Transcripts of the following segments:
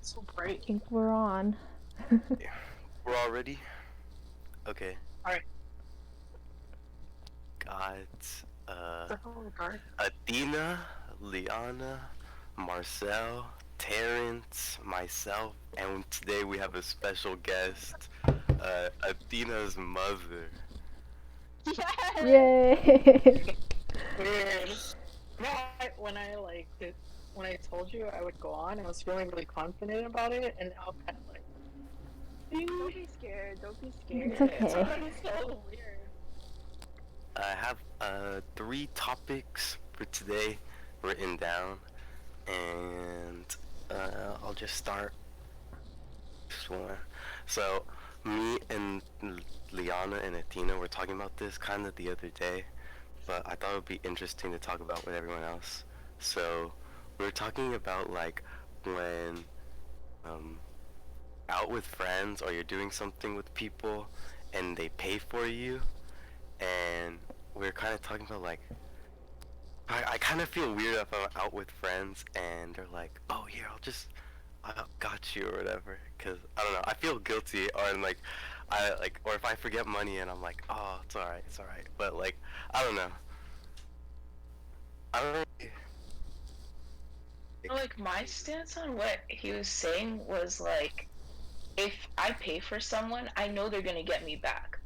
So bright. I think we're on. We're all ready? Okay. Alright. Got The hell dark. Athena, Liana, Marcel, Terrence, myself, and today we have a special guest, Athena's mother. Yay! Weird. When I told you I would go on, I was feeling really confident about it, and now I'm kind of like, Don't be scared. Don't be scared. It's okay. It's so weird. I have 3 topics for today written down, and I'll just start this one. So, me and Liana and Athena were talking about this kind of the other day, but I thought it would be interesting to talk about with everyone else. So, we were talking about like when out with friends or you're doing something with people and they pay for you, and we're kind of talking about like I kind of feel weird if I'm out with friends and they're like, oh here I got you or whatever, cause I don't know, I feel guilty, or like or if I forget money and I'm like, oh it's alright, but like I don't know, I don't really, Like, my stance on what he was saying was like, if I pay for someone, I know they're gonna get me back.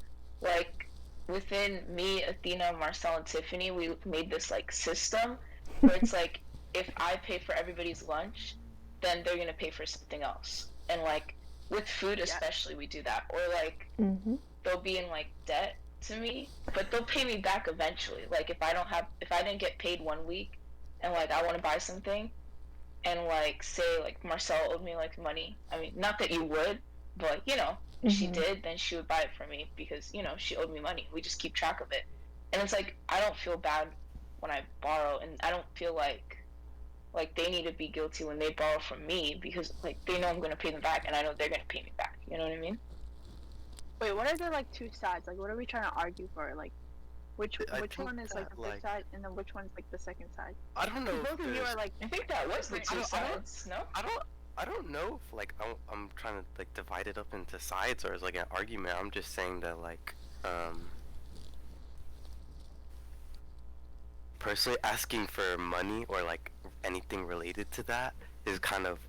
Like, within me, Athena, Marcel, and Tiffany, we made this like system where it's like, if I pay for everybody's lunch, then they're gonna pay for something else. And like with food especially, we do that. Or like Mm-hmm. they'll be in like debt to me, but they'll pay me back eventually. Like if I didn't get paid 1 week and like I want to buy something, and like say like Marcel owed me like money. I mean, not that you would, but like, if she did, then she would buy it for me because she owed me money. We just keep track of it, and it's like I don't feel bad when I borrow, and I don't feel like they need to be guilty when they borrow from me because like they know I'm gonna pay them back, and I know they're gonna pay me back. You know what I mean? Wait, what are the like two sides? Like, what are we trying to argue for? Like, which I which think one is like that, the like, first side, and then which one's like the second side? I don't know Both if of you are like, I think that was the I two don't- sides. No. I don't know if like I'm trying to like divide it up into sides or as like an argument. I'm just saying that like personally asking for money or like anything related to that is kind of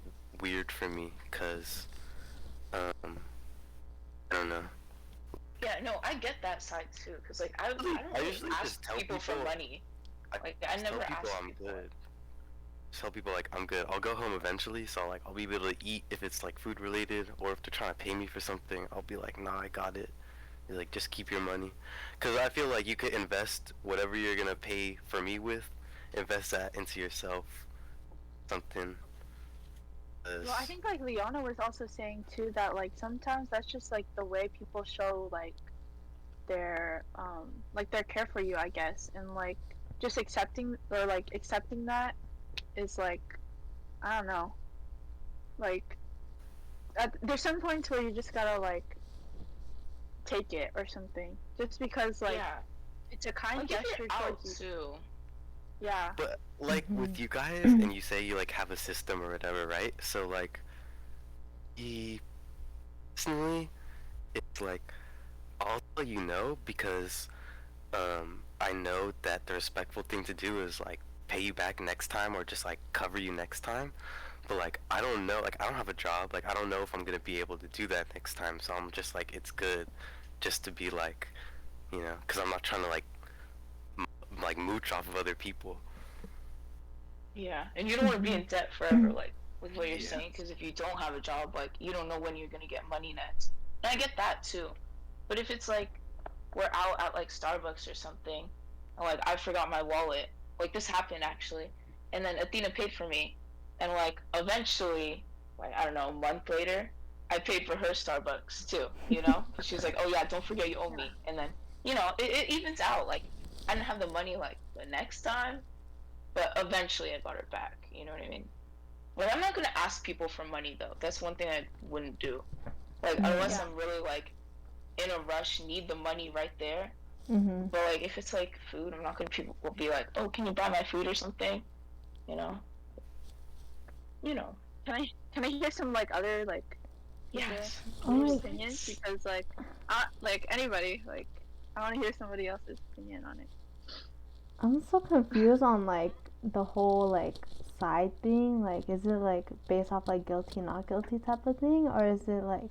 weird for me, cuz I don't know. Yeah, no, I get that side too, because like I don't I really usually ask just tell people for people- money. I Like I just never tell people ask I'm people. good. Just tell people like I'm good. I'll go home eventually, so like I'll be able to eat if it's like food related, or if they're trying to pay me for something, I'll be like, nah, I got it. You're like, just keep your money, cause I feel like you could invest whatever you're gonna pay for me with, invest that into yourself, something. well, I think like Liana was also saying too that like sometimes that's just like the way people show like their care for you, I guess, and like just accepting that is like, I don't know, like there's some points where you just gotta like take it or something, just because like Yeah, it's a kind like if gesture you're out towards you. too. Yeah. But like Mhm. with you guys, and you say you like have a system or whatever, right? So like, personally, it's like I'll tell you no because I know that the respectful thing to do is like pay you back next time or just like cover you next time. But like I don't know, like I don't have a job, like I don't know if I'm gonna be able to do that next time. So I'm just like it's good just to be like, because I'm not trying to like like mooch off of other people. Yeah, and you don't want to be in debt forever, like with what you're Yeah. saying, because if you don't have a job, like you don't know when you're gonna get money next. And I get that too. But if it's like we're out at like Starbucks or something, and like I forgot my wallet, like this happened actually, and then Athena paid for me, and like eventually, like I don't know, a month later, I paid for her Starbucks too, because she was like, oh yeah, don't forget you owe me, and then it evens out. Like I didn't have the money like the next time, but eventually I got her back. You know what I mean? Like I'm not gonna ask people for money though. That's one thing I wouldn't do. Like unless Yeah. I'm really like in a rush, need the money right there. Mm-hmm. But like if it's like food, I'm not gonna people will be like, oh, can you buy my food or something? You know. You know. Can I hear some like other like Yes. Oh my opinions? Because like anybody, like I want to hear somebody else's opinion on it. I'm so confused on like the whole like side thing. Like, is it like based off like guilty, not guilty type of thing, or is it like,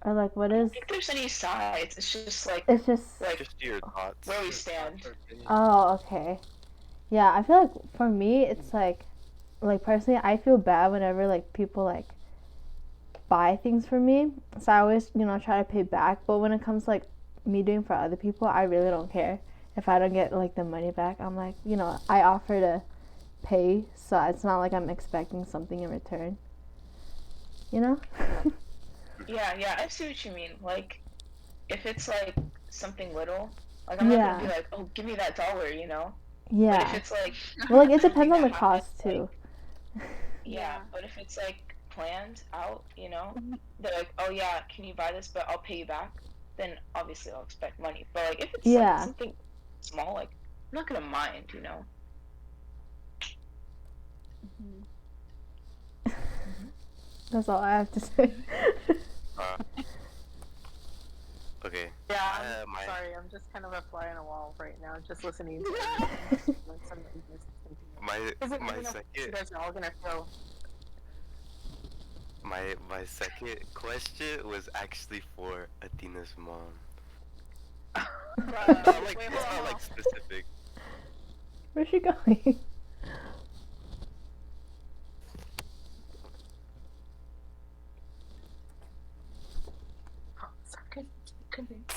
or like what I don't is? think there's any sides. It's just like It's just. Just your thoughts. where we stand. Oh, okay. Yeah, I feel like for me, it's like personally, I feel bad whenever like people like buy things for me. So I always, try to pay back. But when it comes to, like me doing for other people, I really don't care if I don't get like the money back. I'm like, I offer to pay, so it's not like I'm expecting something in return. You know? Yeah, I see what you mean. Like, if it's like something little, like I'm not Yeah. gonna be like, oh, give me that $1, you know. But if Yeah. it's like, Well, like it something depends on the that cost happens, too. yeah, but if it's like planned out, you know, they're like, oh yeah, can you buy this, but I'll pay you back. Then obviously I'll expect money. But like if it's Yeah. like something small, like I'm not gonna mind, you know. That's all I have to say. Okay. Yeah, my sorry, I'm just kind of a fly on a wall right now, just listening to some my you second guys are all gonna feel. my second question was actually for Athena's mom. Not like Wait, it's hold not on. like specific. Where's she going? Sorry, couldn't.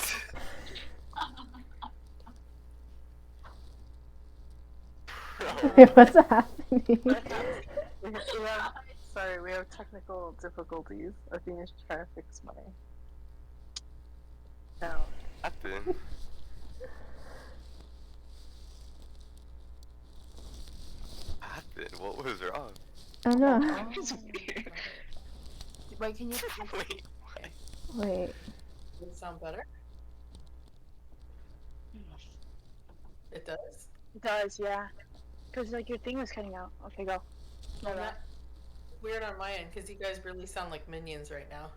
Wait, what's happening? Sorry, we have technical difficulties. Athena's trying to fix my. No. Happened. Happened. What was wrong? I know. It's weird. Wait, can you? Wait. What? Wait. Does it sound better? It does? It does, yeah. Cause like your thing was cutting out. Okay, go. No, that weird on my end because you guys really sound like minions right now.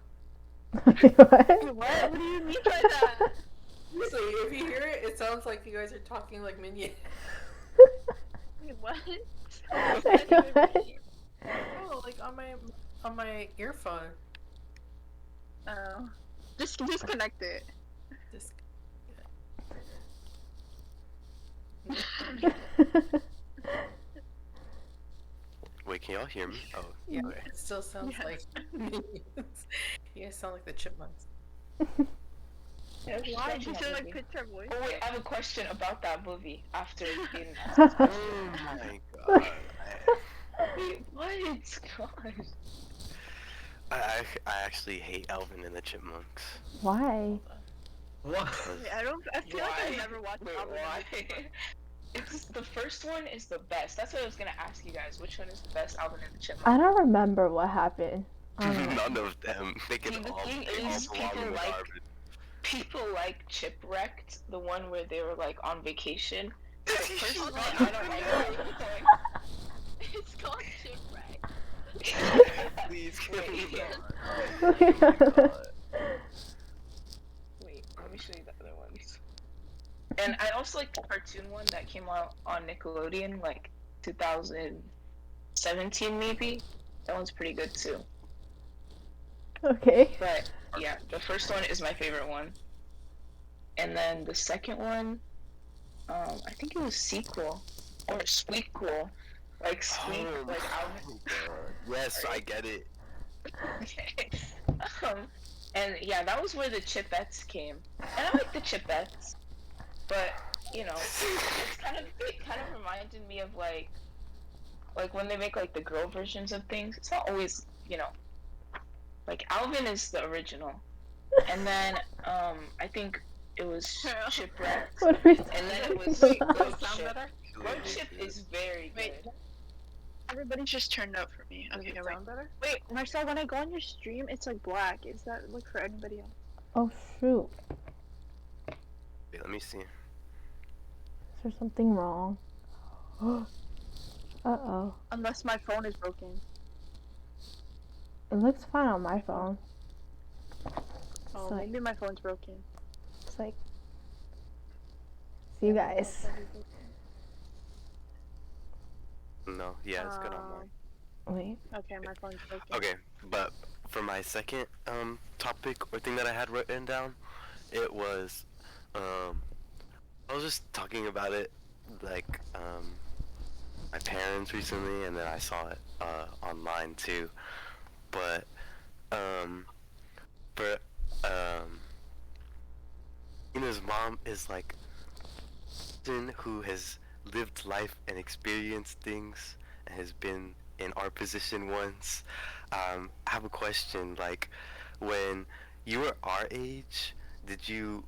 What? What? What do you mean by that? Seriously, if you hear it, it sounds like you guys are talking like minions. Wait, what? What? Oh, like on my earphone. Oh. Just disconnect it. Just Wait, can y'all hear me? Oh, yeah, okay. it still sounds Yeah. like minions. You guys sound like the chipmunks. Yeah, we should Why? watch Just that like movie. picture voice. Oh wait, I have a question about that movie after being Oh my god. Wait, what? Gosh. I actually hate Alvin and the Chipmunks. Why? What? Wait, I feel like I've never watched Wait, Alvin and the why? It's the first one is the best. That's what I was gonna ask you guys. Which one is the best Alvin and the Chipmunks? I don't remember what happened. I don't know. None of them. They can See, the all. thing They all is, belong people in the like- garbage. People like Chipwrecked, the one where they were like on vacation. The first one, I don't like. It's called Shipwreck. Please give me Wait. that. Wait, let me show you the other ones. And I also like the cartoon one that came out on Nickelodeon, like 2017 maybe. That one's pretty good too. Okay. But yeah, the first one is my favorite one. And then the second one, I think it was sequel or Squeakquel, like Squeak, Oh like my Alvin. god. Yes, I get it. Okay. And yeah, that was where the Chipettes came, and I like the Chipettes, but you know, it kind of reminded me of like when they make like the girl versions of things. It's not always, you know, like Alvin is the original, and then I think it was Shipwrecked, What are we and then it was talking about? Road Sound Ship. better? Road Ship is very Wait. good. Everybody just turned up for me. Does Okay, it wait. sound better? Wait, Marcel, when I go on your stream, it's like black. Is that like for anybody else? Oh shoot. Wait, let me see. Is there something wrong? Uh-oh. Unless my phone is broken. It looks fine on my phone. Oh, like- maybe my phone's broken. It's like, see you guys. No, yeah, it's good on mine. Wait. Okay, my phone's broken. Okay, but for my second topic or thing that I had written down, it was I was just talking about it like my parents recently, and then I saw it online too. But for Ina's mom is like person who has lived life and experienced things and has been in our position once. I have a question, like, when you were our age, did you,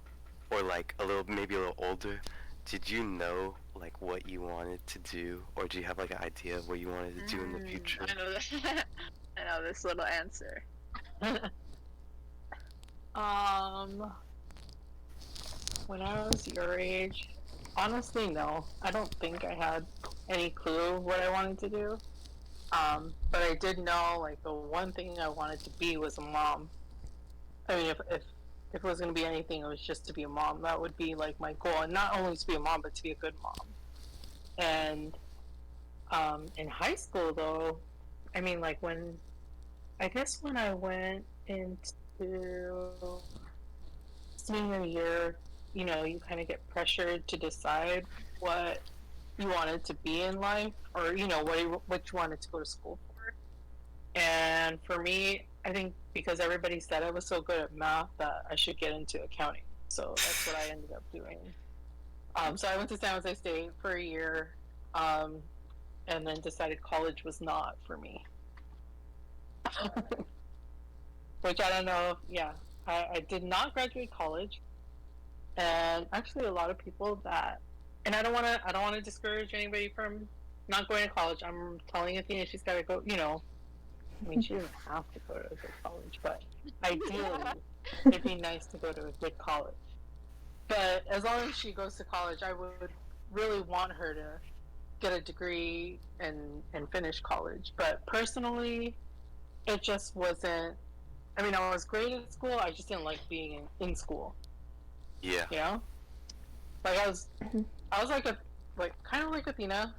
or like maybe a little older, did you know like what you wanted to do, or do you have like an idea of what you wanted to do in the future? I know that. I know this little answer. When I was your age, honestly, no. I don't think I had any clue what I wanted to do. But I did know, like, the one thing I wanted to be was a mom. I mean, if it was going to be anything, it was just to be a mom. That would be, like, my goal. And not only to be a mom, but to be a good mom. And, in high school, though, I mean, like, I guess when I went into senior year, you know, you kind of get pressured to decide what you wanted to be in life, or you know what you wanted to go to school for. And for me, I think because everybody said I was so good at math that I should get into accounting, so that's what I ended up doing. So I went to San Jose State for a year, and then decided college was not for me. Which I don't know if, yeah, I did not graduate college. And actually, a lot of people that, and I don't want to discourage anybody from not going to college. I'm telling Athena she's got to go. You know, I mean, she doesn't have to go to a good college, but ideally, it'd be nice to go to a good college. But as long as she goes to college, I would really want her to get a degree and finish college. But personally, it just wasn't. I mean, I was great at school. I just didn't like being in school. Yeah. You know, like I was like kind of like Athena.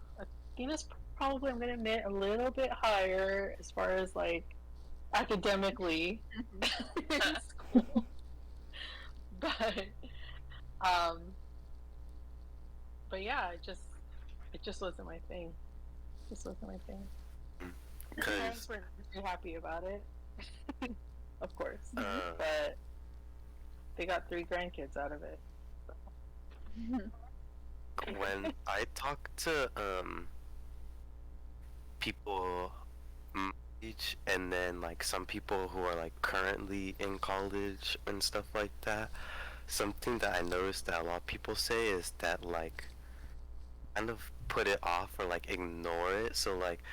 Athena's probably, I'm gonna admit, a little bit higher as far as like academically in school, but yeah, it just wasn't my thing. It just wasn't my thing. My parents weren't too happy about it, of course, but they got 3 grandkids out of it. When I talk to people my age, and then like some people who are like currently in college and stuff like that, something that I noticed that a lot of people say is that like kind of put it off or like ignore it. So like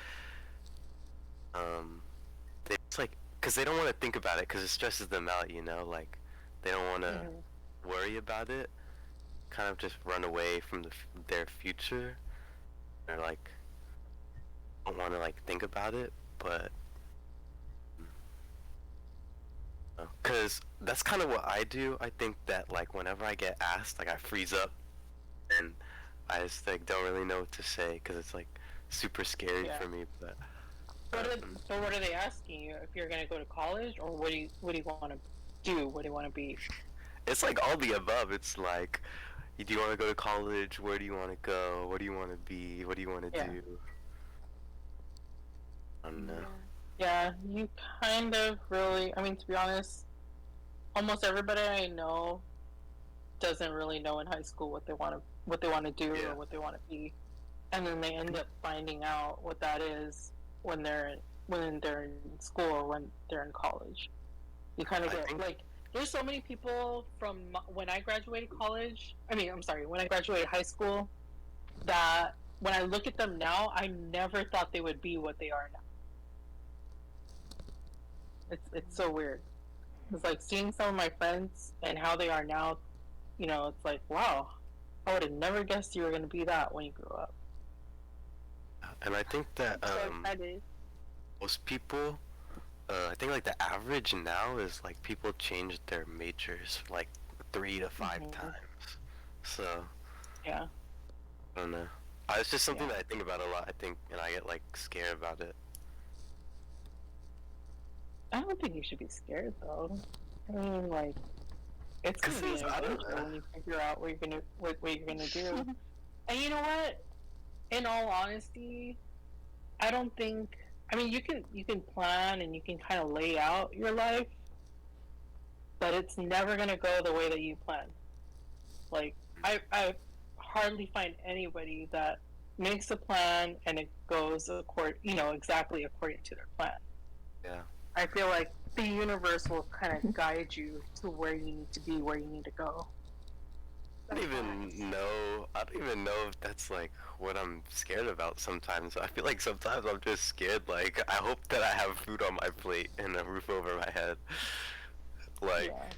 they just like, because they don't want to think about it because it stresses them out, you know, like they don't want to worry about it, kind of just run away from their future, or like don't want to like think about it. But because that's kind of what I do. I think that like whenever I get asked, like I freeze up and I just like don't really know what to say because it's like super scary for me. But what are they asking you? If you're gonna go to college, or what do you want to do? What do you want to be? It's like all the above. It's like, do you want to go to college? Where do you want to go? What do you want to be? What do you want to do? I don't know. Yeah, you kind of really, I mean, to be honest, almost everybody I know doesn't really know in high school what they want to do or what they want to be, and then they end up finding out what that is when they're in school or when they're in college. You kind of get like, there's so many people from when I graduated college. I mean, I'm sorry, when I graduated high school, that when I look at them now, I never thought they would be what they are now. It's so weird. It's like seeing some of my friends and how they are now. You know, it's like, wow, I would have never guessed you were going to be that when you grew up. And I think that So excited. most people I think like the average now is like people change their majors like 3 to 5 Mhm. times. So Yeah. I don't know. It's just something Yeah. that I think about a lot. I think, and I get like scared about it. I don't think you should be scared though. I mean, like, it's gonna be an I don't adventure know. when you figure out what you're gonna do. And you know what? In all honesty, I don't think. I mean, you can plan and you can kind of lay out your life, but it's never gonna go the way that you plan. Like, I hardly find anybody that makes a plan and it goes exactly according to their plan. Yeah. I feel like the universe will kind of guide you to where you need to be, where you need to go. I don't even know. I don't even know if that's like what I'm scared about sometimes. I feel like sometimes I'm just scared. Like I hope that I have food on my plate and a roof over my head. Like Yeah.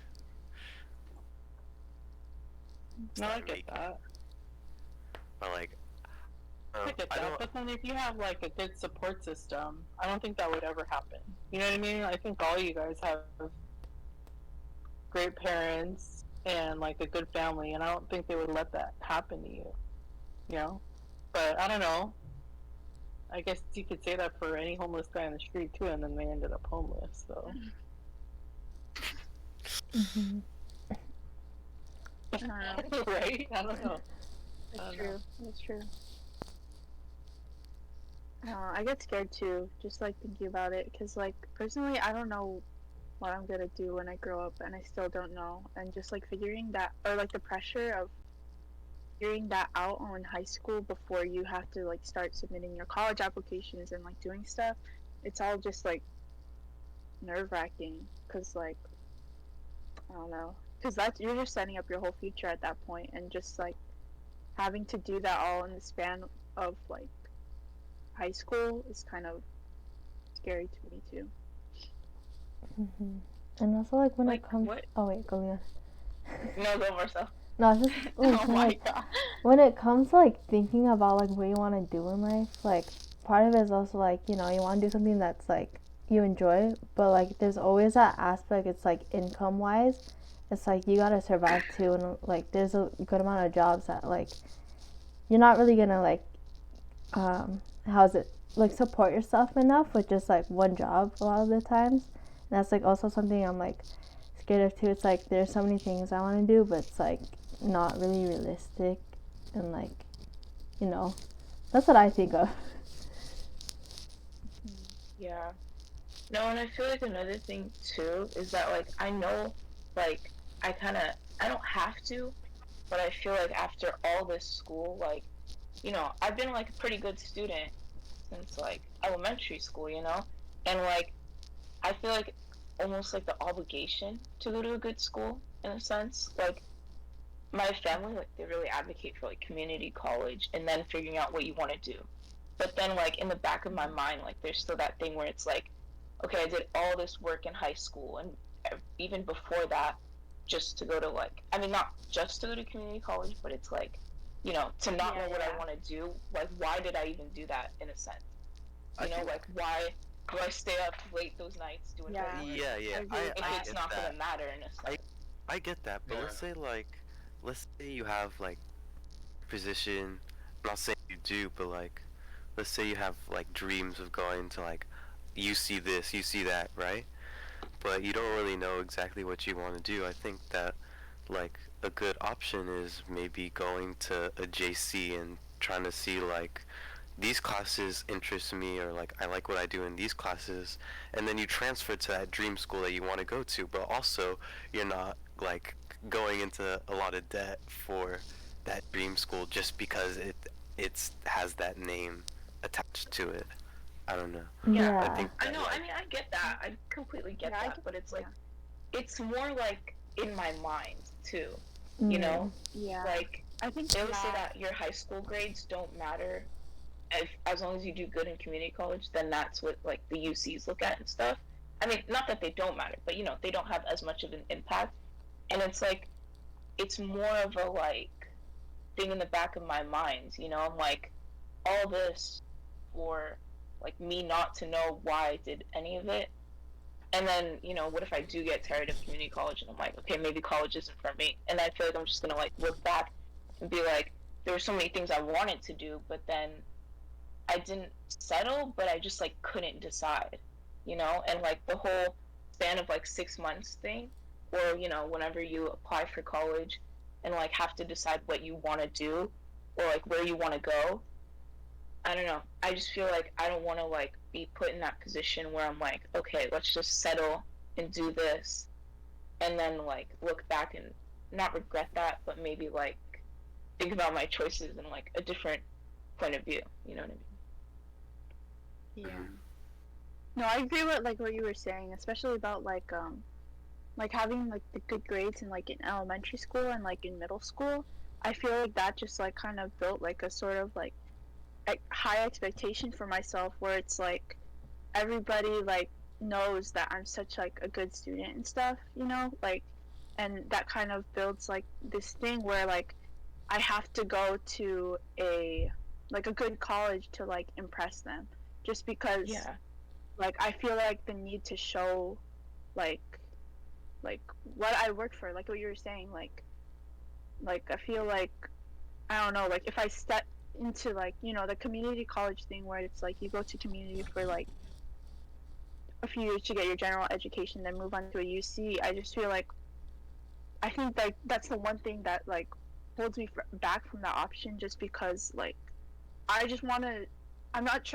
it's No, I not get me. that. But like I get I that. don't. But then if you have like a good support system, I don't think that would ever happen. You know what I mean? I think all you guys have great parents and like a good family, and I don't think they would let that happen to you. You know? But I don't know. I guess you could say that for any homeless guy on the street too, and then they ended up homeless. So, Hmm. I don't know. right? I don't know. I It's don't true. know. It's true. I get scared too, just like thinking about it, because like personally, I don't know what I'm gonna do when I grow up, and I still don't know. And just like figuring that, or like the pressure of figuring that out in high school before you have to like start submitting your college applications and like doing stuff, it's all just like nerve wracking, because like I don't know, because that's you're just setting up your whole future at that point, and just like having to do that all in the span of like high school is kind of scary to me too. Hmm. And also, like, when Like, it comes. what? Oh, wait, go Leon. No, go Marcel. No, it's just like, Oh my like, god. when it comes to like thinking about like what you want to do in life, like part of it is also like you want to do something that's like you enjoy, but like there's always that aspect. It's like income wise, it's like you gotta survive too, and like there's a good amount of jobs that like you're not really gonna like how's it like support yourself enough with just like one job a lot of the times. And that's like also something I'm like scared of too. It's like there's so many things I want to do, but it's like not really realistic, and like that's what I think of. Yeah. No, and I feel like another thing too is that like I know like I don't have to, but I feel like after all this school, like, I've been like a pretty good student since like elementary school, And like I feel like almost like the obligation to go to a good school in a sense. Like my family, like they really advocate for like community college and then figuring out what you want to do. But then like in the back of my mind, like there's still that thing where it's like, okay, I did all this work in high school and even before that, just to go to like, I mean, not just to go to community college, but it's like, to not know what I want to do. Like, why did I even do that in a sense? Like why do I stay up late those nights doing homework Yeah. if I it's get not that. gonna matter in a sense? I get that, but let's say you have like position. I'm not saying you do, but like, let's say you have like dreams of going to like, you see this, you see that, right? But you don't really know exactly what you want to do. I think that like a good option is maybe going to a JC and trying to see like these classes interest me, or like I like what I do in these classes, and then you transfer to that dream school that you want to go to, but also you're not like going into a lot of debt for that dream school just because it's has that name attached to it. I don't know. Yeah, I Yeah. think I that know. I like mean, I get that. I completely get Yeah, I that. get, But it's like, yeah. it's more like in my mind too. Mm. Yeah. Like I think they always say that that your high school grades don't matter if as long as you do good in community college, then that's what like the UCs look at and stuff. I mean, not that they don't matter, but they don't have as much of an impact. And it's like it's more of a like thing in the back of my mind. I'm like all this for like me not to know why I did any of it. And then, what if I do get tired of community college and I'm like, okay, maybe college isn't for me. And I feel like I'm just gonna like look back and be like, there were so many things I wanted to do, but then I didn't settle, but I just like couldn't decide, and like the whole span of like 6 months thing, or whenever you apply for college and like have to decide what you want to do or like where you want to go. I don't know. I just feel like I don't want to like be put in that position where I'm like, okay, let's just settle and do this, and then like look back and not regret that, but maybe like think about my choices in like a different point of view. You know what I mean? Yeah. No, I agree with like what you were saying, especially about like having like the good grades in like in elementary school and like in middle school. I feel like that just like kind of built like a sort of like high expectation for myself, where it's like everybody like knows that I'm such like a good student and stuff, like, and that kind of builds like this thing where like I have to go to a good college to like impress them, just because Yeah. like I feel like the need to show like what I worked for, like what you were saying, like I feel like, I don't know, like if I step into like the community college thing where it's like you go to community for like a few years to get your general education, then move on to a UC. I just feel like I think like that's the one thing that like holds me back from that option, just because like I just want to, I'm not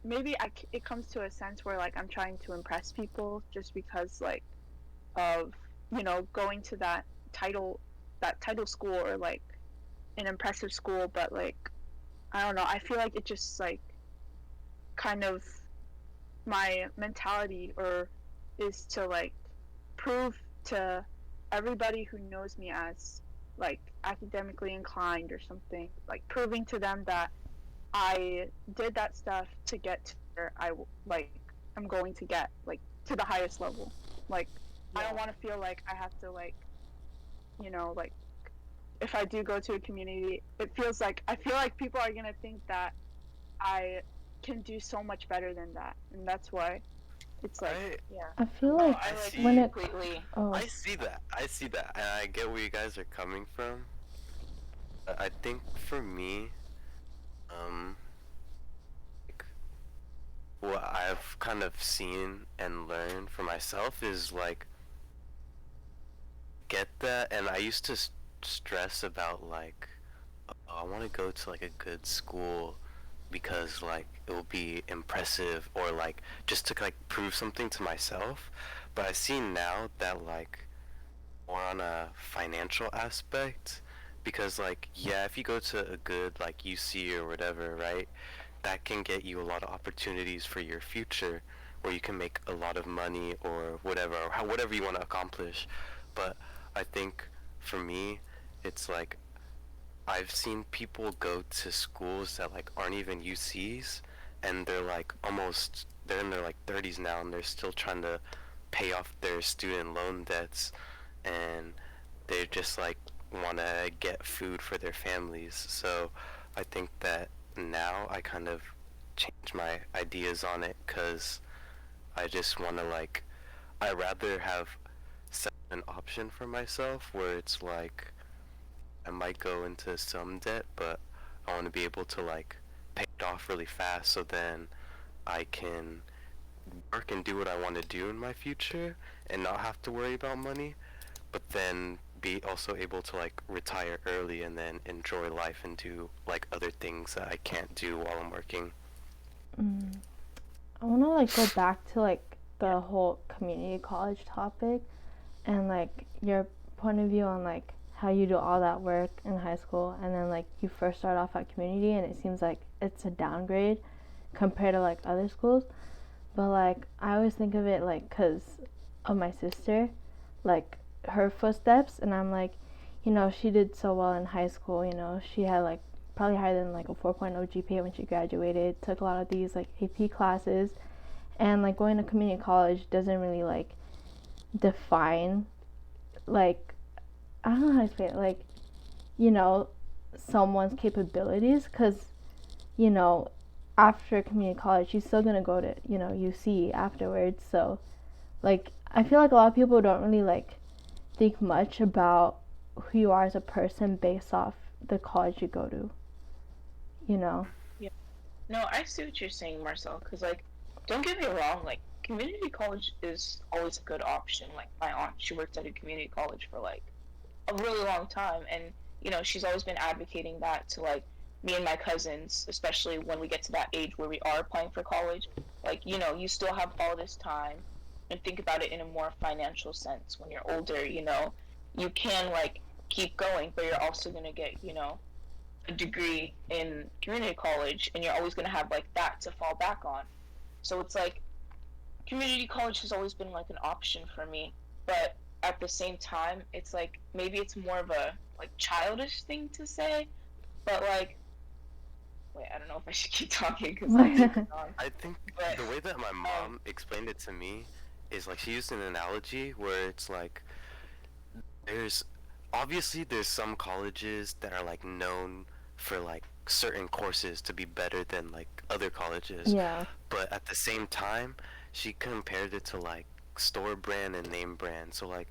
maybe it comes to a sense where like I'm trying to impress people just because like of going to that title school, or like an impressive school, but like I don't know, I feel like it just like kind of my mentality or is to like prove to everybody who knows me as like academically inclined or something, like proving to them that I did that stuff to get to where I'm going to get, like to the highest level. Like I don't want to feel like I have to like like if I do go to a community, it feels like I feel like people are gonna think that I can do so much better than that, and that's why it's like I feel Oh, like I like when it completely. I see that. I see that, and I get where you guys are coming from. But I think for me, like, what I've kind of seen and learned for myself is like get that, and I used to stress about like, oh, I want to go to like a good school because like it will be impressive, or like just to like prove something to myself. But I see now that like more on a financial aspect, because like yeah, if you go to a good like UC or whatever, right, that can get you a lot of opportunities for your future where you can make a lot of money or whatever, or whatever you want to accomplish. But I think for me, it's like I've seen people go to schools that like aren't even UCs, and they're like they're in their like 30s now, and they're still trying to pay off their student loan debts, and they just like want to get food for their families. So I think that now I kind of change my ideas on it, because I just want to like, I rather have set an option for myself where it's like I might go into some debt, but I want to be able to like pay it off really fast, so then I can work and do what I want to do in my future and not have to worry about money, but then be also able to like retire early and then enjoy life and do like other things that I can't do while I'm working. I want to like go back to like the whole community college topic, and like your point of view on like how you do all that work in high school, and then like you first start off at community and it seems like it's a downgrade compared to like other schools. But like I always think of it like because of my sister, like her footsteps, and I'm like, she did so well in high school. She had like probably higher than like a 4.0 GPA when she graduated, took a lot of these like AP classes, and like going to community college doesn't really like define like, I don't know how to explain it, like someone's capabilities, because after community college she's still gonna go to UC afterwards. So like I feel like a lot of people don't really like think much about who you are as a person based off the college you go to. You know? No, I see what you're saying, Marcel. Because like, don't get me wrong. Like, community college is always a good option. Like my aunt, she worked at a community college for like a really long time, and she's always been advocating that to like me and my cousins, especially when we get to that age where we are applying for college. Like, you still have all this time, and think about it in a more financial sense. When you're older, you can like keep going, but you're also gonna get a degree in community college, and you're always gonna have like that to fall back on. So it's like community college has always been like an option for me, but at the same time, it's like maybe it's more of a like childish thing to say, but like, wait, I don't know if I should keep talking because I think But, the way that my mom explained it to me is like she used an analogy where it's like there's obviously some colleges that are like known for like certain courses to be better than like other colleges, Yeah. but at the same time she compared it to like store brand and name brand. So like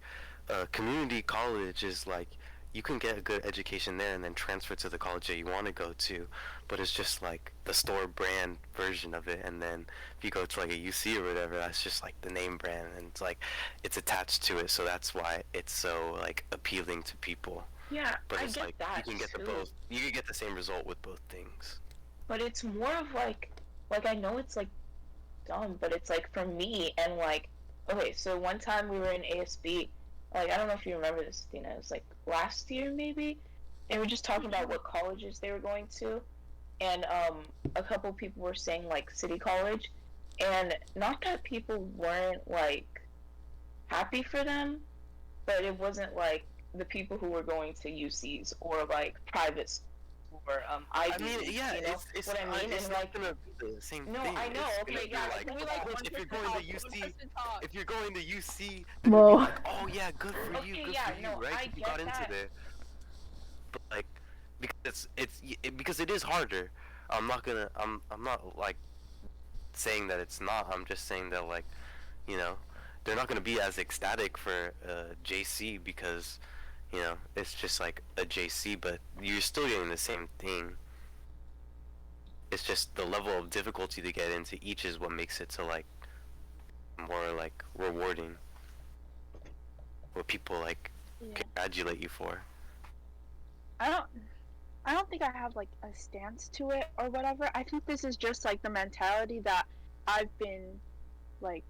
community college is like you can get a good education there and then transfer to the college that you want to go to, but it's just like the store brand version of it. And then if you go to like a UC or whatever, that's just like the name brand, and it's like it's attached to it, so that's why it's so like appealing to people. yeah, But I it's get like that you can get the too. both, you can get the same result with both things. But it's more of like I know it's like dumb, but it's like for me and like okay, so one time we were in ASB, like I don't know if you remember this, Tina. It was like last year maybe. They were just talking about what colleges they were going to, and a couple people were saying like City College, and not that people weren't like happy for them, but it wasn't like the people who were going to UCs or like private schools or I Ivy. mean, yeah, it's what I mean, it's and not like gonna be the same no, thing. I know. It's Okay, gonna be yeah, like, can we like if you're going to UC, if you're going to UC, they're Whoa. gonna be like, oh yeah, good for you, Okay, good yeah, for you, no, right? I You get got into that. there, but like because it is harder. I'm not like saying that it's not. I'm just saying that like, you know, they're not gonna be as ecstatic for JC because, it's just like a JC, but you're still getting the same thing. It's just the level of difficulty to get into each is what makes it to like more like rewarding. What people like Yeah. congratulate you for. I don't think I have like a stance to it or whatever. I think this is just like the mentality that I've been like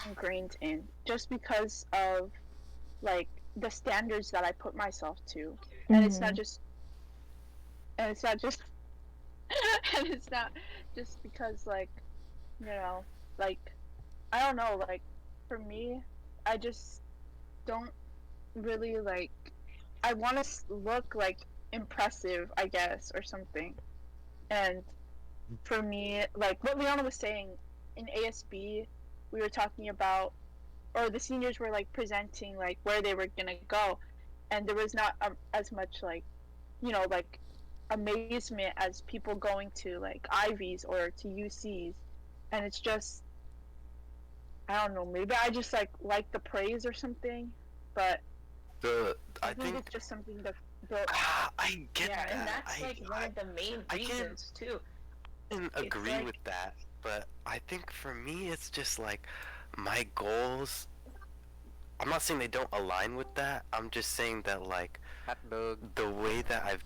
ingrained in just because of like the standards that I put myself to. And it's not Mhm. just and it's not just and it's not just because like, like I don't know, like for me, I just don't really like I want to look like impressive, I guess, or something. And for me, like what Leona was saying in ASB, we were talking about, or the seniors were like presenting like where they were gonna go, and there was not as much like, like amazement as people going to like Ivies or to UCs, and it's just I don't know, maybe I just like the praise or something, but I I think think it's just something that the I get Yeah, that. and that's like one of the main I can- reasons too. can agree like- with that, but I think for me it's just like my goals. I'm not saying they don't align with that. I'm just saying that like the way that I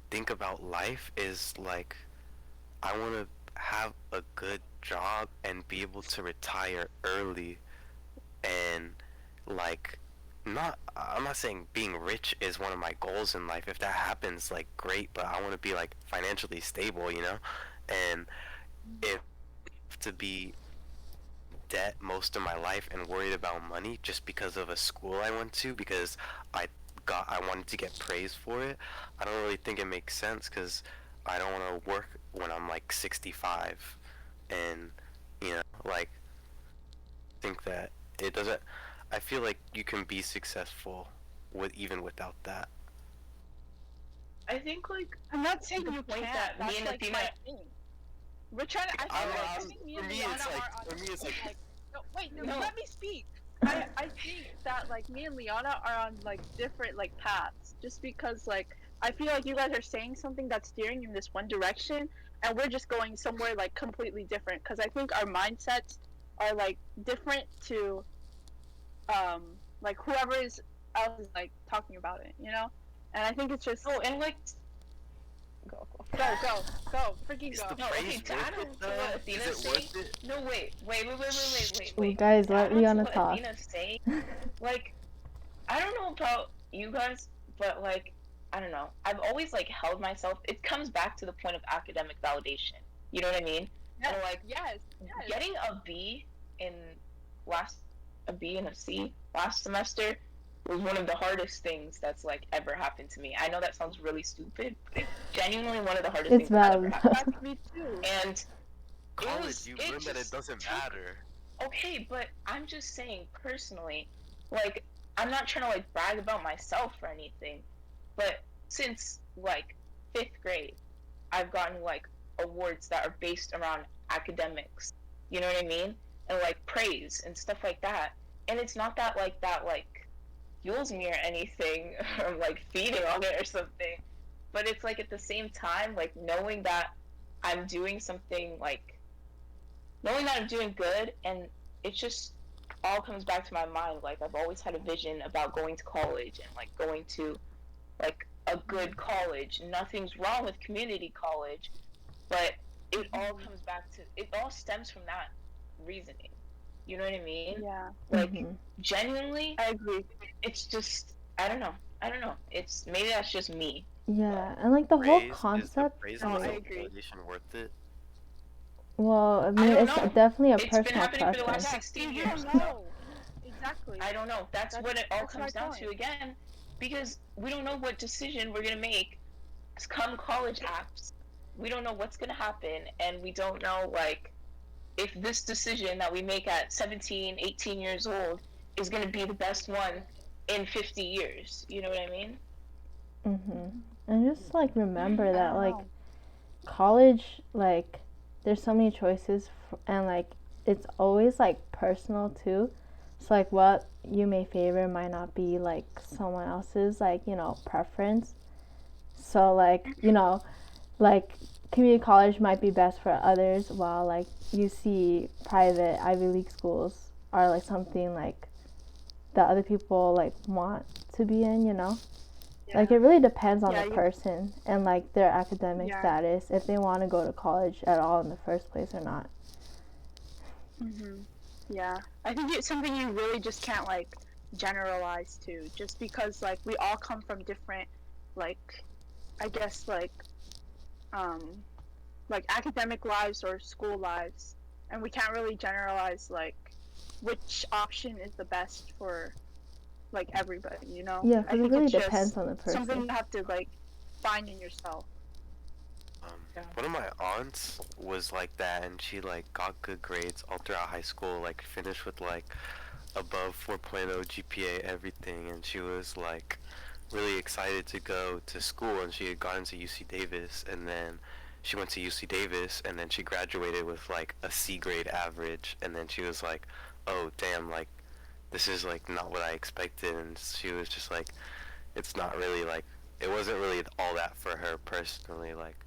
think about life is like I want to have a good job and be able to retire early, and like I'm not saying being rich is one of my goals in life. If that happens, like great, but I want to be like financially stable, and if to be debt most of my life and worried about money just because of a school I went to because I wanted to get praise for it, I don't really think it makes sense because I don't want to work when I'm like 65, and like think that it doesn't. I feel like you can be successful even without that. I think like I'm not saying the you point can't. that me That's and like Athena- my thing. We're trying to. I I'm- feel like I'm- I think me for and me, Liana it's like- are on for me, it's like- no, wait, no, No. let me speak. I think that like me and Liana are on like different like paths just because like I feel like you guys are saying something that's steering in this one direction and we're just going somewhere like completely different because I think our mindsets are like different to like whoever is else is like talking about it, you know? And I think it's just Oh, and like, go freaking Is go. the no, okay, praise to worth add it on to though? what Is Athena's it saying. worth it? No, wait. Ooh, guys, To let add on to Liana what talk. Athena's saying, like, I don't know about you guys, but like, I don't know. I've always like held myself. It comes back to the point of academic validation. You know what I mean? Yes, And like yes. getting in last a B and a C last semester was one of the hardest things that's like ever happened to me. I know that sounds really stupid, but it's genuinely one of the hardest It's things that ever valid. happened. That's me too. And College, it you learn that it just doesn't took matter. okay, but I'm just saying personally, like I'm not trying to like brag about myself or anything, but since like 5th grade, I've gotten like awards that are based around academics. You know what I mean? And like praise and stuff like that. And it's not that like fuels me or anything or I'm like feeding on it or something. But it's like at the same time, like knowing that I'm doing something like knowing that I'm doing good and it just all comes back to my mind. Like I've always had a vision about going to college and like going to like a good college. Nothing's wrong with community college, but it all comes back to it all stems from that reasoning. You know what I mean? Yeah, Like Mhm. genuinely, I agree. it's just I don't know. I don't know. It's maybe that's just me. Yeah, and like the whole Is the concept, praise No, and I the agree. validation worth it? well, I I mean, don't it's know. definitely a It's been personal happening for the last preference. 16 You years. don't So know. Exactly. I don't know. That's what it all That's my comes down to point. again, because we don't know what decision we're gonna make come college apps. We don't know what's gonna happen, and we don't know like if this decision that we make at 17, 18 years old is gonna be the best one in 50 years. You know what I mean? And just like remember I that don't like know. college, like there's so many choices, and like it's always like personal too. So like what you may favor might not be like someone else's like preference. So like like community college might be best for others, while like you see private Ivy League schools are like something like that other people like want to be in. Yeah. Like it really depends on Yeah, the you- person and like their academic Yeah. status, if they want to go to college at all in the first place or not. Yeah, I think it's something you really just can't like generalize to, just because like we all come from different, like, I guess um, like academic lives or school lives, and we can't really generalize like which option is the best for like everybody, you know? Yeah, I because it think really it's depends just on the person. something you have to like find in yourself. One of my aunts was like that, and she like got good grades all throughout high school. Like finished with like above 4.0 GPA, everything, and she was like really excited to go to school. And she had gone to UC Davis, and then she went to UC Davis, and then she graduated with like a C grade average. And then she was like, "Oh damn, like this is like not what I expected." And she was just like, "It's not really like it wasn't really all that for her personally." Like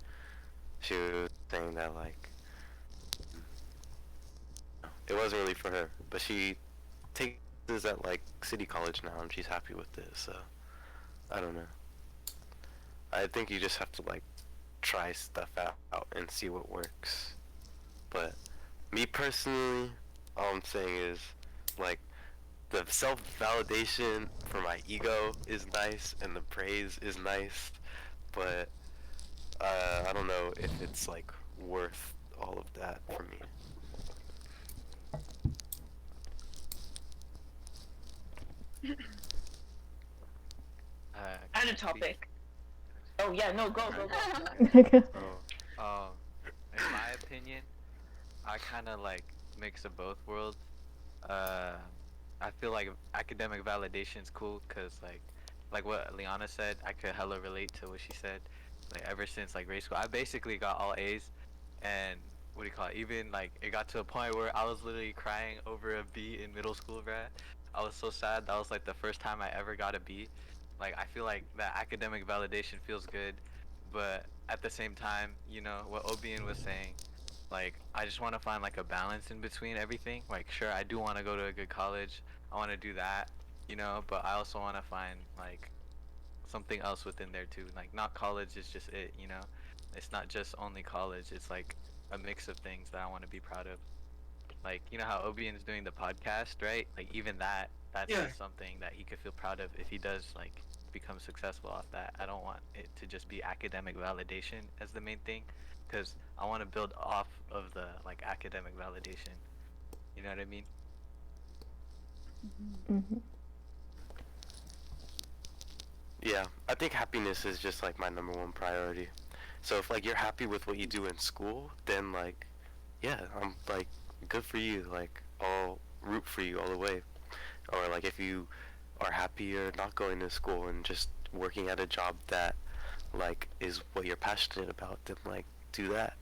she was saying that like it wasn't really for her, but she takes this at like City College now, and she's happy with it. So I don't know. I think you just have to like try stuff out and see what works. But me personally, all I'm saying is like the self-validation for my ego is nice and the praise is nice, but I don't know if it's like worth all of that for me. Add a topic. Oh yeah, no, go. Oh, in my opinion, I kind of like mix of both worlds. I feel like academic validation is cool because like what Liana said, I could hella relate to what she said. Like ever since like grade school, I basically got all A's, and what do you call it? Even like it got to a point where I was literally crying over a B in middle school, bruh. I was so sad. That was like the first time I ever got a B. Like I feel like that academic validation feels good, but at the same time, you know what Obian was saying. Like I just want to find like a balance in between everything. Like sure, I do want to go to a good college. I want to do that, you know, but I also want to find like something else within there too. Like not college is just it, you know. It's not just only college. It's like a mix of things that I want to be proud of. Like you know how Obian's doing the podcast, right? Like even that's Yeah. just something that he could feel proud of if he does like become successful off that. I don't want it to just be academic validation as the main thing, because I want to build off of the like academic validation. You know what I mean? Mm-hmm. Yeah, I think happiness is just like my number one priority. So if like you're happy with what you do in school, then like, yeah, I'm like, good for you. Like, I'll root for you all the way. Or like if you are happy you're not going to school and just working at a job that like is what you're passionate about, then like do that.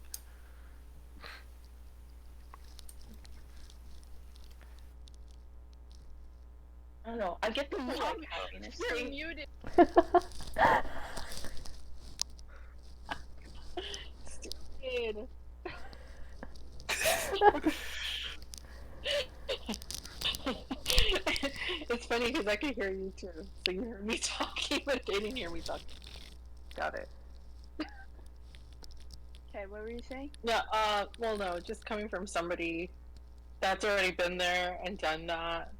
I don't know. I get the whole like happiness You're thing. muted. Stupid. It's funny because I could hear you too. So you heard me talking, but they didn't hear me talking. Got it. Okay, what were you saying? Yeah, well, no, just coming from somebody that's already been there and done that.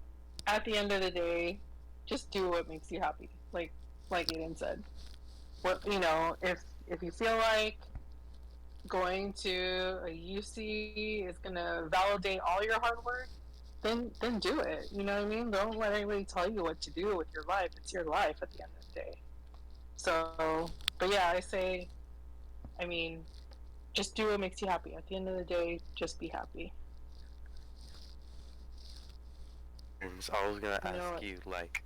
At the end of the day, just do what makes you happy. Like Aiden said. What if you feel like going to a UC is gonna validate all your hard work, then do it. You know what I mean? Don't let anybody tell you what to do with your life. It's your life at the end of the day. So, but yeah, I mean, just do what makes you happy. At the end of the day, just be happy. So I was gonna You know ask what? you like,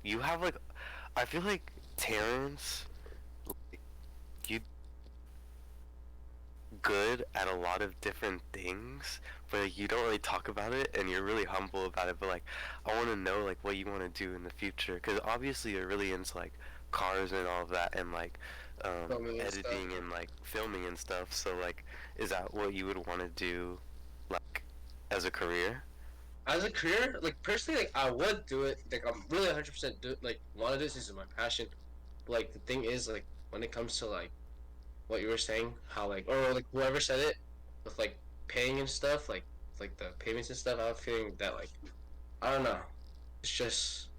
you have like, I feel like Terrence, like, you good at a lot of different things, but like, you don't really talk about it, and you're really humble about it. But like, I want to know like what you want to do in the future, because obviously you're really into like cars and all of that, and like Filming and editing stuff. and like filming and stuff. So like, is that what you would want to do, like, as a career? As a career, like personally, like I would do it. Like I'm really 100% do like want to do this. This is my passion. But like the thing is, like when it comes to like what you were saying, how like or like whoever said it, with like paying and stuff, like the payments and stuff, I have a feeling that like I don't know. It's just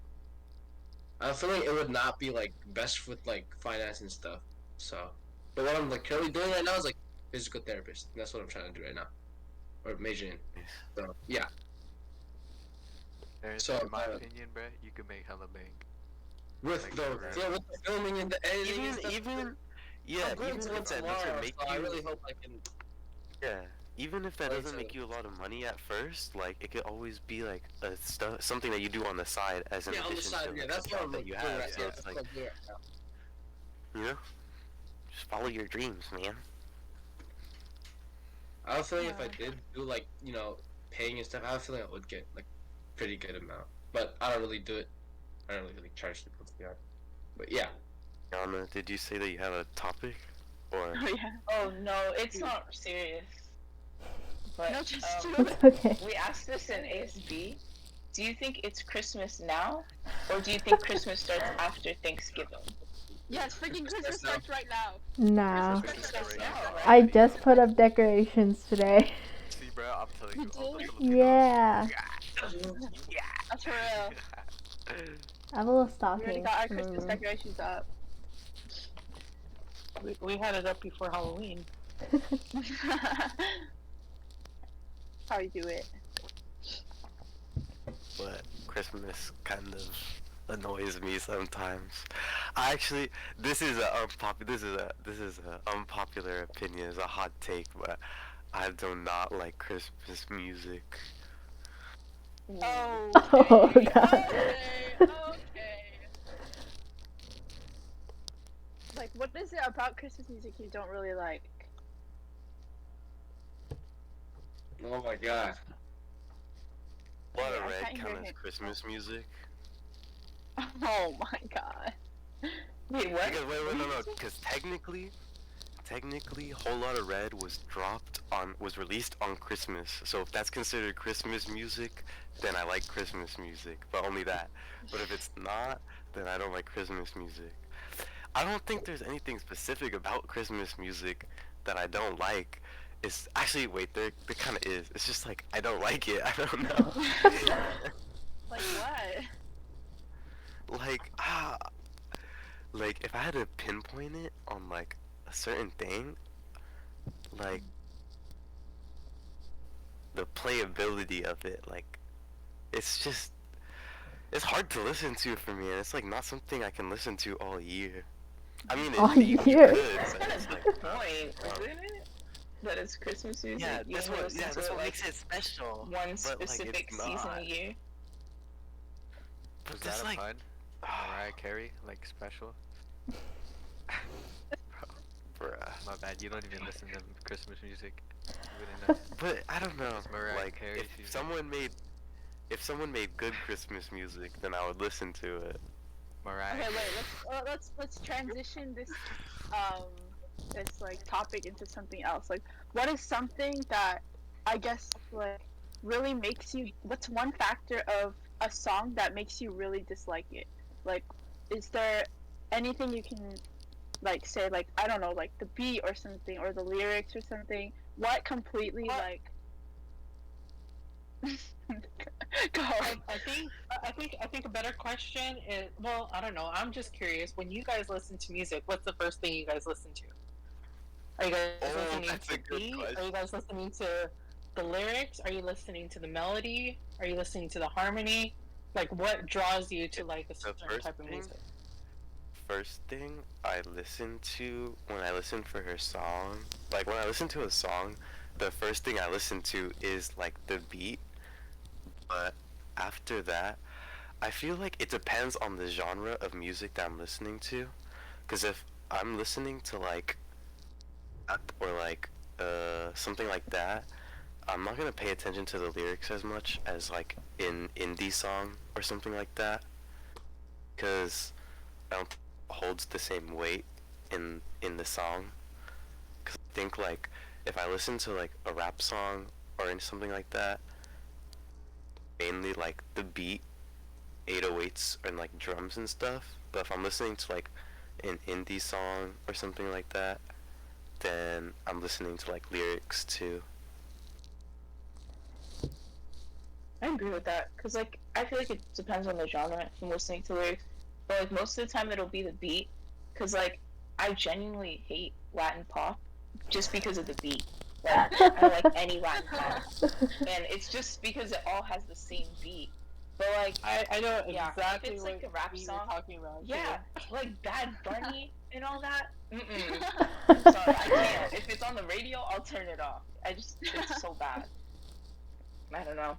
I feel like it would not be like best with like finance and stuff. So, but what I'm like currently doing right now is like physical therapist. And that's what I'm trying to do right now, or major in. So yeah. There's, So, in my uh, opinion, bruh, you could make hella bank. With Like, the for with the filming and the editing and stuff. Yeah, I'm going even to if it that tomorrow, doesn't make so I you, really hope I can. yeah, even if that Going doesn't to make you a lot of money at first, like it could always be like something that you do on the side as an Yeah, on the addition side. to Yeah, like, that's the what job I'm that like, you doing have. right So now. it's That's like, what I'm doing right now. you know, just follow your dreams, man. I have a feeling if I Yeah. did do like paying and stuff, I have a feeling I would get like pretty good amount. But I don't really do it. I don't really like charge people to be honest. But yeah, Yana, did you say that you have a topic, or Oh yeah. Oh no, it's not serious. But No, just do It's it. okay. we asked this in ASB. Do you think it's Christmas now, or do you think Christmas starts after Thanksgiving? Yes, freaking Christmas Starts now. starts right now. Nah. Christmas Christmas starts already, now, bro. right? I just put up decorations today. See, bro, I'm telling You you, all the did? Filipinos. Yeah. That's for real. I have a little We stocking. already got our in my Christmas room. decorations up. We had it up before Halloween. How you do it? but Christmas kind of annoys me sometimes. I actually, this is a unpopular opinion, it's a hot take, but I do not like Christmas music. Oh. Oh, Okay. God. Okay. Like, what is it about Christmas music you don't really like? Oh my god. A lot Yeah, of I red can't hear count as him. Christmas music. Oh my god. Wait, what? Because wait, What no, did no, you say? because technically, Whole Lotta Red was released on Christmas. So if that's considered Christmas music, then I like Christmas music, but only that. But if it's not, then I don't like Christmas music. I don't think there's anything specific about Christmas music that I don't like. It's actually wait, there kind of is. It's just like I don't like it. I don't know. Like what? Like like if I had to pinpoint it on like a certain thing, like the playability of it, like it's hard to listen to for me, and it's like not something I can listen to all year. I mean, All you year. could, That's but kind it's of like the point, isn't it? That it's Christmas music. yeah, You that's only what listen to it, like, makes it special. one like, specific it's season not. a year. But Was that's that a like pun? Mariah Carey, like special? bruh. My bad, you don't even listen to Christmas music. You wouldn't know. But I don't know. It's Mariah Like Carey, she's if someone made good Christmas music, then I would listen to it. Mariah Okay, Carey. wait. Let's transition this like topic into something else. Like, what is something that I guess like really makes you? What's one factor of a song that makes you really dislike it? Like, is there anything you can like say? Like, I don't know, like the beat or something, or the lyrics or something. What completely like? Go. I think a better question is, well, I don't know. I'm just curious. When you guys listen to music, what's the first thing you guys listen to? Are you guys Oh, listening that's to a good beat? question. Are you guys listening to the lyrics? Are you listening to the melody? Are you listening to the harmony? Like, what draws you to like a certain first type of thing? music? First thing I listen to when I listen for her song, like when I listen to a song, the first thing I listen to is like the beat. But after that, I feel like it depends on the genre of music that I'm listening to. Cause if I'm listening to like rap or like something like that, I'm not gonna pay attention to the lyrics as much as like in indie song or something like that. Cause I don't think it holds the same weight in the song. Cause I think like if I listen to like a rap song or something like that, mainly like the beat, 808s and like drums and stuff. But if I'm listening to like an indie song or something like that, then I'm listening to like lyrics too. I agree with that, cause like I feel like it depends on the genre if I'm listening to lyrics, but like most of the time it'll be the beat, cause like I genuinely hate Latin pop just because of the beat. Like I don't like any Latin pop, and it's just because it all has the same beat. But like I know Yeah, if exactly it's, what like, a rap beat song, you're talking about. yeah, too. like Bad Bunny and all that. Sorry, I can't. If it's on the radio, I'll turn it off. It's so bad. I don't know.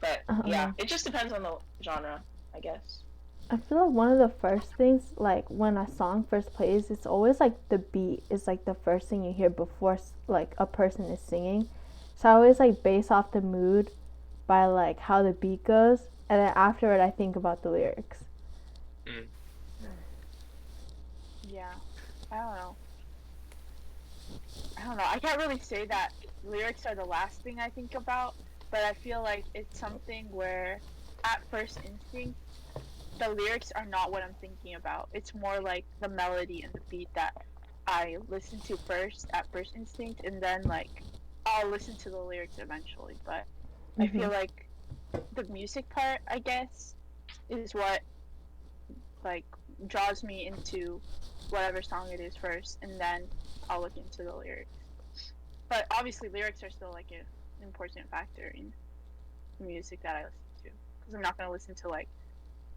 But yeah, it just depends on the genre, I guess. I feel like one of the first things, like when a song first plays, it's always like the beat is like the first thing you hear before like a person is singing. So I always like base off the mood by like how the beat goes, and then afterward I think about the lyrics. Yeah, I don't know. I can't really say that lyrics are the last thing I think about, but I feel like it's something where, at first instinct, the lyrics are not what I'm thinking about. It's more like the melody and the beat that I listen to first at first instinct, and then like I'll listen to the lyrics eventually. But I feel like the music part, I guess, is what like draws me into whatever song it is first, and then I'll look into the lyrics. But obviously, lyrics are still like an important factor in the music that I listen to, because I'm not gonna listen to like,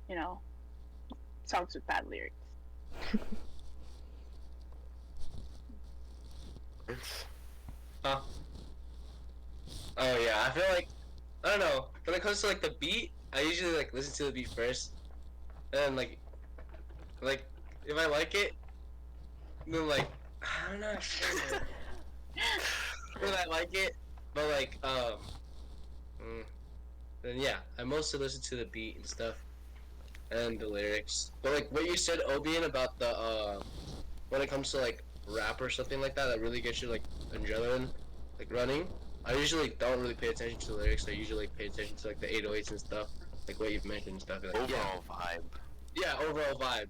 you know, songs with bad lyrics. Huh? Oh yeah, I feel like I don't know. When it comes to like the beat, I usually like listen to the beat first, and like if I like it, then like I don't know. When I like it, But like then yeah, I mostly listen to the beat and stuff and the lyrics. But like what you said, Obian, about the when it comes to like rap or something like that, that really gets you like adrenaline, like running. I usually don't really pay attention to the lyrics. I usually pay attention to like the 808s and stuff, like what you've mentioned and stuff. Like, Overall vibe. yeah, overall vibe.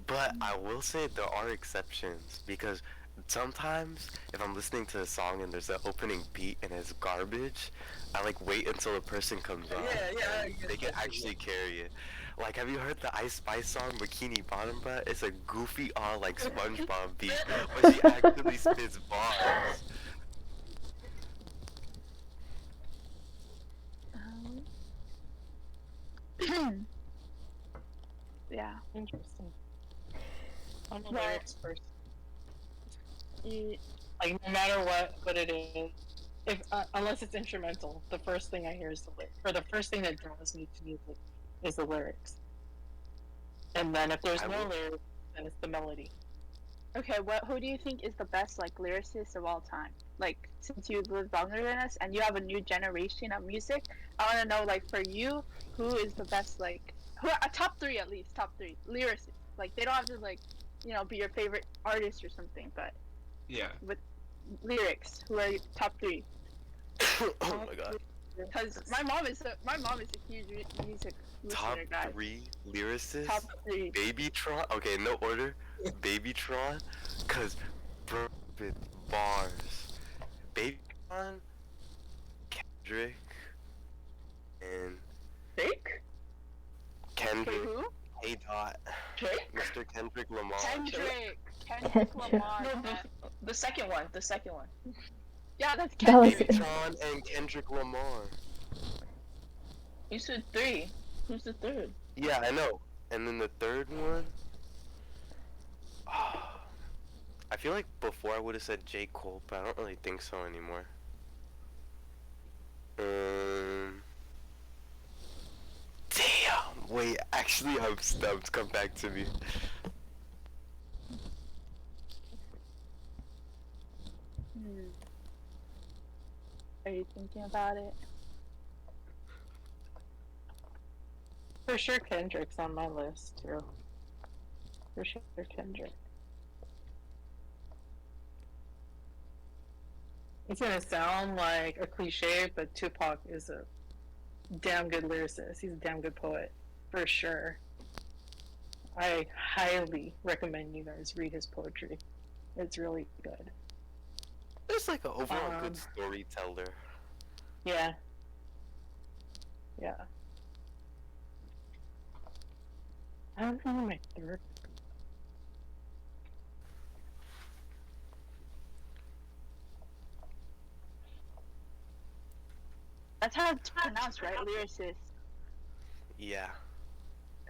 But I will say there are exceptions because sometimes if I'm listening to a song and there's an opening beat and it's garbage, I like wait until the person comes on. Yeah, and they can actually carry it. Like, have you heard the Ice Spice song Bikini Bottom? But it's a goofy, like SpongeBob beat, but she actually spits bars. Yeah. Interesting. I'm a Well- lyrics person. You, Like no matter what it is, if unless it's instrumental, the first thing I hear is the lyrics, or the first thing that draws me to music is the lyrics. And then if there's I no will- lyrics, then it's the melody. okay, who do you think is the best like lyricist of all time? Like since you live longer than us and you have a new generation of music, I want to know like for you, who is the best like a top three at least, top three lyricists. Like they don't have to like, be your favorite artist or something, but Yeah. lyrics. Who are your top three? Oh my god. Because my mom is a huge music Top listener, guys. 3 lyricists? Top three. Babytron? Okay, no order. Babytron? Cause bro, with bars. Babytron, Kendrick, and Drake? Kendrick, Who? A Dot, Drake? Mr. Kendrick Lamar. Kendrick Kendrick. Lamar. No, man. the second one. The second one. Yeah, that's That was- Kendrick. Babytron and Kendrick Lamar. You said 3. Who's the third? Yeah, I know. And then the third one, I feel like before I would have said J. Cole, but I don't really think so anymore. Damn. Wait, actually, I'm stumped. Come back to me. Are you thinking about it? For sure, Kendrick's on my list too. For sure, Kendrick. It's gonna sound like a cliche, but Tupac is a damn good lyricist. He's a damn good poet, for sure. I highly recommend you guys read his poetry. It's really good. It's like an overall good Um, storyteller. Yeah. Yeah. I don't know my third. That's how it's pronounced, right? Lyricist. Yeah.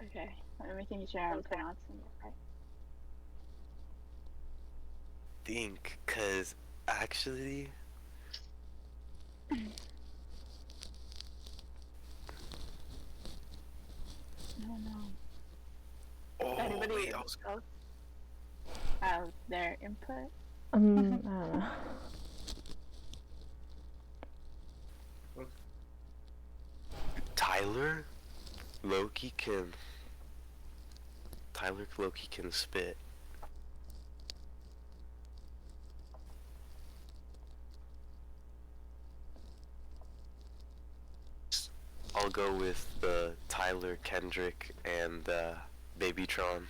Okay. I'm making sure I'm pronouncing it right. Think, cause actually, I don't know. oh Anybody wait, I was else have their input? I don't know. Tyler Loki can spit. I'll go with Tyler, Kendrick, and Babytron.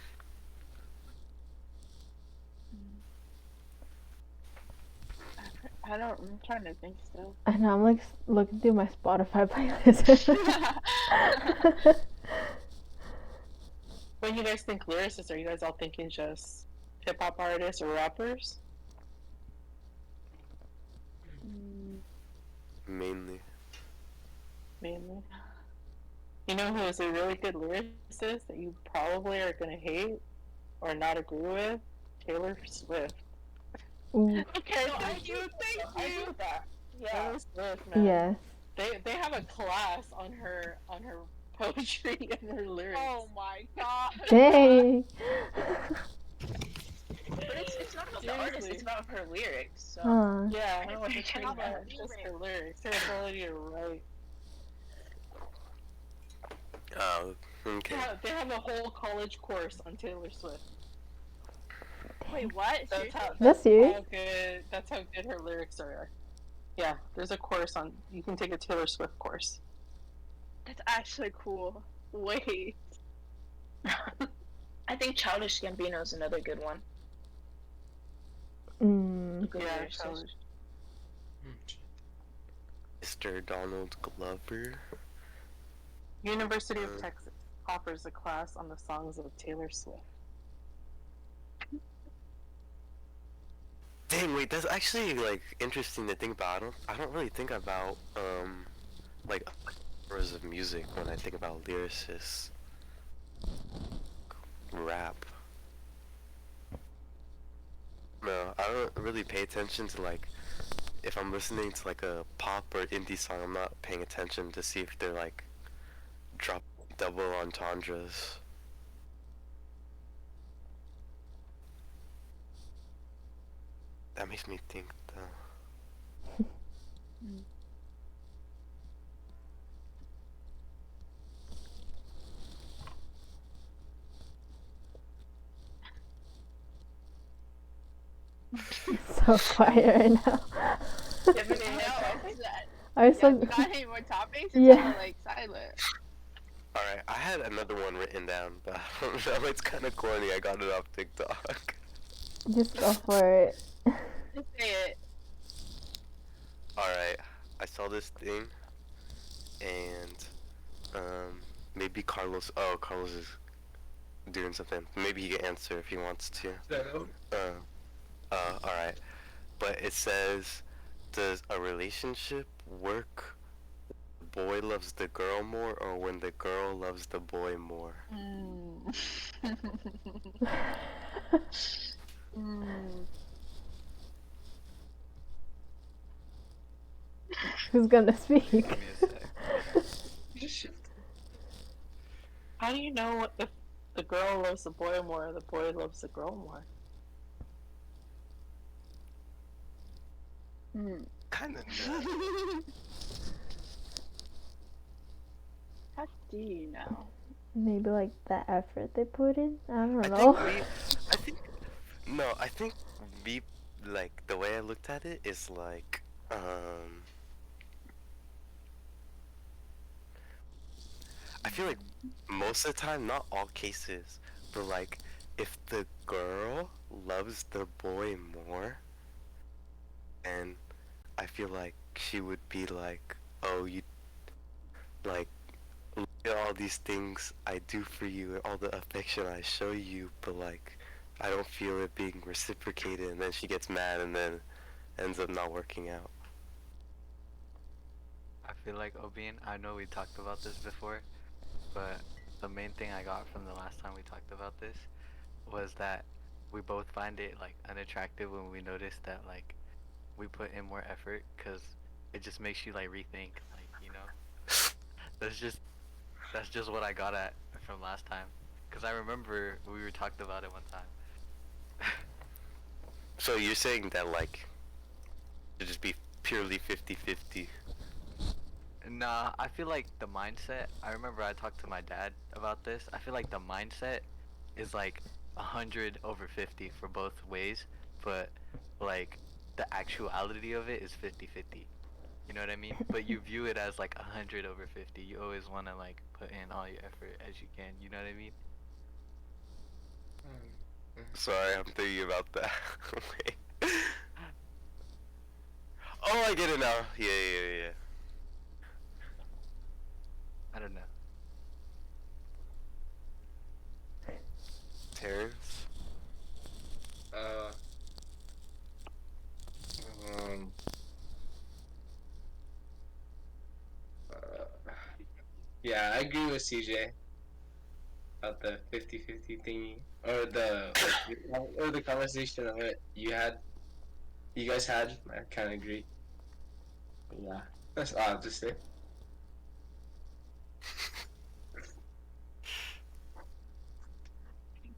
I don't. I'm trying to think still. I know, I'm like looking through my Spotify playlist. When you guys think lyricists, are you guys all thinking just hip hop artists or rappers? Mainly. Mainly. You know who is a really good lyricist that you probably are gonna hate or not agree with? Taylor Swift. Ooh, Okay, I thank do, you. I agree with that. Yeah. Taylor Swift, man. yes. They have a class on her poetry and her lyrics. Oh my god. Dang. But it's it's not about the artist, Seriously. it's about her lyrics. So Yeah, I I don't know care it's about not her just lyrics. her lyrics, her ability to write. Oh, okay. They have a whole college course on Taylor Swift. Wait, what? That's Seriously? how That's serious? that's how good her lyrics are. Yeah, there's a course on you can take a Taylor Swift course. That's actually cool. Wait. I think Childish Gambino is another good one. Good Yeah, lyricist. challenge. Mr. Donald Glover. University of Texas offers a class on the songs of Taylor Swift. Dang, wait, that's actually like interesting to think about. I don't really think about like genres of music when I think about lyricists. Rap. No, I don't really pay attention to like if I'm listening to like a pop or indie song, I'm not paying attention to see if they're like drop double entendres. That makes me think though. So quiet right now. You have any more topics? I was Yeah, so. you got any more topics? It's Yeah. kinda like silent. Alright, I had another one written down, but I don't know, it's kinda corny, I got it off TikTok. Just go for it. Just say it. Alright, I saw this thing, and, maybe Carlos is doing something. Maybe he can answer if he wants to. Alright. But it says, does a relationship work when the boy loves the girl more, or when the girl loves the boy more? Who's gonna speak? Give me a sec. How do you know if the girl loves the boy more or the boy loves the girl more? Kinda How do you know? Maybe like the effort they put in. I don't I know. think me, like, the way I looked at it is like, I feel like most of the time, not all cases, but like, if the girl loves the boy more, and I feel like she would be like, oh, you, like, look at all these things I do for you and all the affection I show you, but like, I don't feel it being reciprocated, and then she gets mad and then ends up not working out. I feel like Obian, I know we talked about this before, but the main thing I got from the last time we talked about this was that we both find it like unattractive when we notice that like we put in more effort, because it just makes you like rethink, like, you know. that's just what I got at from last time, because I remember we were talked about it one time. So you're saying that like, it just be purely 50-50? Nah, I feel like the mindset, I remember I talked to my dad about this, I feel like the mindset is like 100 over 50 for both ways, but like the actuality of it is 50-50. You know what I mean? But you view it as like 100 over 50. You always want to like put in all your effort as you can. You know what I mean? Sorry, I'm thinking about that. Wait. Oh, I get it now. Yeah. I don't know. Terrence? Um, yeah, I agree with CJ about the 50-50 thingy, or the conversation of it you guys had. I kind of agree. But yeah, that's all I have to say.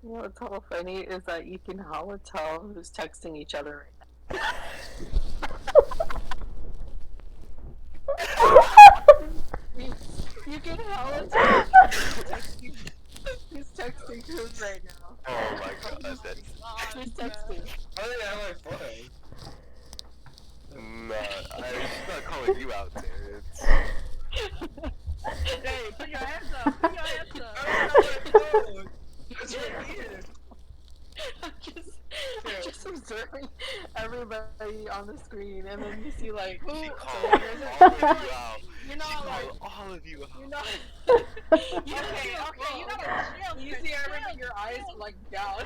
What's so funny is that you can hella tell who's texting each other right now. You can hella tell who's texting who right now. Oh my god, that's Who's texting? How did I have my phone? nah. She's not calling you out, Terrence. Hey, put your hands up. Put your hands I up. don't have my phone. It's right here. I'm just observing everybody on the screen, and then you see like who. She So called there's all a- of you out. You She know, like called all of you out. you know. Okay, you gotta chill. You see everybody, your eyes are like down.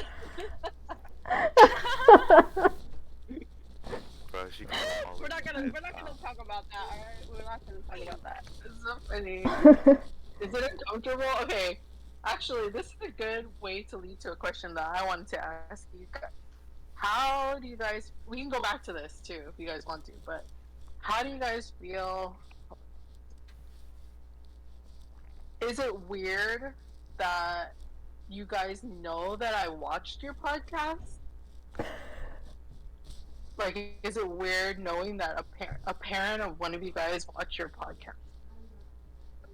Bro, she called all We're of not you gonna out. talk about that. All right, we're not gonna talk about that. It's so funny. Is it uncomfortable? Okay. Actually, this is a good way to lead to a question that I wanted to ask you guys. How do you guys? We can go back to this too if you guys want to, but how do you guys feel? Is it weird that you guys know that I watched your podcast? Like, is it weird knowing that a parent of one of you guys watched your podcast?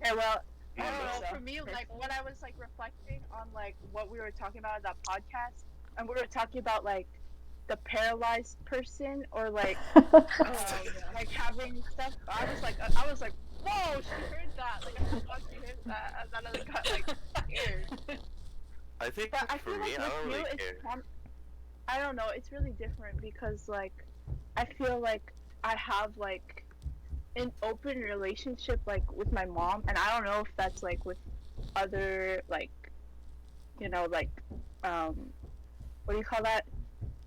Okay, well, I No. don't know. For me, like when I was like reflecting on like what we were talking about in that podcast, and we were talking about like the paralyzed person or like like having stuff. I was like, whoa, she heard that. Like I thought she heard that, and then I got like scared. I think But I for feel me, like I don't with you, really it's care. I don't know. It's really different because like I feel like I have like an open relationship like with my mom, and I don't know if that's like with other like like what do you call that?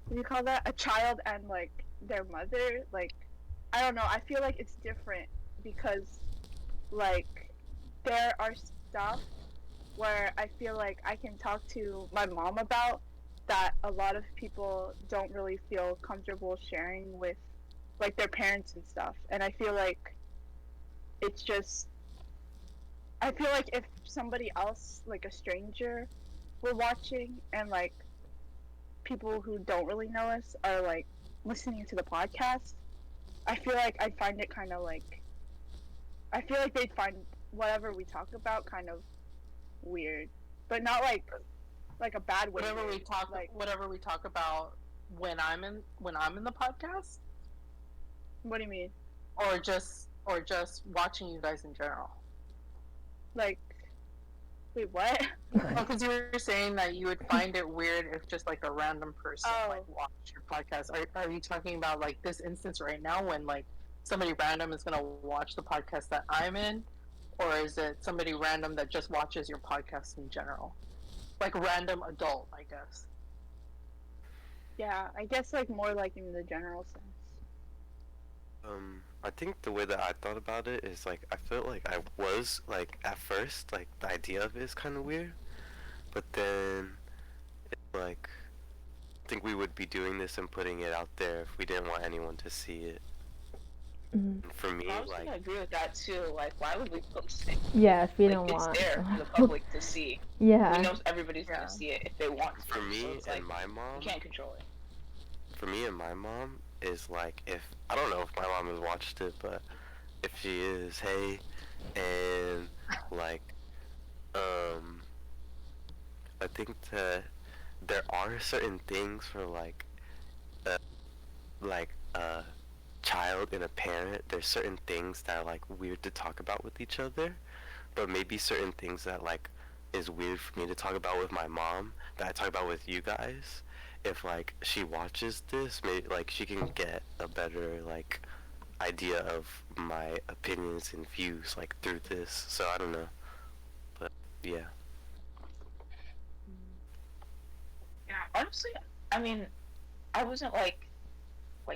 What do you call that? A child and like their mother. Like I don't know. I feel like it's different because like there are stuff where I feel like I can talk to my mom about that a lot of people don't really feel comfortable sharing with like their parents and stuff. And I feel like it's just I feel like if somebody else, like a stranger, were watching and like people who don't really know us are like listening to the podcast, I feel like I'd find it kind of like I feel like they'd find whatever we talk about kind of weird, but not like a bad way. Whatever we weird. talk, like whatever we talk about when I'm in the podcast, what do you mean? or just watching you guys in general. Like wait, what? Because you were saying that you would find it weird if just like a random person Oh. like watched your podcast. Are you talking about like this instance right now when like somebody random is gonna watch the podcast that I'm in, or is it somebody random that just watches your podcast in general, like random adult, I guess? Yeah, I guess like more like in the general sense. I think the way that I thought about it is like I felt like I was like at first like the idea of it is kind of weird, but then it's like I think we would be doing this and putting it out there if we didn't want anyone to see it. Mhm. And for me, I was like gonna agree with that too. Like, why would we post it? Yeah, if you Like, don't it's want. there for the public to see. Yeah. We know everybody's Yeah. gonna see it if they want to. for so me it's like, and my mom, you can't control it. for me and my mom is like if I don't know if my mom has watched it, but if she is, hey, and like I think that there are certain things for like a child and a parent. There's certain things that are like weird to talk about with each other, but maybe certain things that like is weird for me to talk about with my mom that I talk about with you guys. If like she watches this, maybe like she can get a better like idea of my opinions and views like through this. So I don't know, but yeah. Yeah, honestly, I mean, I wasn't like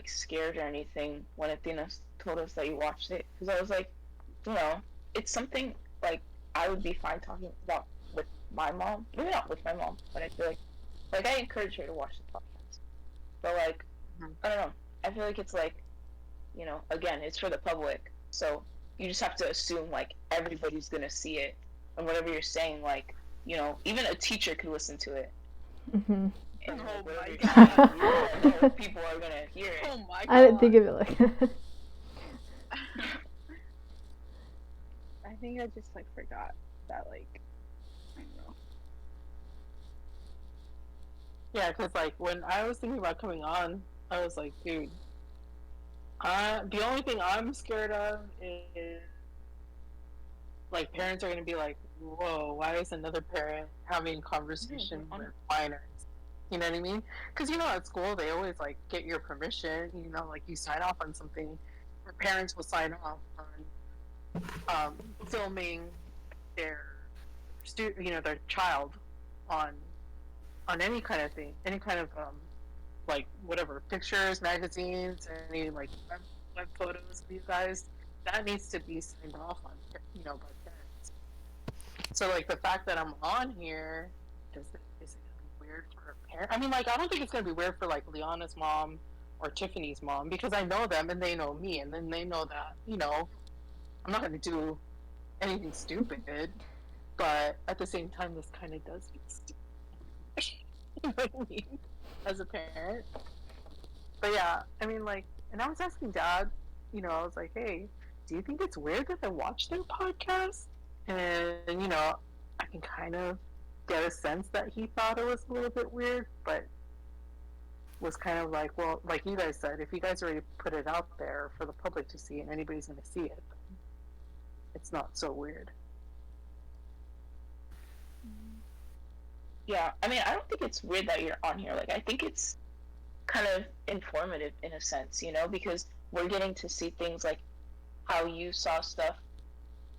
scared or anything when Athena told us that you watched it, because I was like, it's something like I would be fine talking about with my mom. Maybe not with my mom, but I feel like I encourage her to watch the podcast. But like, I don't know. I feel like it's like, again, it's for the public, so you just have to assume like everybody's gonna see it, and whatever you're saying, like, even a teacher could listen to it, Hmm. And Oh like, whatever my you're God. saying, you don't know if people are gonna hear it. Oh my god. I didn't think of it like that. I think I just like forgot that like I don't know. Yeah, because like when I was thinking about coming on, I was like, dude, the only thing I'm scared of is like parents are gonna be like, whoa, why is another parent having conversation with minors? You know what I mean? Because you know at school they always like get your permission. You know, like you sign off on something. Or parents will sign off on filming their their child on any kind of thing, any kind of like whatever pictures, magazines, any like web photos of you guys. That needs to be signed off on, by parents. So like the fact that I'm on here, is it gonna be weird for a parent? I mean, like I don't think it's gonna be weird for like Liana's mom or Tiffany's mom because I know them and they know me, and then they know that I'm not gonna do anything stupid, but at the same time, this kind of does feel stupid. You know what I mean? As a parent. But yeah, I mean, like, and I was asking Dad, I was like, hey, do you think it's weird that I watch their podcast? And, I can kind of get a sense that he thought it was a little bit weird, but was kind of like, well, like you guys said, if you guys already put it out there for the public to see and anybody's going to see it, it's not so weird. Yeah, I mean, I don't think it's weird that you're on here. Like, I think it's kind of informative in a sense, because we're getting to see things like how you saw stuff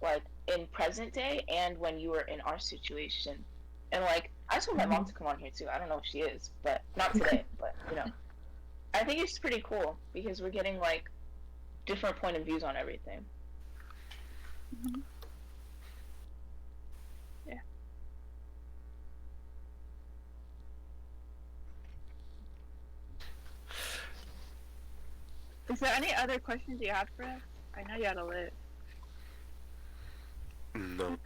like in present day and when you were in our situation. And like, I just want my mom to come on here too. I don't know if she is, but not today. But I think it's pretty cool because we're getting like different point of views on everything. Mm-hmm. Yeah. Is there any other questions you have for us? I know you had a list. No,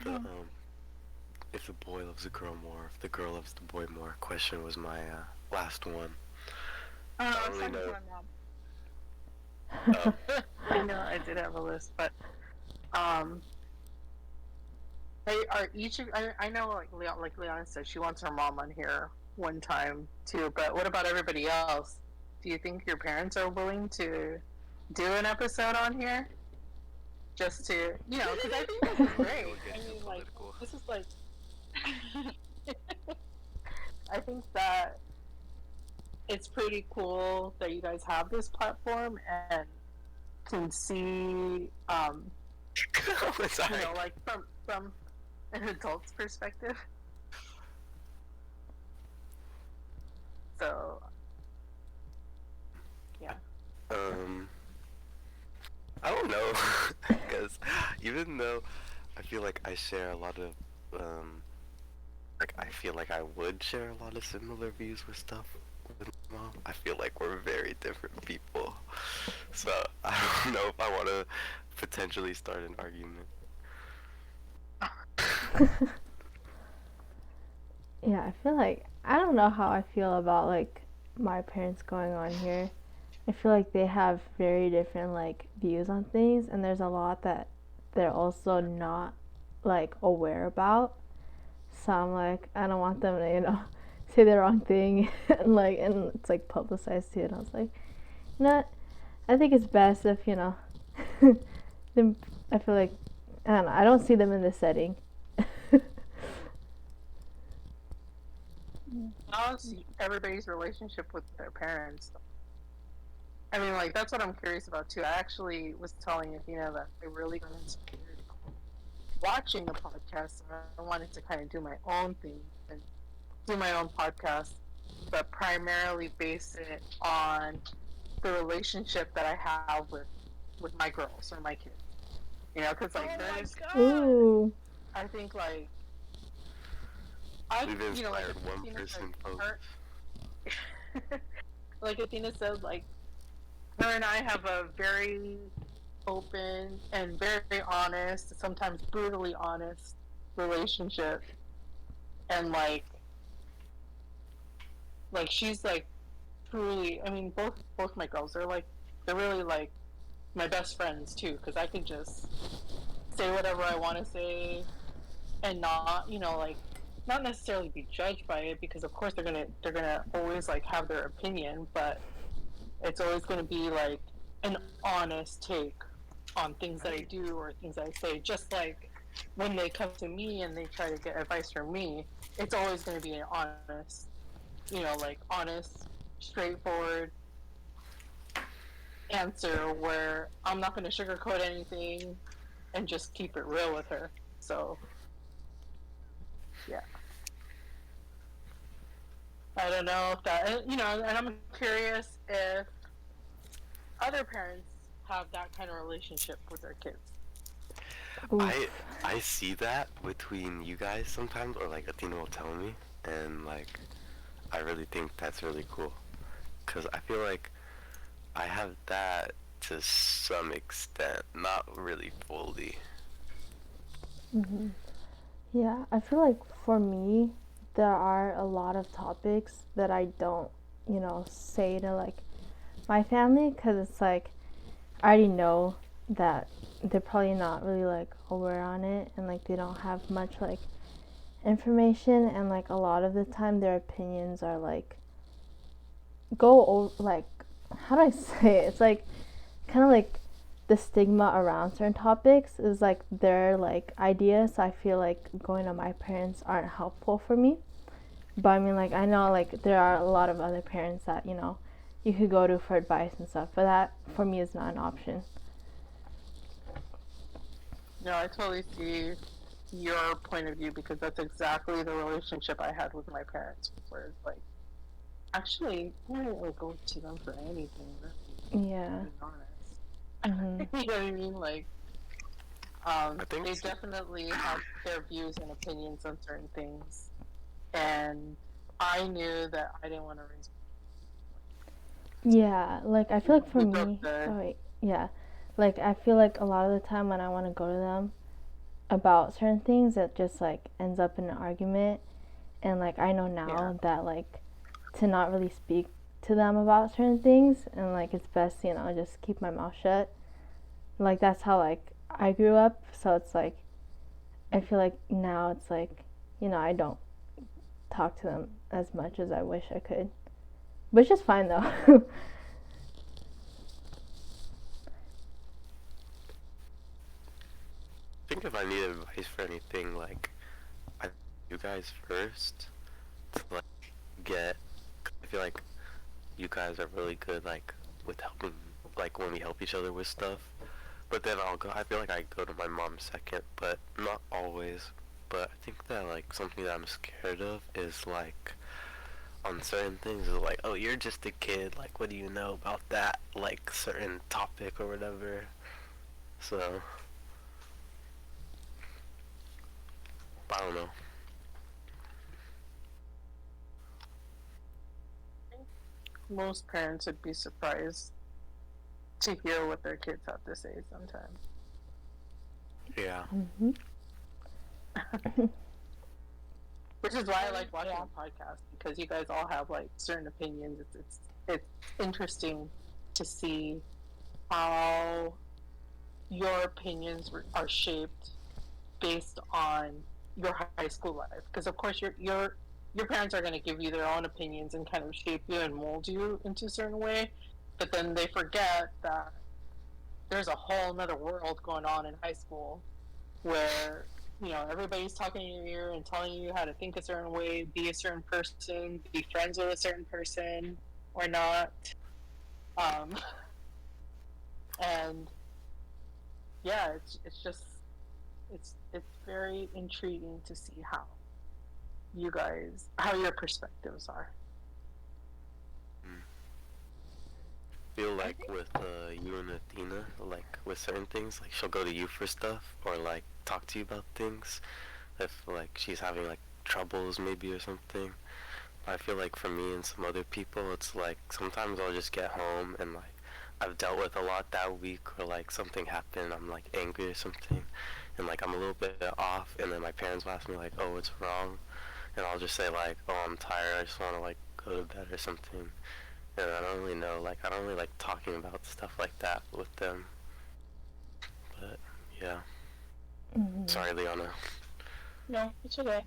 if the boy loves the girl more, if the girl loves the boy more question was my last one. Oh, really know. My mom. I know I did have a list, but they are each. I know, like Leon said, she wants her mom on here one time too. But what about everybody else? Do you think your parents are willing to do an episode on here? Just to, because I think this is great. We'll get I too mean, like, political. this is like. I think that it's pretty cool that you guys have this platform and can see, like from an adult's perspective. So, yeah. I don't know, because even though I feel like I share a lot of, like I feel like I would share a lot of similar views with stuff with my mom, I feel like we're very different people. So I don't know if I want to potentially start an argument. Yeah, I feel like I don't know how I feel about like my parents going on here. I feel like they have very different like views on things, and there's a lot that they're also not like aware about. So I'm like, I don't want them to, say the wrong thing and it's like publicized too. And I was like, I think it's best if them, I feel like I don't know, I don't see them in this setting. How's everybody's relationship with their parents? I mean, like, that's what I'm curious about, too. I actually was telling Athena that I really got inspired watching the podcast. So I wanted to kind of do my own thing and do my own podcast, but primarily base it on the relationship that I have with my girls or my kids. Because, like, Ooh. I think, like, We've inspired like one Athena person, said, folks. like Athena said, like, her and I have a very open and very honest, sometimes brutally honest relationship. And, like, Like she's like truly. I mean, both my girls are like they're really like my best friends too, because I can just say whatever I want to say and not, like not necessarily be judged by it because of course they're gonna always like have their opinion, but it's always gonna be like an honest take on things that I do or things I say. Just like when they come to me and they try to get advice from me, it's always gonna be an honest, like honest, straightforward answer where I'm not gonna sugarcoat anything and just keep it real with her. So yeah. I don't know if that, and I'm curious if other parents have that kind of relationship with their kids. Oof. I see that between you guys sometimes, or like Athena will tell me, and like I really think that's really cool, cause I feel like I have that to some extent, not really fully. Mhm. Yeah, I feel like for me, there are a lot of topics that I don't, say to like my family because it's like I already know that they're probably not really like aware on it and like they don't have much like information and like a lot of the time their opinions are like go over like how do I say it? It's like kind of like the stigma around certain topics is like their like ideas. So I feel like going to my parents aren't helpful for me. But I mean like I know like there are a lot of other parents that, you could go to for advice and stuff, but that for me is not an option. No, I totally see your point of view because that's exactly the relationship I had with my parents, where it's like, actually, I don't really go to them for anything, really, Yeah. to be honest. Hmm. You know what I mean? Like, I think they s- definitely have their views and opinions on certain things, and I knew that I didn't want to raise. Yeah, like I feel like for We broke me, the oh wait, yeah, like I feel like a lot of the time when I want to go to them about certain things, it just like ends up in an argument. And like I know yeah. now that like to not really speak to them about certain things, and like it's best, just keep my mouth shut. Like that's how like I grew up, so it's like I feel like now it's like, I don't talk to them as much as I wish I could. Which is fine though. I think if I need advice for anything, like I you guys first to like get. I feel like you guys are really good like with helping, like when we help each other with stuff. But then I'll go. I feel like I go to my mom second, but not always. But I think that like something that I'm scared of is like on certain things is like, oh, you're just a kid. Like, what do you know about that like certain topic or whatever? So I don't know. Most parents would be surprised to hear what their kids have to say sometimes. Yeah. Hmm. Which is why I like watching a podcast because you guys all have like certain opinions. It's interesting to see how your opinions are shaped based on your high school life. Because of course your parents are going to give you their own opinions and kind of shape you and mold you into a certain way, but then they forget that there's a whole nother world going on in high school where everybody's talking in your ear and telling you how to think a certain way, be a certain person, be friends with a certain person or not. um, and yeah, it's just it's very intriguing to see how your perspectives are. Feel like with you and Athena, like with certain things, like she'll go to you for stuff or like talk to you about things if like she's having like troubles maybe or something. I feel like for me and some other people, it's like sometimes I'll just get home and like I've dealt with a lot that week or like something happened, I'm like angry or something, and like I'm a little bit off, and then my parents will ask me like, oh, what's wrong? And I'll just say like, oh, I'm tired, I just want to like go to bed or something. And I don't really know, like, I don't really like talking about stuff like that with them. But, yeah. Sorry, Liana. No, it's okay.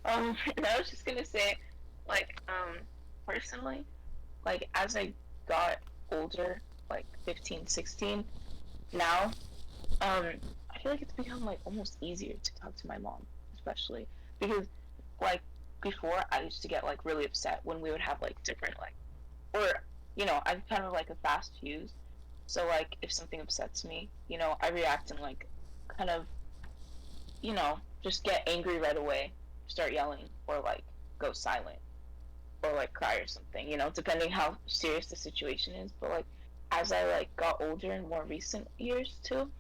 And I was just gonna say, like, personally, like, as I got older, like 15, 16, now, I feel like it's become, like, almost easier to talk to my mom, especially. Because, like, before, I used to get, like, really upset when we would have, like, different, like, or, I'm kind of, like, a fast fuse. So, like, if something upsets me, I react and, like, kind of, just get angry right away, start yelling, or, like, go silent, or, like, cry or something, depending how serious the situation is. But, like, as I, like, got older in more recent years, too,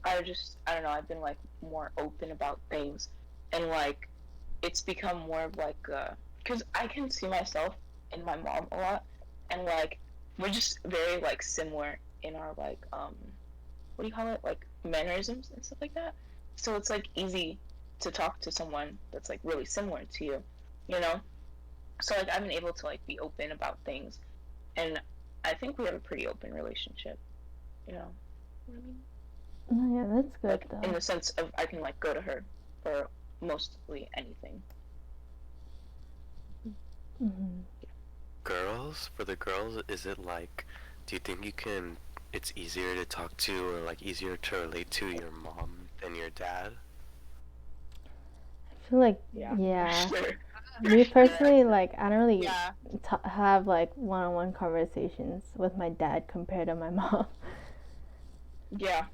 I don't know, I've been, like, more open about things, and, like, it's become more of, like, because I can see myself in my mom a lot, and, like, we're just very, like, similar in our, like, what do you call it, like, mannerisms and stuff like that. So it's, like, easy to talk to someone that's, like, really similar to you, you know? So, like, I've been able to, like, be open about things, and I think we have a pretty open relationship, you know what I mean? Oh, yeah, that's good Like, in though. the sense of I can, like, go to her for mostly anything. Hmm. Girls, for the girls, is it like, do you think it's easier to talk to or like easier to relate to your mom than your dad? I feel like, Yeah. yeah. Sure. Me personally, like, I don't really Yeah. have like one-on-one conversations with my dad compared to my mom. Yeah.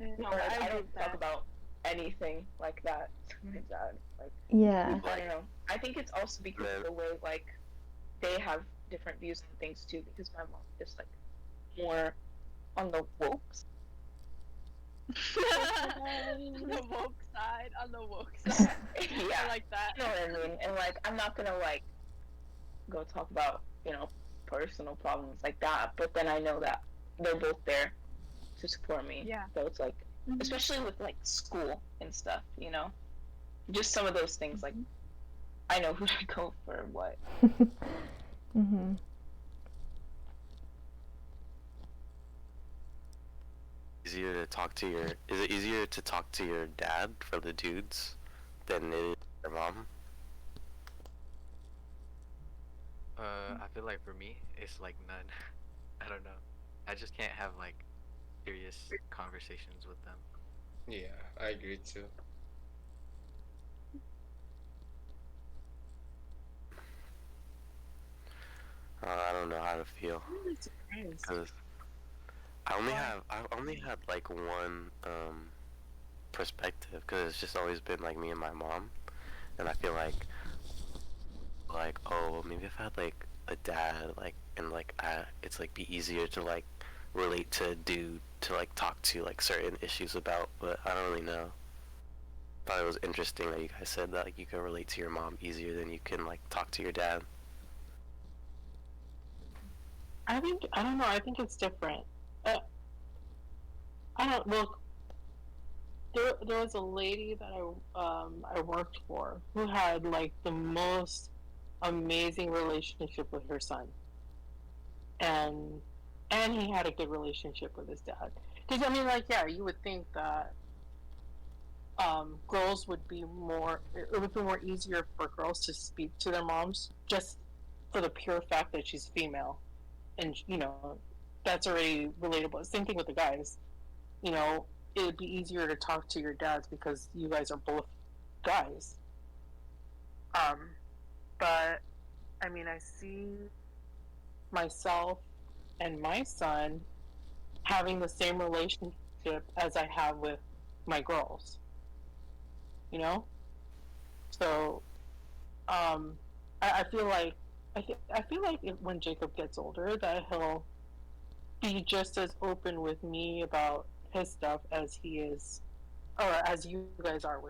Mm, No, like, I I agree don't with talk that. about anything like that to my dad. Like, Yeah. I don't know. I think it's also because Yeah. of the way, like, they have different views on things too, because my mom is, like, more on the woke The woke side, on the woke side. yeah, I like that. you know what I mean? And, like, I'm not gonna, like, go talk about, personal problems like that, but then I know that they're both there to support me. Yeah. So it's, like, Mhm. especially with, like, school and stuff, Just some of those things, like, I know who to go for what. Mhm. Easier to talk to your, is it easier to talk to your dad for the dudes than it is your mom? I feel like for me, it's like none. I don't know. I just can't have like serious conversations with them. Yeah, I agree too. I don't know how to feel, I'm really surprised. cause I only had like one perspective, cause it's just always been like me and my mom, and I feel like, oh, maybe if I had like a dad, like, and like it's like be easier to like relate to a dude to like talk to like certain issues about, but I don't really know. Thought it was interesting that you guys said that like you can relate to your mom easier than you can like talk to your dad. I don't know. I think it's different. Uh, I don't. Well, there was a lady that I worked for who had like the most amazing relationship with her son, and he had a good relationship with his dad. Because I mean, like, yeah, you would think that girls would be more. It would be more easier for girls to speak to their moms just for the pure fact that she's female, and that's already relatable. Same thing with the guys. You know, it would be easier to talk to your dads because you guys are both guys. Um, but I mean, I see myself and my son having the same relationship as I have with my girls. You know, so I feel like I feel like when Jacob gets older, that he'll be just as open with me about his stuff as he is, or as you guys are with me.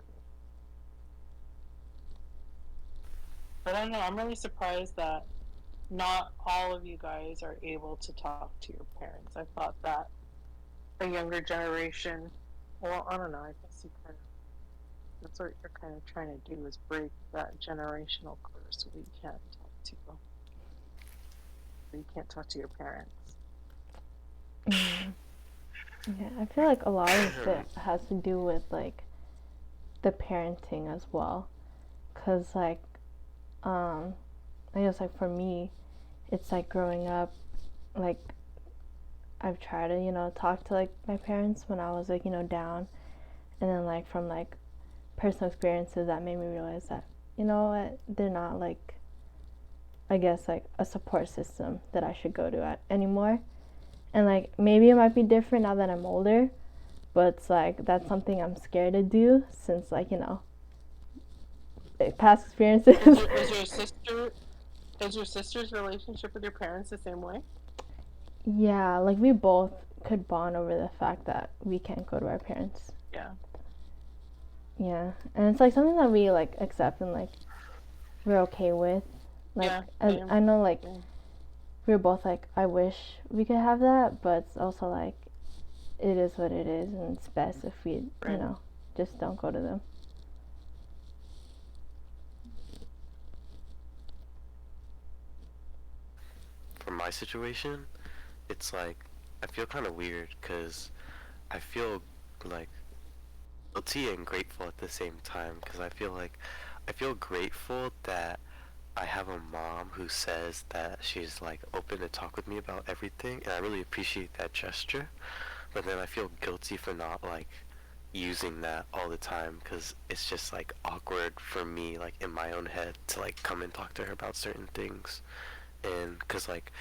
But I don't know. I'm really surprised that not all of you guys are able to talk to your parents. I thought that a younger generation, well, I don't know. I guess you kind of that's what you're kind of trying to do is break that generational curse so we can't talk to but you can't talk to your parents. Mm. Yeah, I feel like a lot of it has to do with like the parenting as well, cause like I guess like for me, it's like growing up, like I've tried to talk to like my parents when I was like down, and then like from like personal experiences that made me realize that what, they're not like, I guess, like a support system that I should go to anymore. And like maybe it might be different now that I'm older, but it's like that's something I'm scared to do since like past experiences. Is your sister's relationship with your parents the same way? Yeah, like we both could bond over the fact that we can't go to our parents. Yeah. Yeah, and it's like something that we like accept and like we're okay with. Like Yeah, I know like same. we're both like, I wish we could have that, but it's also like it is what it is, and it's best if we Right. just don't go to them. For my situation, it's like I feel kind of weird because I feel like guilty and grateful at the same time because I feel grateful that I have a mom who says that she's like open to talk with me about everything, and I really appreciate that gesture. But then I feel guilty for not like using that all the time because it's just like awkward for me like in my own head to like come and talk to her about certain things. And because like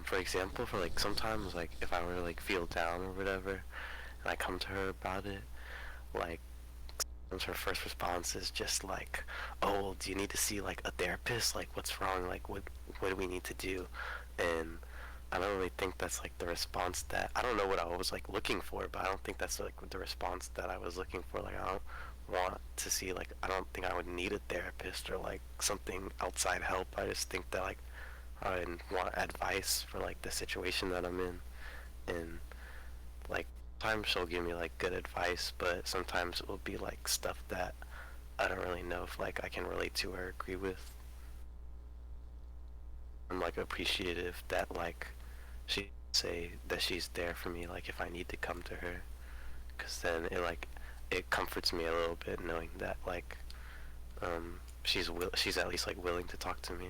for example, for like sometimes like if I were to like feel down or whatever and I come to her about it, like her first response is just like, oh well, do you need to see like a therapist, like what's wrong, like what do we need to do? And I don't really think that's like the response that, I don't know what I was like looking for, but I don't think that's like the response that I was looking for. Like I don't want to see, like I don't think I would need a therapist or like something outside help. I just think that like I want advice for like the situation that I'm in. And like sometimes she'll give me like good advice, but sometimes it will be like stuff that I don't really know if like I can relate to or agree with. I'm like appreciative that like she say that she's there for me like if I need to come to her, because then it comforts me a little bit knowing that like she's at least like willing to talk to me.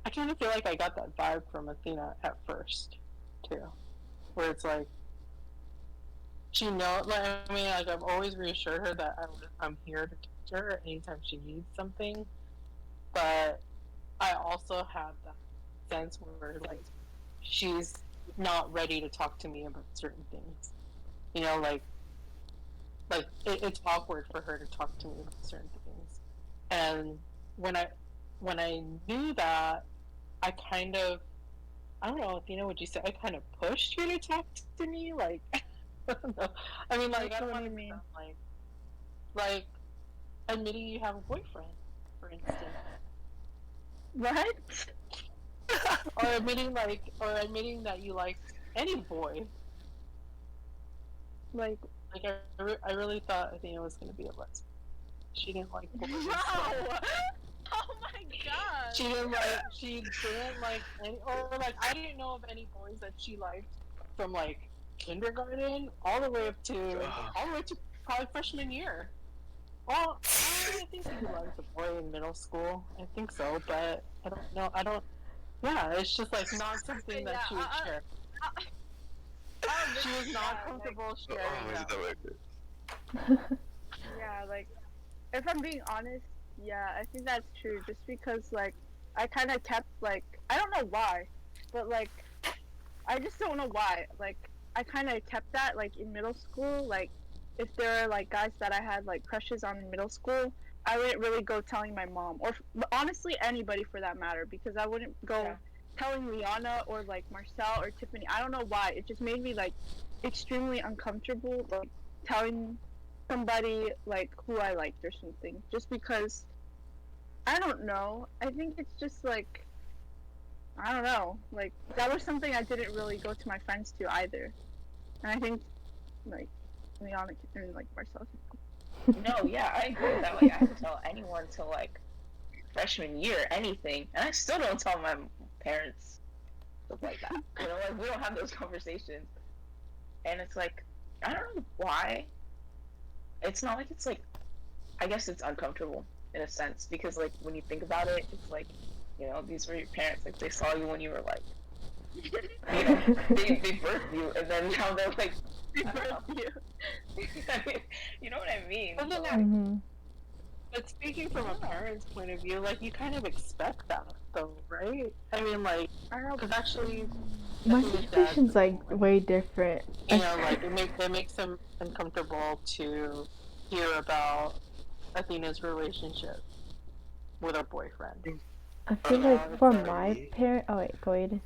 I kind of feel like I got that vibe from Athena at first, too, where it's like she knows. Like, I mean, like I've always reassured her that I'm here to talk to her anytime she needs something, but I also have that sense where like she's not ready to talk to me about certain things. Like it's awkward for her to talk to me about certain things, and when I knew that, I kind of, I don't know, Athena, would you say I kind of pushed you to talk to me? Like, I don't know. I mean, like, I don't What want do to you mean? sound like admitting you have a boyfriend, for instance, What? or admitting that you like any boy. Like, Like, I really thought Athena was going to be a lesbian. She didn't like boys. wow! Oh my god! She didn't like any, or like I didn't know of any boys that she liked from like kindergarten all the way up to probably freshman year. Well, I think you liked a boy in middle school. I think so, but I don't know. Yeah, it's just like not something that she would share. She was not comfortable sharing that. Yeah, like, if I'm being honest, yeah, I think that's true. Just because, like, I kind of kept, like, I don't know why, but, like, I just don't know why. Like, I kind of kept that, like, in middle school. Like, if there are, like, guys that I had, like, crushes on in middle school, I wouldn't really go telling my mom. Or, honestly, anybody for that matter. Because I wouldn't go telling Liana or, like, Marcel or Tiffany. I don't know why. It just made me, like, extremely uncomfortable, like, telling somebody like who I liked or something, just because I don't know. I think it's just like, I don't know. Like, that was something I didn't really go to my friends to either, and I think like Liana and like Marcel. No, yeah, I agree with that. Like, I don't tell anyone till like freshman year anything, and I still don't tell my parents stuff like that. You know, like we don't have those conversations, and it's like I don't know why. It's not like it's like I guess it's uncomfortable in a sense because like when you think about it, it's like you know these were your parents. Like they saw you when you were like you know they birthed you, and then now they're like I don't know. I mean, you know what I mean? But then So, I- Mhm. But speaking from a parent's point of view, like you kind of expect that, though, right? I mean, like I don't know. because actually, My I think that, situation's like way different. you know, like it makes them uncomfortable to hear about Athena's relationship with her boyfriend. I feel Uh, like for for my me- parent. Oh wait, go ahead.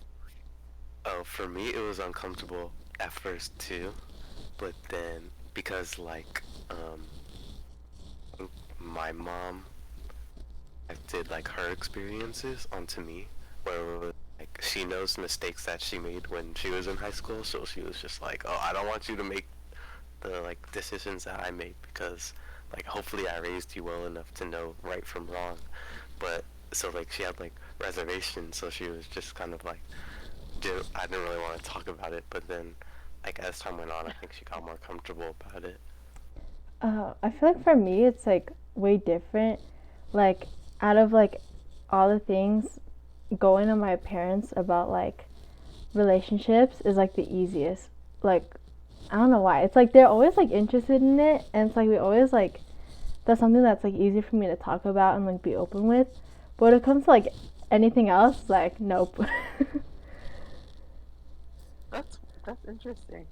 Oh, for me, it was uncomfortable at first too, but then because like my mom did like her experiences onto me, where it was, like she knows mistakes that she made when she was in high school, so she was just like, oh, I don't want you to make the like decisions that I made because like hopefully I raised you well enough to know right from wrong, but so like she had like reservations, so she was just kind of like I didn't really want to talk about it, but then like as time went on, I think she got more comfortable about it. I feel like for me it's like way different. Like out of like all the things, going to my parents about like relationships is like the easiest. Like I don't know why. It's like they're always like interested in it, and it's like we always like that's something that's like easy for me to talk about and like be open with. But when it comes to like anything else, like nope. That's interesting.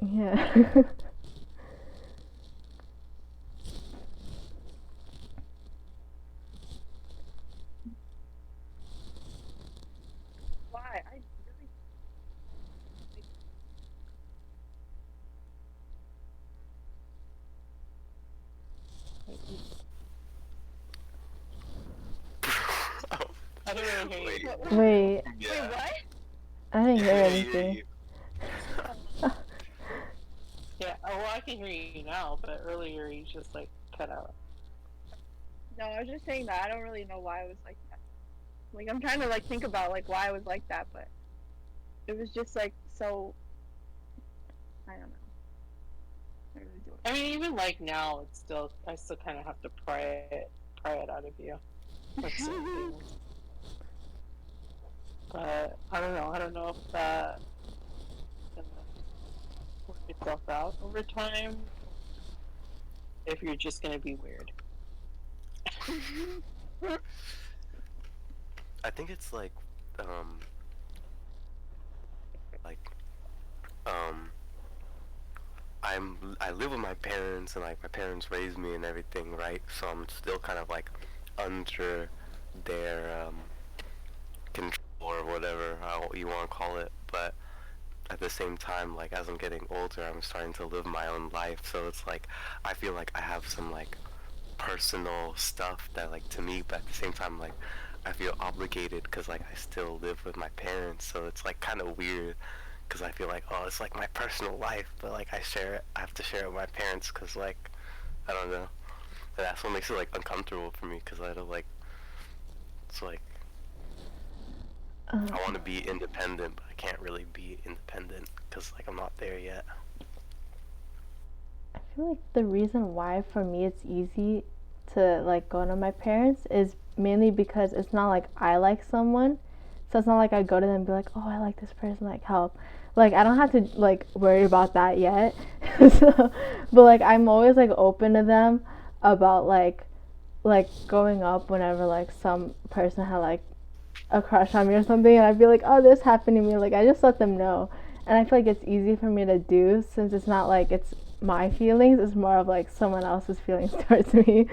Yeah. Why? I really I don't know. Wait, Wait, yeah. Wait, what? I didn't hear Yeah, anything. Yeah. Oh, well, I can hear you now, but earlier you just like cut out. No, I was just saying that I don't really know why I was like that. Like I'm trying to like think about like why I was like that, but it was just like so. I don't know. I really don't. I mean, even like now, it's still I still kind of have to pry it out of you. Like certain things. But I don't know. I don't know if that can work itself out over time. If you're just gonna be weird. I think it's like like um I live with my parents and like my parents raised me and everything, right? So I'm still kind of like under their control or whatever how you want to call it, but at the same time, like as I'm getting older, I'm starting to live my own life, so it's like I feel like I have some like personal stuff that like to me, but at the same time like I feel obligated because like I still live with my parents, so it's like kind of weird because I feel like, oh, it's like my personal life, but like I have to share it with my parents because like I don't know, and that's what makes it like uncomfortable for me because I don't like it's like I want to be independent, but I can't really be independent because like I'm not there yet. I feel like the reason why for me it's easy to like go to my parents is mainly because it's not like I like someone. So it's not like I go to them and be like, oh, I like this person, like help. Like I don't have to like worry about that yet. So, but like I'm always like open to them about like growing up whenever like some person had like a crush on me or something, and I'd be like, oh, this happened to me. Like I just let them know, and I feel like it's easy for me to do since it's not like it's my feelings. It's more of like someone else's feelings towards me.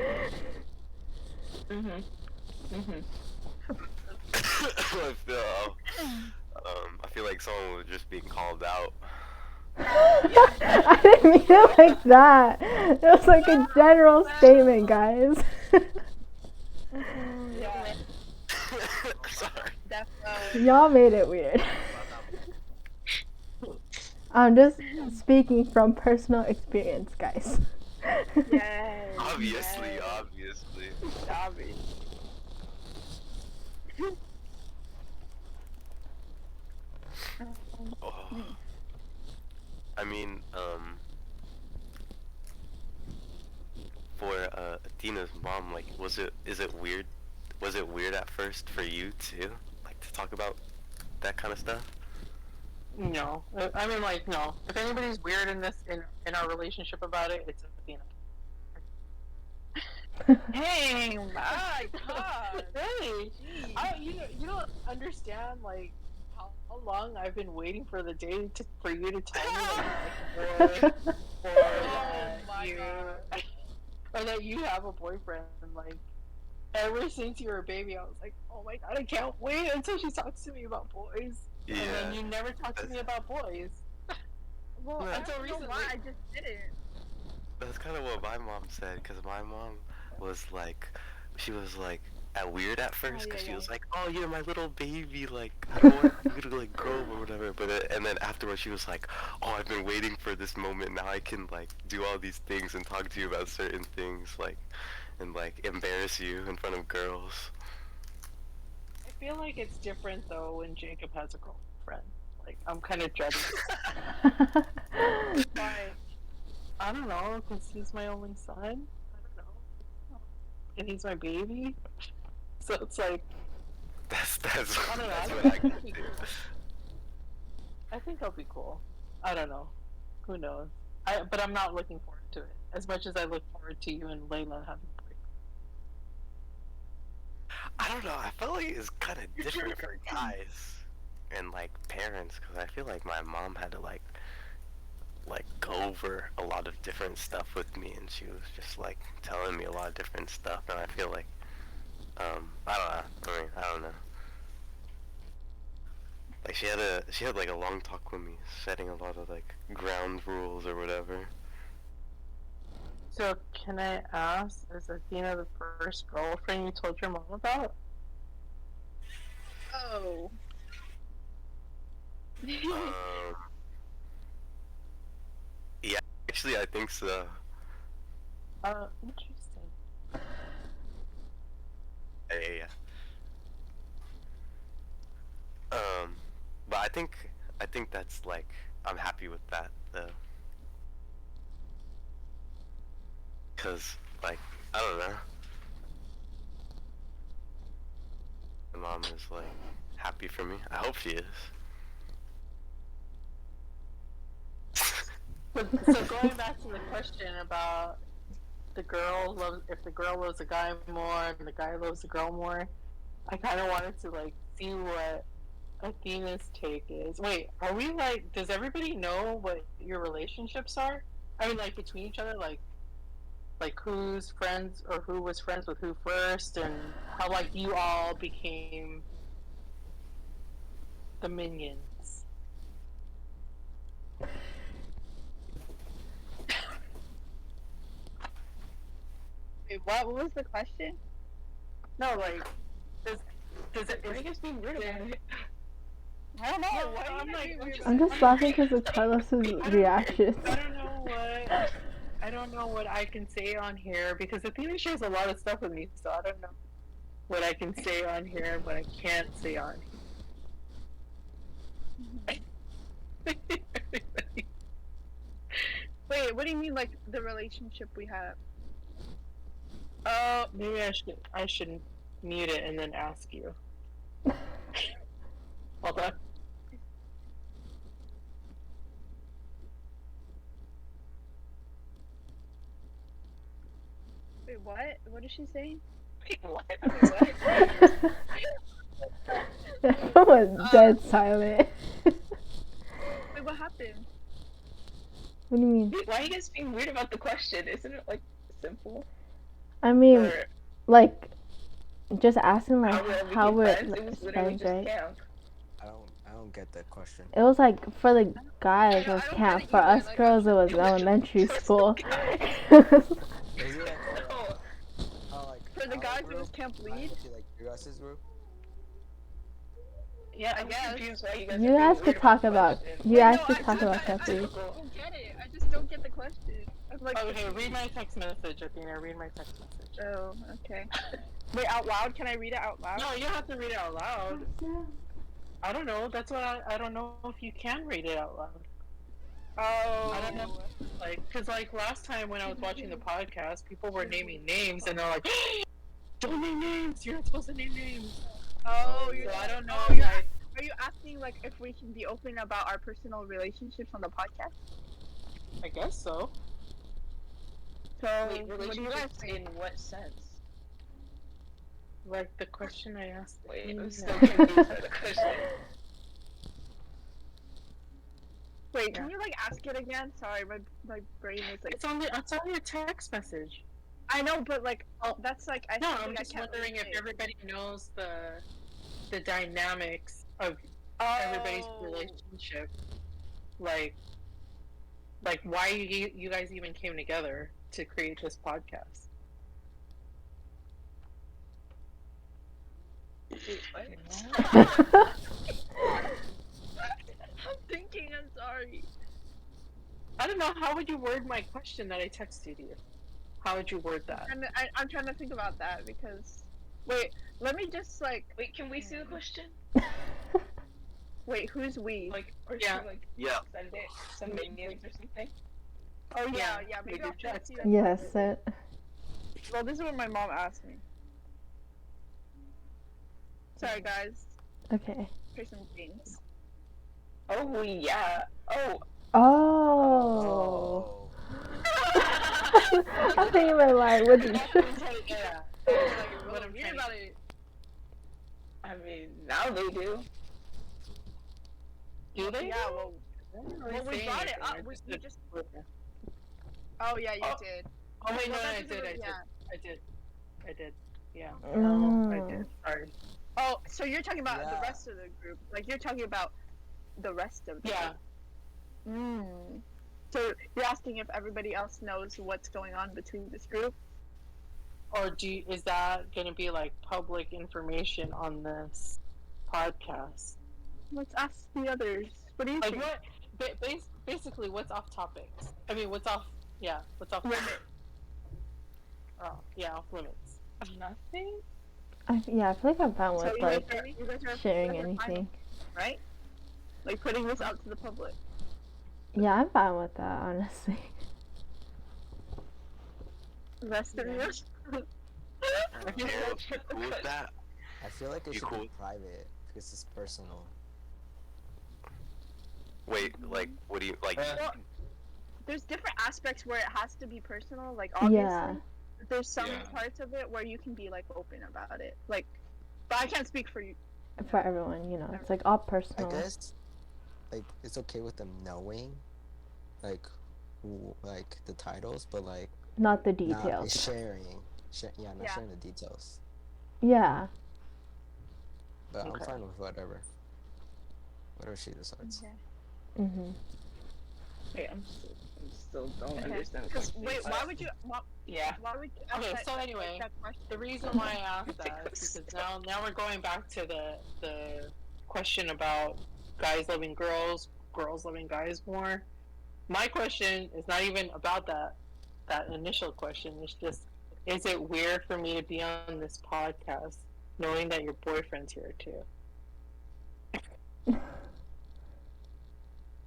I feel like someone was just being called out. I didn't mean it like that. It was like a general statement, guys. Yeah, Sorry. definitely. Y'all made it weird. I'm just speaking from personal experience, guys. Yes. Obviously, yes. obviously. Obvious. Oh. I mean, for Athena's mom, like, is it weird? Was it weird at first for you too, like to talk about that kind of stuff? No, I mean, like, no. If anybody's weird in in our relationship about it, it's Athena. Hey, my God. Hey, Jeez. you don't understand like how long I've been waiting for the day for you to tell me that you like a boy, or Oh my you God. or that you have a boyfriend. Like ever since you were a baby, I was like, oh my god, I can't wait until she talks to me about boys. And then Yeah. you never talk to me about boys. Well, No. I Until don't know recently. why. I just didn't. That's kind of what my mom said, because my mom was like, she was like, weird at first, because she was like, oh, you're my little baby, like, I don't want you to, like, grow or whatever, but, and then afterwards she was like, oh, I've been waiting for this moment, now I can, like, do all these things and talk to you about certain things, like, and, like, embarrass you in front of girls. I feel like it's different though when Jacob has a girlfriend. Like I'm kind of dreading. Why? I don't know, because he's my only son. I don't know, and he's my baby. So it's like That's I don't know. that's I what think I it'll got be too. cool. I think it'll be cool. I don't know. Who knows? But I'm not looking forward to it as much as I look forward to you and Layla having a boyfriend. I don't know, I feel like it's kind of different for guys and, like, parents, because I feel like my mom had to, like, go over a lot of different stuff with me, and she was just, like, telling me a lot of different stuff, and I feel like, I don't know, I mean, I don't know. Like, she had, like, a long talk with me, setting a lot of, like, ground rules or whatever. So can I ask, is Athena the first girlfriend you told your mom about? Oh. Um, yeah, actually, I think so. Interesting. Yeah. But I think that's, like, I'm happy with that, though. Cause, like, I don't know. My mom is, like, happy for me. I hope she is. So going back to the question about if the girl loves a guy more and the guy loves the girl more, I kind of wanted to like see what Athena's take is. Wait, are we like? Does everybody know what your relationships are? I mean, like between each other, like who's friends or who was friends with who first, and how like you all became the minions. Wait, what? What was the question? No, like does it? I guess being weird about it. I don't know. No, Why I'm are you like, being I'm weird just- I'm just laughing because of Carlos's reactions. I don't know what I can say on here because Athena shares a lot of stuff with me, so I don't know what I can say on here and what I can't say on here. Wait, what do you mean, like the relationship we have? Maybe I should mute it and then ask you. Hold on. Wait, what? What is she saying? What? Everyone was dead silent. Wait, what happened? What do you mean? Why are you guys being weird about the question? Isn't it like simple? I mean, Or like, just asking like how we're how became we're friends? It was literally friends, just right? camp. I don't get that question. It was like for the guys it I was don't camp. get it For either, us like, girls it was it was elementary just school. Is it like Oh, like For the our guys, it group? was Camp Mine Lead. would be like your guys' group? Yeah, I'm guess. confused why you guys You are being guys weird could about talk the about question. you Wait, guys no, could I talk about don't Camp Lead. get it. I just don't get the question. I'm like. Okay, read my text message, Athena. Read my text message. Oh, okay. Wait, out loud? Can I read it out loud? No, you don't have to read it out loud. I don't know. That's what I don't know if you can read it out loud. Oh. I don't know. Like, cause like last time when I was watching the podcast, people were naming names, and they're like, "Don't name names. You're not supposed to name names." Oh, So I don't know. Oh, you're, Like, are you asking like if we can be open about our personal relationships on the podcast? I guess so. So Wait, what do you guys relationships think? in what sense? Like the question I asked. Wait, I'm Athena. still confused by the question. Wait, can you like ask it again? Sorry, my brain is like. It's on your text message. I know, but like, that's like I No, think I'm I just can't wondering really if say. everybody knows the dynamics of everybody's relationship, like why you guys even came together to create this podcast. Wait, what? I'm thinking. I'm sorry. I don't know, how would you word my question that I texted you? How would you word that? And I'm trying to think about that because. Wait, let me just like. Wait, can we see the question? Wait, who's we? Like, or Yeah. should we, like Yeah. send minions or something? Oh yeah, Yeah, maybe we I'll do try to chat. see that. Yes, it. Well, this is what my mom asked me. Sorry, guys. Okay. Here's some things. Oh yeah. Oh. Oh. I think you meant like, what did you Yeah. What I'm weird about it. I mean, now they do. Do they? Yeah, well, Well, we brought it up. We just. Oh yeah, you Oh. did. Oh wait, no, Well, I that doesn't did. really- yeah. I did. Yeah. Mm. I did. Sorry. Oh, so you're talking about the Yeah. rest of the group? Like you're talking about the rest of the Yeah. group? Mm. So you're asking if everybody else knows what's going on between this group? Or is that going to be like public information on this podcast? Let's ask the others. What do you Like think? what? Basically, what's off topics? I mean, what's off? Yeah, what's off Limit. limits? Oh, yeah, off limits. Nothing. Yeah, I feel like I'm fine So with you like guys are sharing you guys are fine, anything. right? Like putting this out to the public. Yeah, I'm fine with that, honestly. The rest of you? Caleb, you cool with that? I feel like it You should cool? be private because it's personal. Wait, like, what do you like? Well, there's different aspects where it has to be personal, like obviously. Yeah. But there's some Yeah. parts of it where you can be like open about it. Like, but I can't speak for you. For everyone, you know, it's like all I personal. guess, like, it's okay with them knowing, like, like the titles, but like Not the not details. sharing. Yeah, not Yeah. sharing the details. Yeah. But I'm Okay. fine with whatever. Whatever she decides. Mhm. Wait, I'm still don't understand. the Because question. wait, why would you? Yeah. Why would you? ask Okay, that- so anyway, that question? the reason why I asked that is because now we're going back to the question about guys loving girls, girls loving guys more. My question is not even about that initial question. It's just, is it weird for me to be on this podcast knowing that your boyfriend's here too?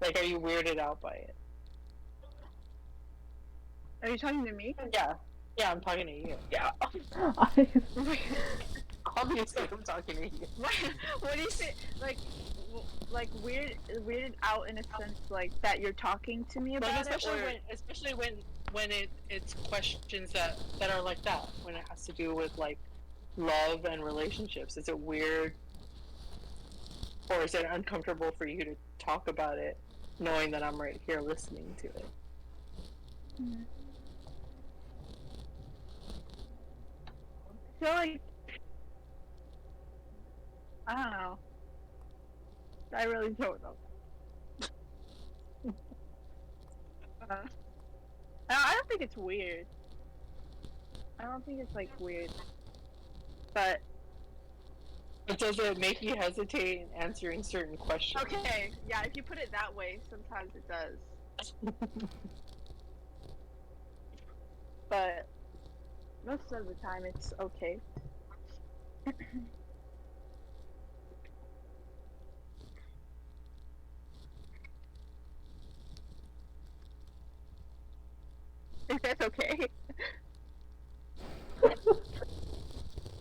Like, are you weirded out by it? Are you talking to me? Yeah, I'm talking to you. Yeah. Obviously, I'm talking to you. What do you say? Like weirded out in a sense, like that you're talking to me about Like, it, especially when it's questions that are like that, when it has to do with like love and relationships. Is it weird, or is it uncomfortable for you to talk about it, knowing that I'm right here listening to it? I feel like I don't know. I really don't know. I don't think it's weird. I don't think it's like weird. But But does it make you hesitate in answering certain questions? okay, yeah, if you put it that way, sometimes it does. but most of the time it's okay. Is that okay?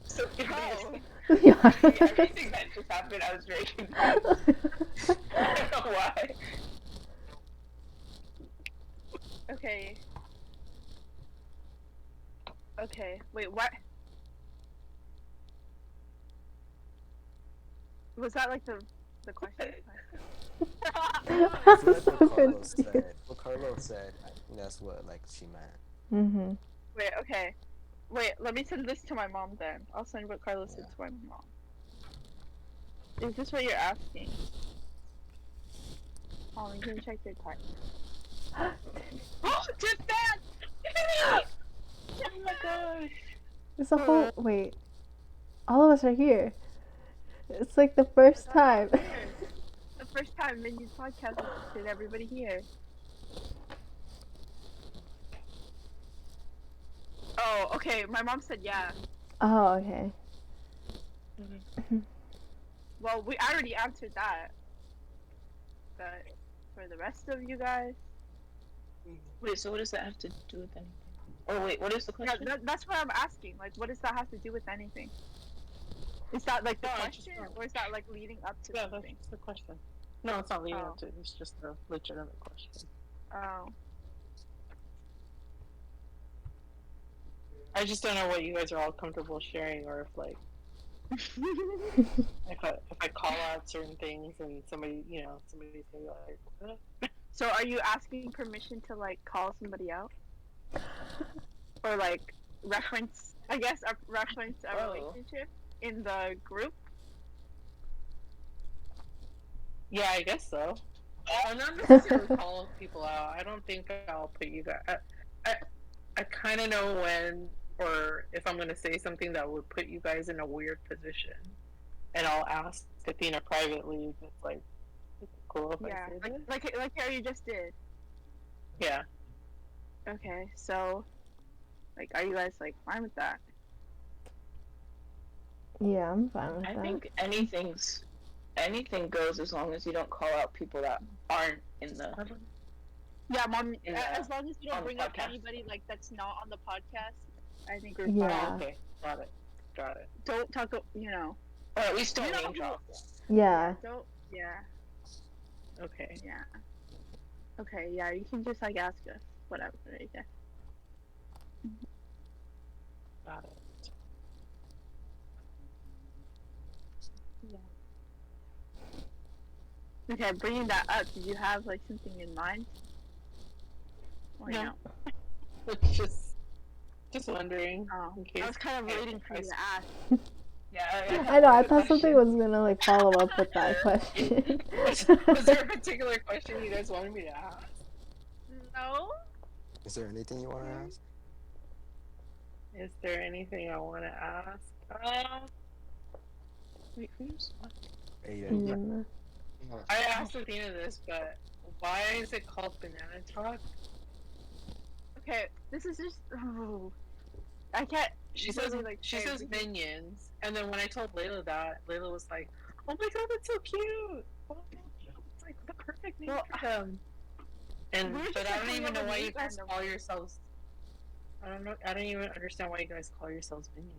So Oh. Yeah. everything that just happened, I was very confused. I don't know why. Okay. Okay. Wait, what? Was that like the question? I feel like So what Carlos confused. said. What Carlos said. I think that's what like she meant. Mhm. Wait, okay. Wait, let me send this to my mom then. I'll send what Carlos said to my mom. Is this what you're asking? Oh, you can check your time. Oh, just that! Oh my gosh. It's a whole wait. All of us are here. It's like the first time. The first time Minions podcast did everybody here. Oh, okay. My mom said yeah. Oh, okay. Well, I already answered that. But for the rest of you guys, Wait, so what does that have to do with anything? Or wait, what is the yeah, question? that's what I'm asking. Like, what does that have to do with anything? Is that like the No, I just question, don't. or is that like leading up to Yeah, that's something? just the question. No, it's not leading Oh. up to it. It's just a legitimate question. Oh. I just don't know what you guys are all comfortable sharing, or if like if I call out certain things and somebody's gonna be like, what? So, are you asking permission to like call somebody out, or like reference? I guess reference a Oh. relationship in the group. Yeah, I guess so. I'm not necessarily calling people out. I don't think I'll put you guys. I kind of know when, or if I'm gonna say something that would put you guys in a weird position, and I'll ask Athena privately. If it's like, is it cool if Yeah, I say this? like how you just did. Yeah. Okay, so like, are you guys like fine with that? Yeah, I'm fine with I that. think anything goes as long as you don't call out people that aren't in the. Yeah, mom. Yeah, As long as you on don't the bring up podcast. anybody like that's not on the podcast, I think we're Yeah. fine. Okay. Got it. Don't talk. You know. Or at least don't You know name who- drop. Yeah. Don't. Yeah. Okay. Yeah. Okay. Yeah. You can just like ask us whatever. Right? Yeah. Got it. Okay. Bringing that up, did you have like something in mind? Or No. no? It's just wondering. Oh, in case I was kind of waiting for you to ask. Yeah. I know. I thought something was gonna like follow up with that question. Was there a particular question you guys wanted me to ask? No. Is there anything you want to ask? Is there anything I want to ask? Wait, who's what? Mm. I asked Athena this, but why is it called Banana Talk? Okay. This is just. Oh. I can't. She says really, like, she say says everything. minions, and then when I told Layla that, Layla was like, "Oh my god, that's so cute! Oh, it's like the perfect name Well, for them." And we're but just, I like, don't coming even up know with why you names guys randomly. call yourselves. I don't know. I don't even understand why you guys call yourselves minions.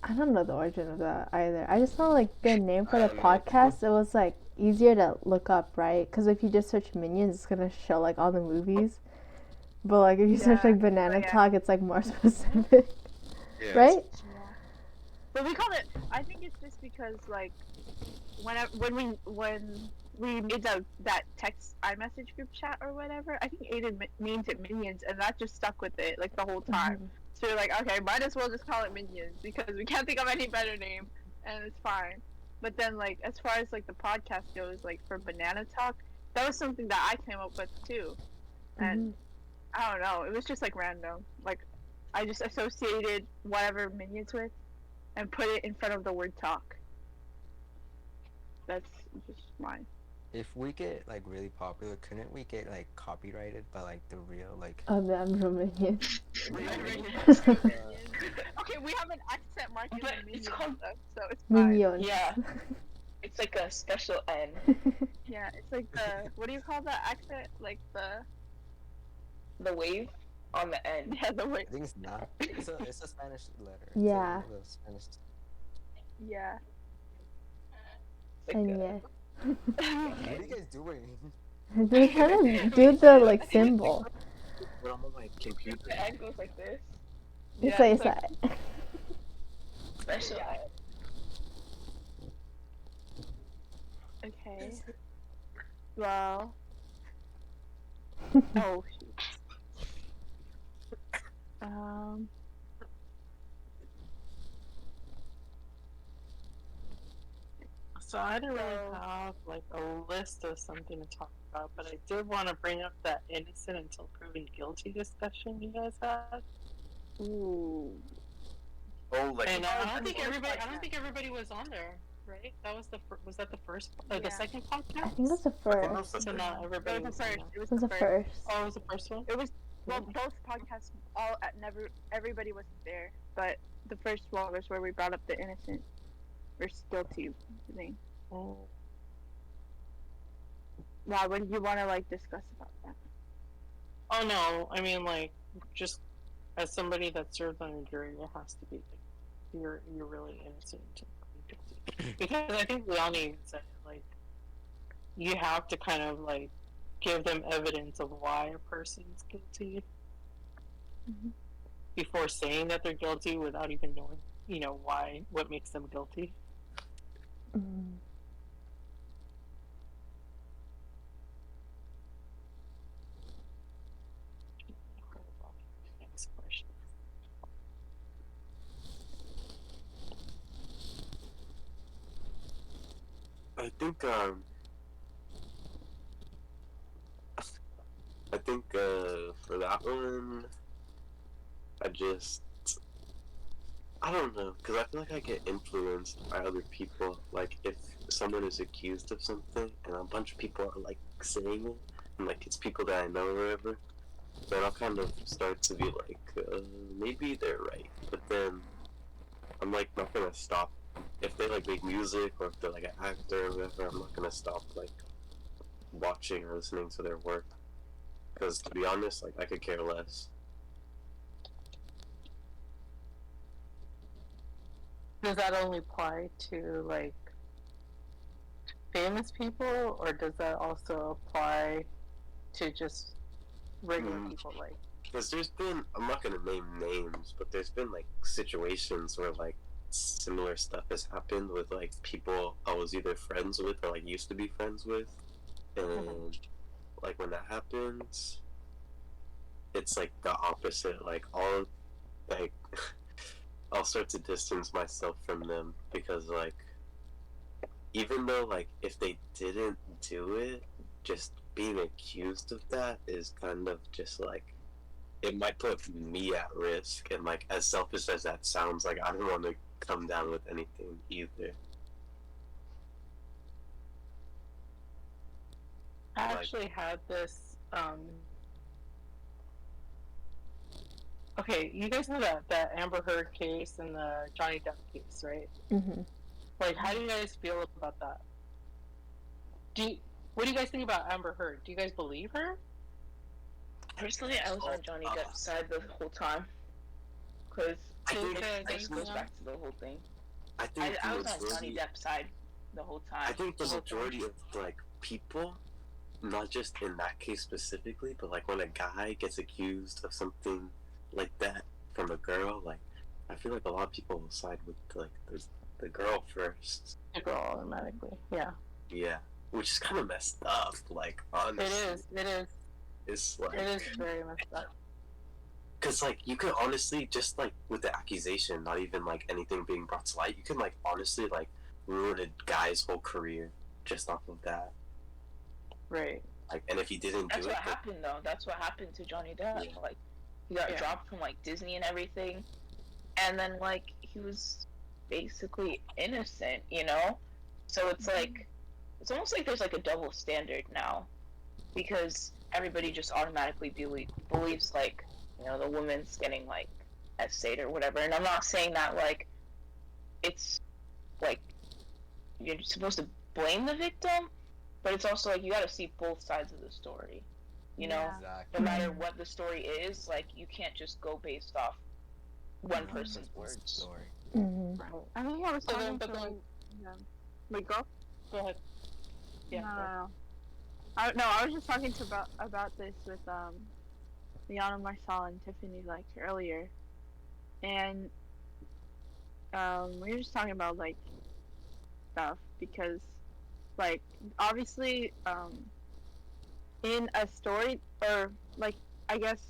I don't know the origin of that either. I just know like the name for the I don't know. podcast. It was like easier to look up, right? Because if you just search Minions, it's gonna show like all the movies. But like if you search Yeah, like Banana yeah. Talk, it's like more specific, Yeah. right? Yeah. But we call it. I think it's just because like when we made that text iMessage group chat or whatever, I think Aiden named it Minions, and that just stuck with it like the whole time. Mhm. So we're like, okay, might as well just call it Minions because we can't think of any better name, and it's fine. But then like as far as like the podcast goes, like for Banana Talk, that was something that I came up with too, and I don't know, it was just like random. Like I just associated whatever Minions with, and put it in front of the word talk. That's just mine. if we get like really popular, couldn't we get like copyrighted by like the real like? The Amber Minions. Okay, we have an accent mark in But the it's minion called- stuff, so it's fine. Minions. Yeah. It's like a special N. Yeah, it's like the what do you call that accent? Like the The wave on the end. yeah the way I think it's not. It's a Spanish letter. Yeah. It's a Spanish. yeah. It's like And a- yeah. What are you guys doing? They're trying to do the like symbol. But I'm on my computer. The N goes like this. It's Yeah, like it's like- that. Special N. Okay. Well. Oh shoot. So I didn't really So- have like a list of something to talk about, but I did want to bring up that innocent until proven guilty discussion you guys had. Ooh. Oh, like And I don't think first everybody. I podcast. don't think everybody was on there, right? That was the. Was that the first? The Yeah. second I podcast. think it was the first. So not It everybody was was the on first. there. It was It was the the first. first. Oh, it was the first one. It was well, both podcasts all at never. Everybody wasn't there, but the first one was where we brought up the innocent versus guilty thing. Oh. Why would you want to like discuss about that? Oh no, I mean like just as somebody that served on a jury, it has to be like you're really innocent until proven guilty. Because I think Leonie even said it, like you have to kind of like give them evidence of why a person's guilty Mhm. before saying that they're guilty without even knowing, why what makes them guilty. Mm. Next question. I think for that one, I don't know, because I feel like I get influenced by other people. Like, if someone is accused of something and a bunch of people are like saying it, and like it's people that I know or whatever, then I'll kind of start to be like, maybe they're right. But then I'm like not gonna stop. If they like make music or if they're like an actor or whatever, I'm not gonna stop like watching or listening to their work. Because to be honest, like I could care less. Does that only apply to like famous people, or does that also apply to just regular Mm. people? Like, Because there's been, I'm not gonna name names, but there's been like situations where like similar stuff has happened with like people I was either friends with or like used to be friends with, and like when that happens, it's like the opposite. Like like I'll start to distance myself from them because like even though like if they didn't do it, just being accused of that is kind of just like it might put me at risk, and like as selfish as that sounds, like I don't want to come down with anything either. I Like- actually had this. Okay, you guys know that Amber Heard case and the Johnny Depp case, right? Mm-hmm. Like, how do you guys feel about that? What do you guys think about Amber Heard? Do you guys believe her? Personally, I was on Johnny Depp's side the whole time. Because I think it goes back to the whole thing. I think I the was on Johnny majority- Depp's side the whole time. I think the whole time. majority of like people, not just in that case specifically, but like when a guy gets accused of something like that from a girl, like I feel like a lot of people will side with like the girl first. The girl automatically. Yeah. Yeah, which is kind of messed up. Like honestly, It is. It's like It is very messed up. because like you could honestly just like with the accusation, not even like anything being brought to light, you can like honestly like ruin a guy's whole career just off of that. Right. Like, and if he didn't That's do it, what happened though. That's what happened to Johnny Depp. Yeah. Like he got Yeah. dropped from like Disney and everything, and then like he was basically innocent, you know. So it's like it's almost like there's like a double standard now, because everybody just automatically believes like, you know, the woman's getting like essayed or whatever. And I'm not saying that like it's like you're supposed to blame the victim, but it's also like you got to see both sides of the story. You know, Yeah. Exactly. no matter what the story is, like you can't just go based off one person's words. Story. Mm-hmm. I think I was So talking then, but to then, like, wait, go. go ahead. Yeah. No. I was just talking to about this with Liana, Marcel, and Tiffany like earlier, and we were just talking about like stuff because like obviously in a story or like I guess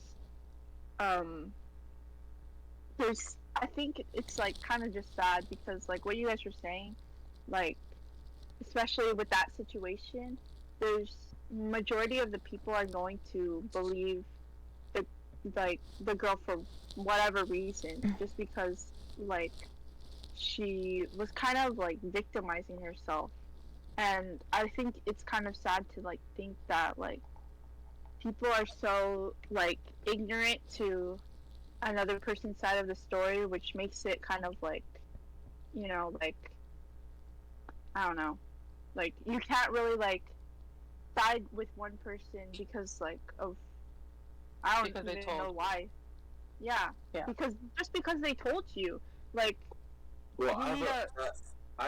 there's I think it's like kind of just sad because like what you guys were saying, like especially with that situation, there's majority of the people are going to believe the like the girl for whatever reason just because like she was kind of like victimizing herself, and I think it's kind of sad to like think that like people are so like ignorant to another person's side of the story, which makes it kind of like, you know, like I don't know, like you can't really like side with one person because like of I don't Because they even told know you. why. Yeah. Yeah. Because just because they told you, like Well, you I have need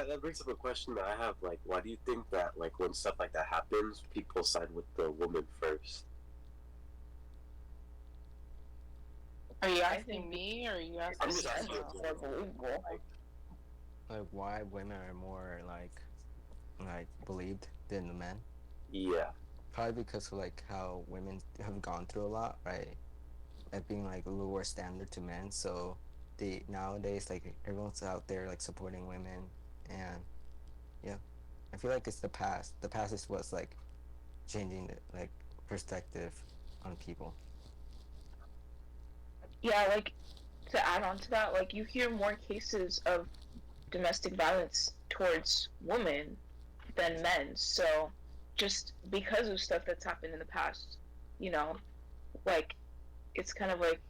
that brings up a question that I have. Like, why do you think that, like, when stuff like that happens, people side with the woman first? Are you I asking think me, or are you I'm asking? just asking. it's more believable. Like why women are more like believed than the men? Yeah. Probably because of like how women have gone through a lot, right? Like being like lower standard to men, so they nowadays like everyone's out there like supporting women, and yeah, I feel like it's the past. The past is what's like changing the like perspective on people. Yeah, like to add on to that, like you hear more cases of domestic violence towards women than men. So just because of stuff that's happened in the past, you know, like it's kind of like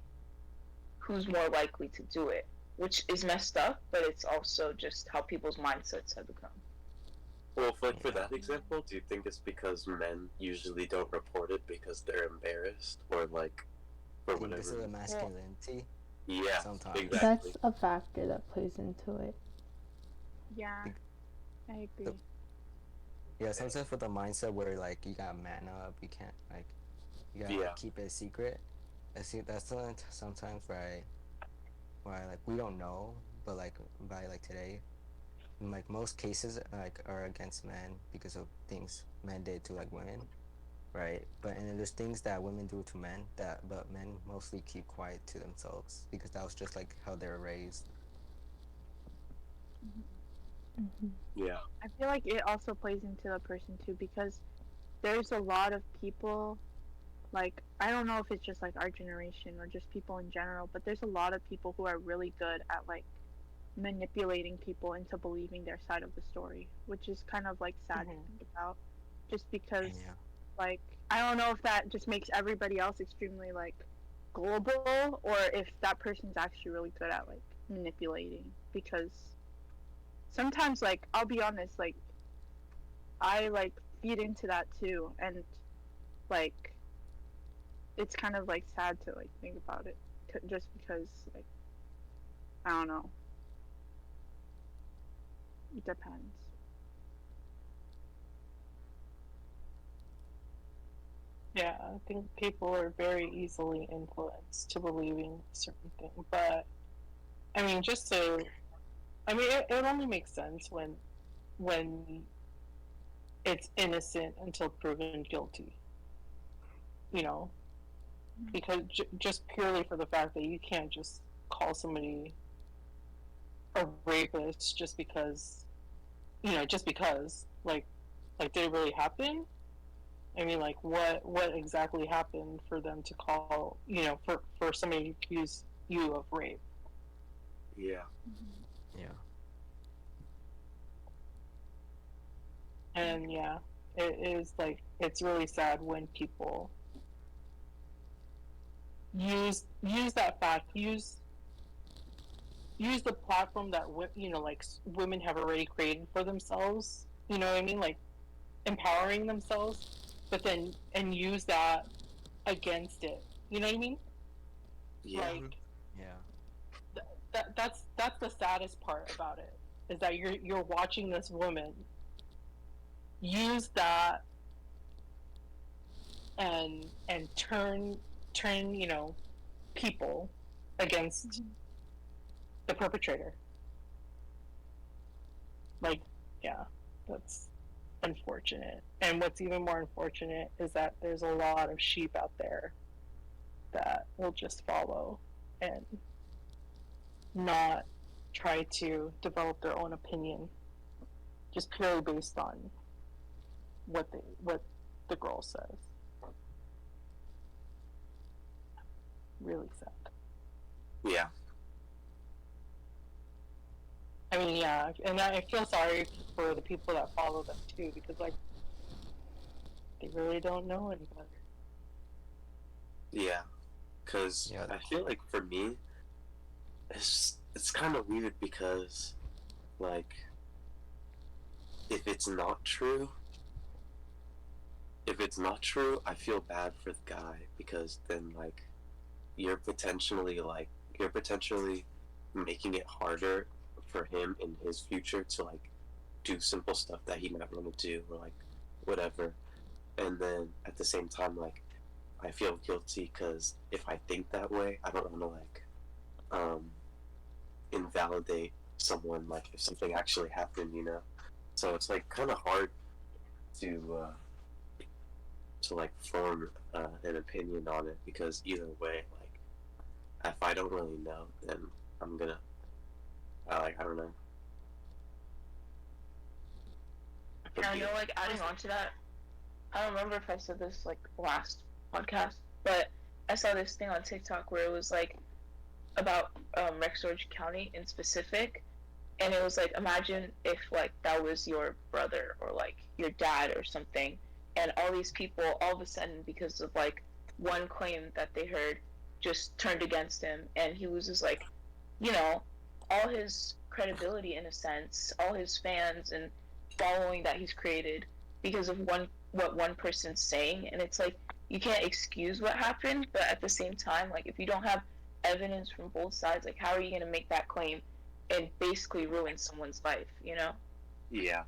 who's more likely to do it, which is messed up, but it's also just how people's mindsets have become. Well, like for that example, do you think it's because men usually don't report it because they're embarrassed, or like for I think whatever? this is a masculinity. Yeah, Sometimes. exactly. That's a factor that plays into it. yeah, I agree. Yeah, sometimes with a mindset where like you gotta man up, you can't like you gotta Yeah. keep it a secret. I see that's sometimes why like we don't know, but like by like today, like most cases like are against men because of things men did to like women, right? But and then there's things that women do to men but men mostly keep quiet to themselves because that was just like how they were raised. Mm-hmm. Yeah. I feel like it also plays into the person too because there's a lot of people like I don't know if it's just like our generation or just people in general, but there's a lot of people who are really good at like manipulating people into believing their side of the story, which is kind of like sad to think about just because Yeah. like I don't know if that just makes everybody else extremely like gullible or if that person's actually really good at like manipulating because sometimes like I'll be honest like I like feed into that too and like it's kind of like sad to like think about it just because like I don't know, it depends. Yeah, I think people are very easily influenced to believing certain things. But I mean, it only makes sense when it's innocent until proven guilty. You know, because just purely for the fact that you can't just call somebody a rapist just because, like did it really happen? I mean, like, what exactly happened for them to call, for somebody to accuse you of rape? Yeah. Yeah. And yeah, it is like it's really sad when people use that fact, use the platform that like women have already created for themselves. You know what I mean? Like empowering themselves, but then and use that against it. You know what I mean? Yeah. Like Yeah. that's the saddest part about it is that you're watching this woman use that and turn people against the perpetrator. Like, yeah, that's unfortunate. And what's even more unfortunate is that there's a lot of sheep out there that will just follow and not try to develop their own opinion just purely based on what the girl says. Really sad. Yeah. I mean, yeah, and I feel sorry for the people that follow them too, because like they really don't know any better. Yeah. Because Yeah. I feel like for me, it's kind of weird because, like, if it's not true, I feel bad for the guy because then like you're potentially making it harder for him in his future to like do simple stuff that he might want to do or like whatever. And then at the same time, like I feel guilty because if I think that way, I don't want to like invalidate someone like if something actually happened, you know. So it's like kind of hard to like form an opinion on it because either way, like if I don't really know, then I'm gonna I don't know. Yeah, you know, like adding on to that, I don't remember if I said this like last podcast, but I saw this thing on TikTok where it was like about Rex Orange County in specific, and it was like imagine if like that was your brother or like your dad or something, and all these people all of a sudden because of like one claim that they heard just turned against him, and he loses like all his credibility in a sense, all his fans and following that he's created because of what one person's saying. And it's like you can't excuse what happened, but at the same time, like if you don't have evidence from both sides, like how are you going to make that claim and basically ruin someone's life, you know? Yeah.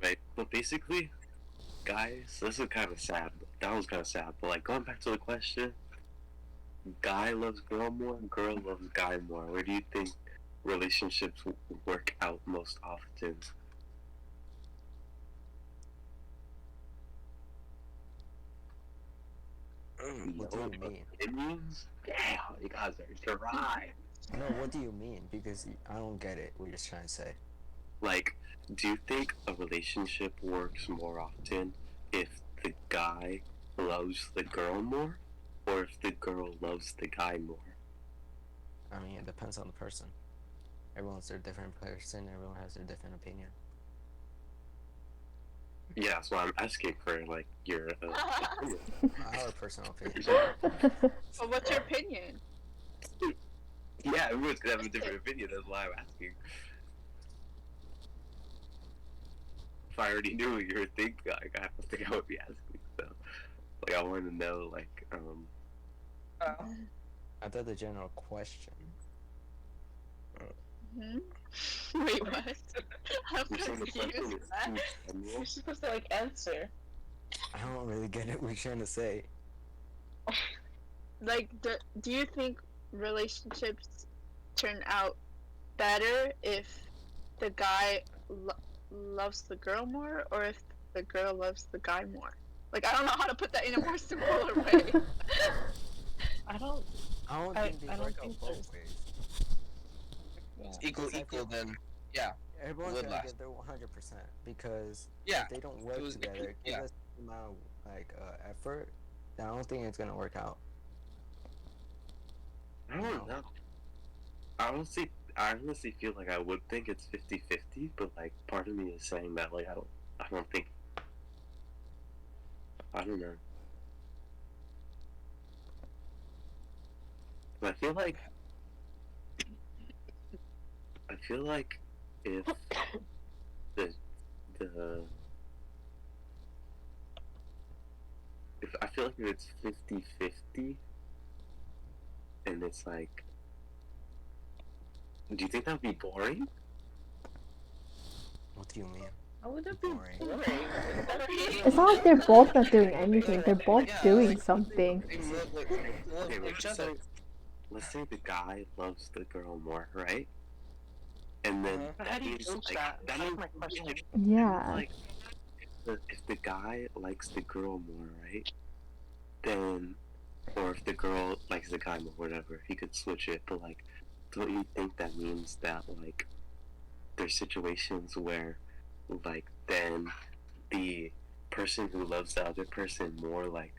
Right, but basically, guys, this is kind of sad. That was kind of sad, but like going back to the question, guy loves girl more, girl loves guy more. Where do you think relationships work out most often? What do you mean? Opinions? Damn, you guys are dry. No, what do you mean? Because I don't get it. What you're trying to say. Like, do you think a relationship works more often if the guy loves the girl more, or if the girl loves the guy more? I mean, it depends on the person. Everyone's a different person. Everyone has their different opinion. Yeah, so I'm asking for like your opinion. Our personal opinion. Well, what's your opinion? Yeah, everyone's gonna have a different opinion. That's why I'm asking. If I already knew what you were thinking, like, I don't think I would be asking. So, like, I want to know, like, I thought the general question. Hmm? Wait, what? I'm you're saying the question confused. is in You're general? supposed to like answer. I don't really get it. What you're trying to say. Like, do you think relationships turn out better if the guy loves the girl more, or if the girl loves the guy more? Like, I don't know how to put that in a more simpler way. I don't think they I don't work think out both there's- ways. Equal, Because I feel- then yeah. Everyone's would gonna last. give their 100% because Yeah, if they don't work was- together, give yeah. us the amount of like effort, then I don't think it's gonna work out. I don't know. I honestly feel like I would think it's 50-50, but like part of me is saying that like I don't think I don't know. But I feel like if the the if I feel like if it's 50-50 and it's like, do you think that would be boring? What do you mean? How would that be Boring. boring? It's not like they're both not doing anything. They're both doing something. Okay, let's say the guy loves the girl more, right? And then But that how do you means gauge like that? that That's means my question. Yeah. like if the guy likes the girl more, right? Then, or if the girl likes the guy more, whatever, he could switch it. But like, don't you think that means that like there's situations where like then the person who loves the other person more like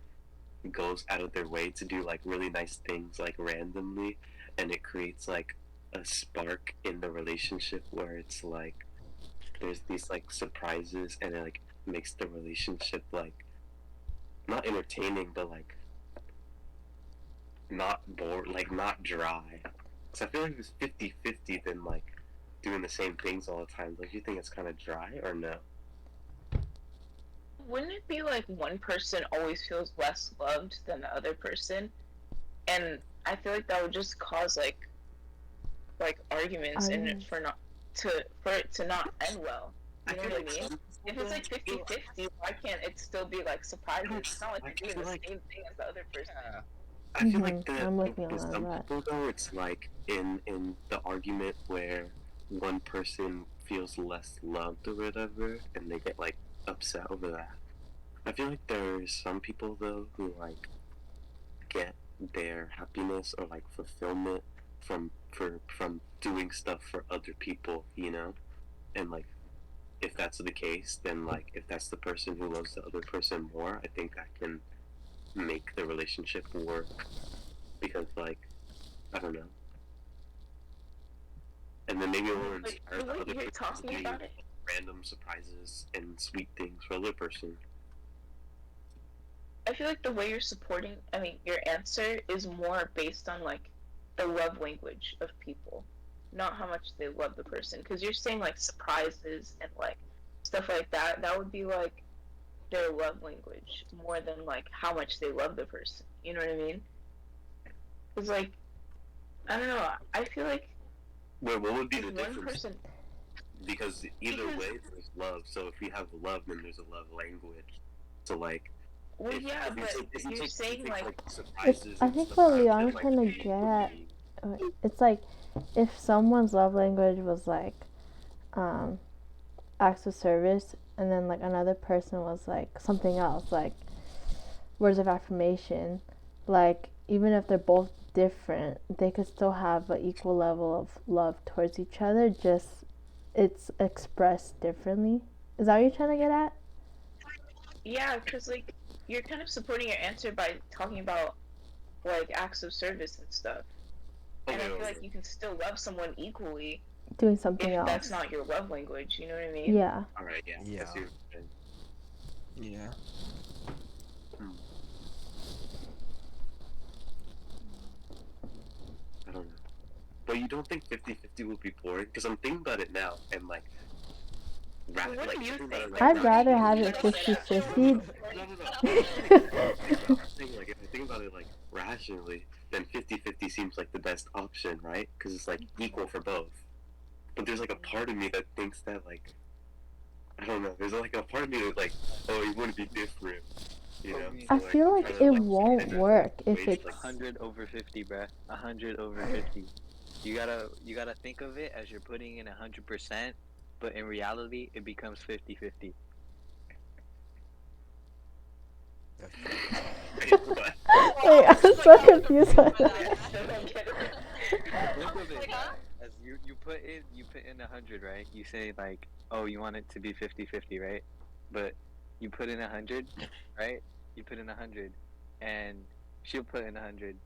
goes out of their way to do like really nice things like randomly, and it creates like a spark in the relationship where it's like there's these like surprises, and it like makes the relationship like not entertaining but like not bored, like not dry. Cause I feel like if it's 50-50, then like doing the same things all the time, don't you think it's kind of dry or no? Wouldn't it be like one person always feels less loved than the other person? And I feel like that would just cause like arguments and Arguments. for it to not end well. You know feel what I like mean? some If it's like people- 50-50, why can't it still be like surprises? It's not like I you're doing feel the like- same thing as the other person. I feel like I'm with you with on some that. people though, it's like in the argument where one person feels less loved or whatever, and they get like upset over that. I feel like there's some people though who like get their happiness or like fulfillment from doing stuff for other people, you know, and like if that's the case, then like if that's the person who loves the other person more, I think that can make the relationship work, because like I don't know, and then maybe it will Like inspire the the way other you're person to talking do about it, random surprises and sweet things for the other person. I feel like the way you're supporting, I mean, your answer is more based on like the love language of people, not how much they love the person. Because you're saying like surprises and like stuff like that. That would be like their love language more than like how much they love the person. You know what I mean? Because like I don't know. I feel like Wait, what would be the if one difference? person, Because either Because- way, there's love. So if we have love, then there's a love language. So like, well, if, yeah, if you but take, if you you're take, saying if you take, like surprises I and think stuff what out, Leon then, is like, trying to we get would at, be- it's like if someone's love language was like acts of service, and then like another person was like something else, like words of affirmation, like even if they're both different, they could still have an equal level of love towards each other, just it's expressed differently. Is that what you're trying to get at? yeah, because like you're kind of supporting your answer by talking about like acts of service and stuff. And I Okay, feel like okay. you can still love someone equally Doing something if else. that's not your love language. You know what I mean? Yeah. All right, yeah. Yeah. I see what you're saying. Yeah. I don't know. But you don't think 50-50 would be boring? Because I'm thinking about it now, and like, Well, what do you thinking about think? it, I'd rather have it Like, 50-50. No, I'm saying, like, if I think about it like rationally, then 50-50 seems like the best option, right? Because it's like equal for both. But there's like a part of me that thinks that like, I don't know. There's like a part of me that's like, oh, it wouldn't be different, you know? I So, feel I'm like trying to, it like, won't figure out work if ways, it's like, 100 over 50, bruh. 100 over 50. You gotta think of it as you're putting in 100%, but in reality, it becomes 50-50. what? Wait, I'm so confused by that. Think of it, bruh, as you put in 100, right? You say like, oh, you want it to be 50-50, right? But you put in 100, right? You put in 100, and she'll put in 100.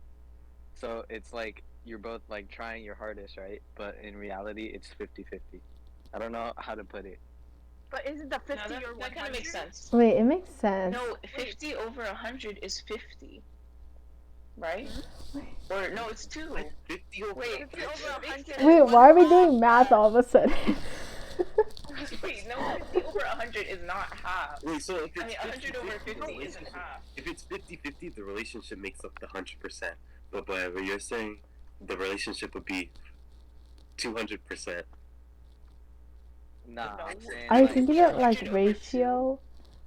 So it's like you're both like trying your hardest, right? But in reality, it's 50-50. I don't know how to put it. But isn't the 50 No, or 100? that kind of makes sense. Wait, it makes sense. No, 50 over 100 is 50. Right? Or no, it's 2. 50 over Wait, 50 over 100. Wait, why are we doing math all of a sudden? Wait, no, 50 over 100 is not half. Wait, so if it's I mean, 100 over 50-50, 50 the isn't relationship- half. If it's 50-50, the relationship makes up the 100%. But by what you're saying, the relationship would be 200%. Nah, No. I'm saying, Are you like, thinking of like 100 over ratio?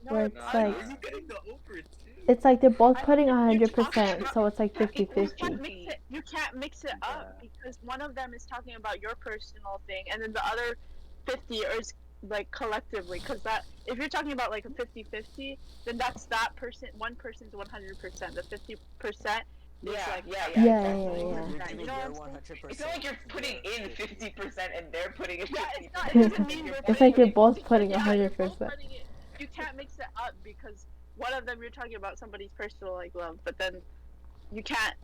No, Where it's it's not. like You're getting the over it too. it's like they're both I putting think you're 100%, talking so it's like You 50-50. can't mix it. You can't mix it up because one of them is talking about your personal thing, and then the other 50 is like collectively. Because that, if you're talking about like a 50-50, then that's that person. One person's 100%. The 50% is Yeah, like yeah, Yeah, exactly. yeah, yeah. You're that, giving you know your what I'm saying? 100%. It's not like you're putting your in 50. 50% and they're putting in 50%. Yeah, it's not. It doesn't mean you're. It's like you're both putting putting yeah, you're both 100%. putting it. You can't mix it up because one of them you're talking about somebody's personal like love, but then you can't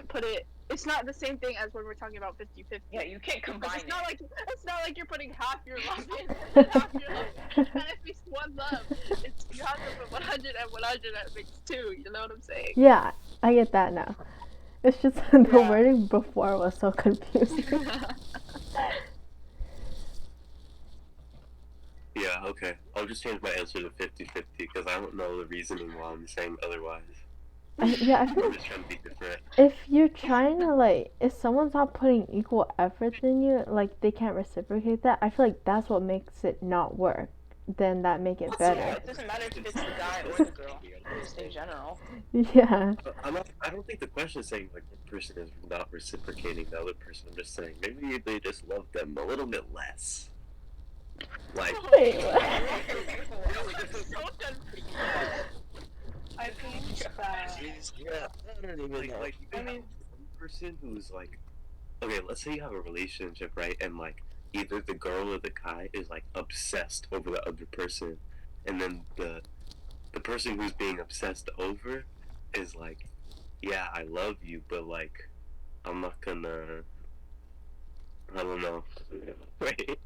put it. It's not the same thing as when we're talking about 50-50. Yeah, you can't combine It's not it. like you're putting half your love in and half your love. And it makes one love. It's you have to put 100 and 100 that makes 2. You know what I'm saying? Yeah, I get that now. It's just the Yeah. wording before was so confusing. Yeah, okay. I'll just change my answer to 50-50 because I don't know the reasoning why I'm saying otherwise. Yeah, I feel I'm like just trying to be different. if you're trying to like, if someone's not putting equal effort than you, like they can't reciprocate that. I feel like that's what makes it not work. Then that make it Yeah, better. it doesn't matter if it's the guy or the girl. Just in general. Yeah. I don't think the question is saying like one person is not reciprocating the other person. I'm just saying maybe they just love them a little bit less. Like, Wait, what? So confused. I think that yeah, I don't even know. Like, you can have one person who's like, okay, let's say you have a relationship, right? And like, either the girl or the guy is like obsessed over the other person, and then the person who's being obsessed over is like, yeah, I love you, but like, I'm not gonna. I don't know. Wait.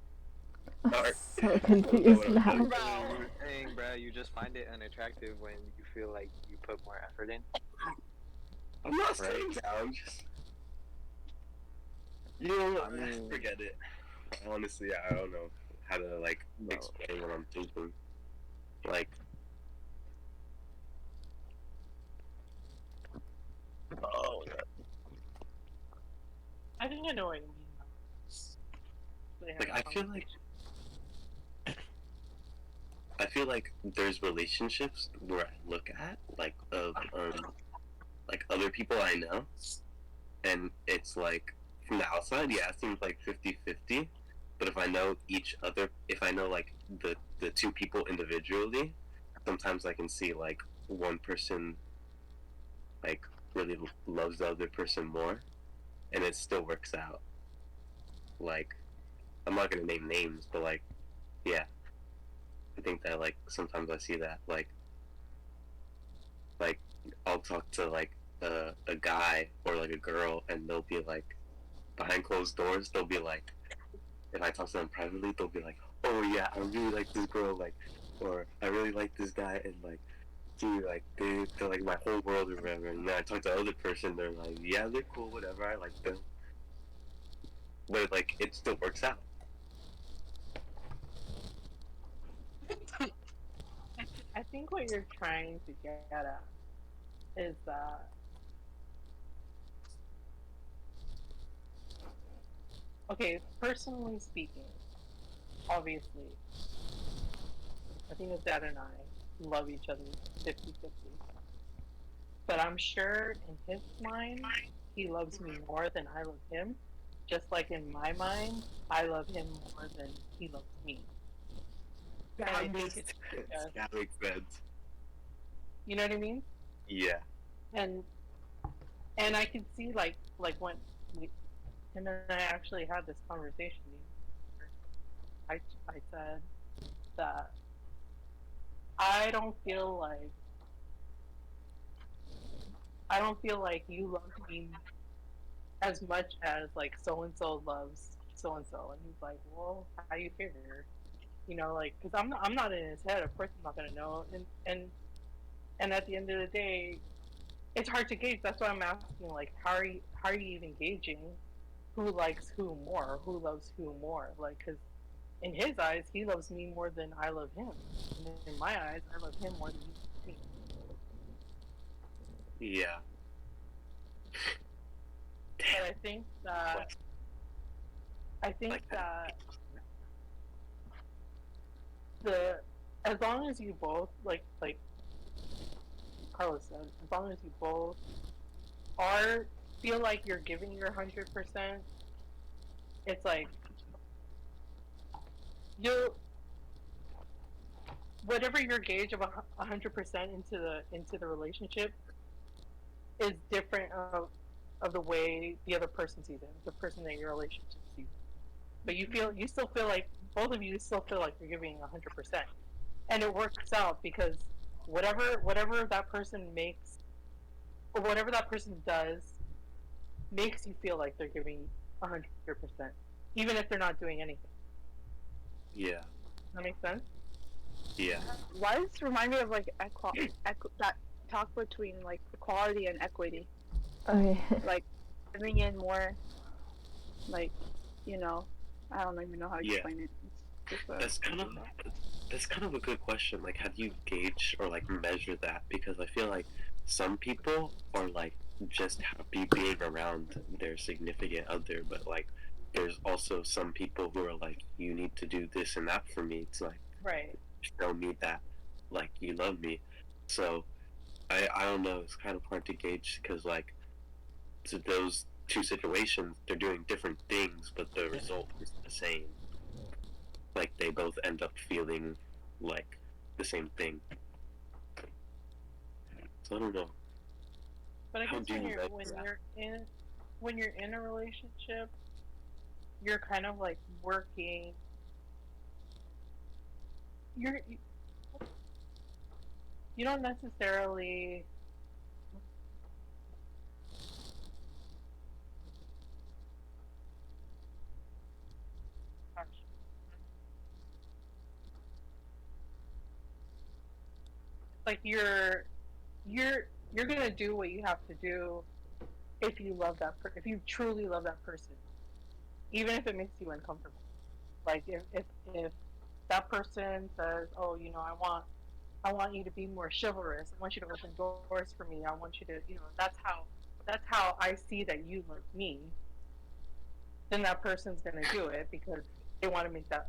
Sorry. So confused now. You were saying, bro, you just find it unattractive when you feel like you put more effort in. I'm not saying that. I'm just. You know what? I mean- Forget it. Honestly, I don't know how to like explain what I'm thinking. Like. Oh. I think I know what you mean. Like I feel like there's relationships where I look at like like other people I know, and it's like from the outside, yeah, it seems like 50-50. But if I know if I know like the two people individually, sometimes I can see like one person like really loves the other person more, and it still works out. Like, I'm not gonna name names, but like, yeah, I think that like sometimes I see that like I'll talk to like a guy or like a girl, and they'll be like behind closed doors. They'll be like, if I talk to them privately, they'll be like, oh yeah, I really like this girl, like, or I really like this guy, and like, dude, like they're like my whole world or whatever. And then I talk to the other person, they're like, yeah, they're cool, whatever, I like them. But like, it still works out. I think what you're trying to get at is that okay, personally speaking, obviously, I think his dad and I love each other 50-50. But I'm sure in his mind, he loves me more than I love him. Just like in my mind, I love him more than he loves me. And I think it's because, That makes sense. you know what I mean? Yeah. And I can see like when him and I actually had this conversation. I said that I don't feel like you love me as much as like so and so loves so and so, and he's like, well, how you figure? You know, like, because I'm not in his head. Of course, I'm not gonna know. And at the end of the day, it's hard to gauge. That's why I'm asking, like, how are you even gauging who likes who more, who loves who more? Like, because in his eyes, he loves me more than I love him. And in my eyes, I love him more than he loves me. Yeah. But I think that Like, the as long as you both like Carlos said, as long as you both are feel like you're giving your 100%, it's like you whatever your gauge of 100% into the relationship is different of the way the other person sees it, the person that your relationship sees it. But you still feel like both of you still feel like you're giving 100%, and it works out because whatever that person makes or whatever that person does makes you feel like they're giving 100%, even if they're not doing anything. yeah. Does that make sense? Yeah. Why does this remind me of like that talk between like equality and equity? Okay. Like giving in more, like, you know, I don't even know how to Yeah. explain it. It's just That's kind of a good question. Like, how do you gauge or like measure that? Because I feel like some people are like just happy being around their significant other, but like there's also some people who are like, you need to do this and that for me to like Right. show me that like you love me. So I don't know. It's kind of hard to gauge because like to those two situations, they're doing different things, but the result is the same. Like they both end up feeling like the same thing. So I don't know. But I How guess do you measure that? when you're in a relationship, you're kind of like working. You don't necessarily. Gosh. Like you're gonna do what you have to do if you love if you truly love that person, even if it makes you uncomfortable. Like if that person says, oh, you know, I want you to be more chivalrous. I want you to open doors for me. I want you to, you know, that's how I see that you love me. Then that person's gonna do it because they want to make the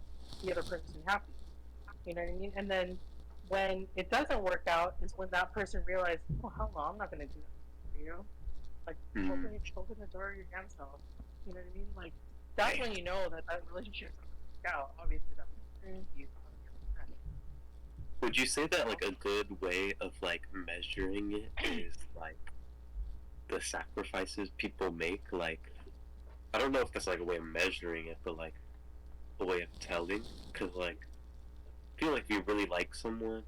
other person happy. You know what I mean? And then when it doesn't work out is when that person realizes, oh hell no, I'm not gonna do that for you. Like Mm. open the door of your damn self. You know what I mean? Like that's when you know that relationship's not gonna work out. Obviously, that was you 100%. Would you say that like a good way of like measuring it is like the sacrifices people make? Like I don't know if that's like a way of measuring it, but like a way of telling. Cause like I feel like if you really like someone,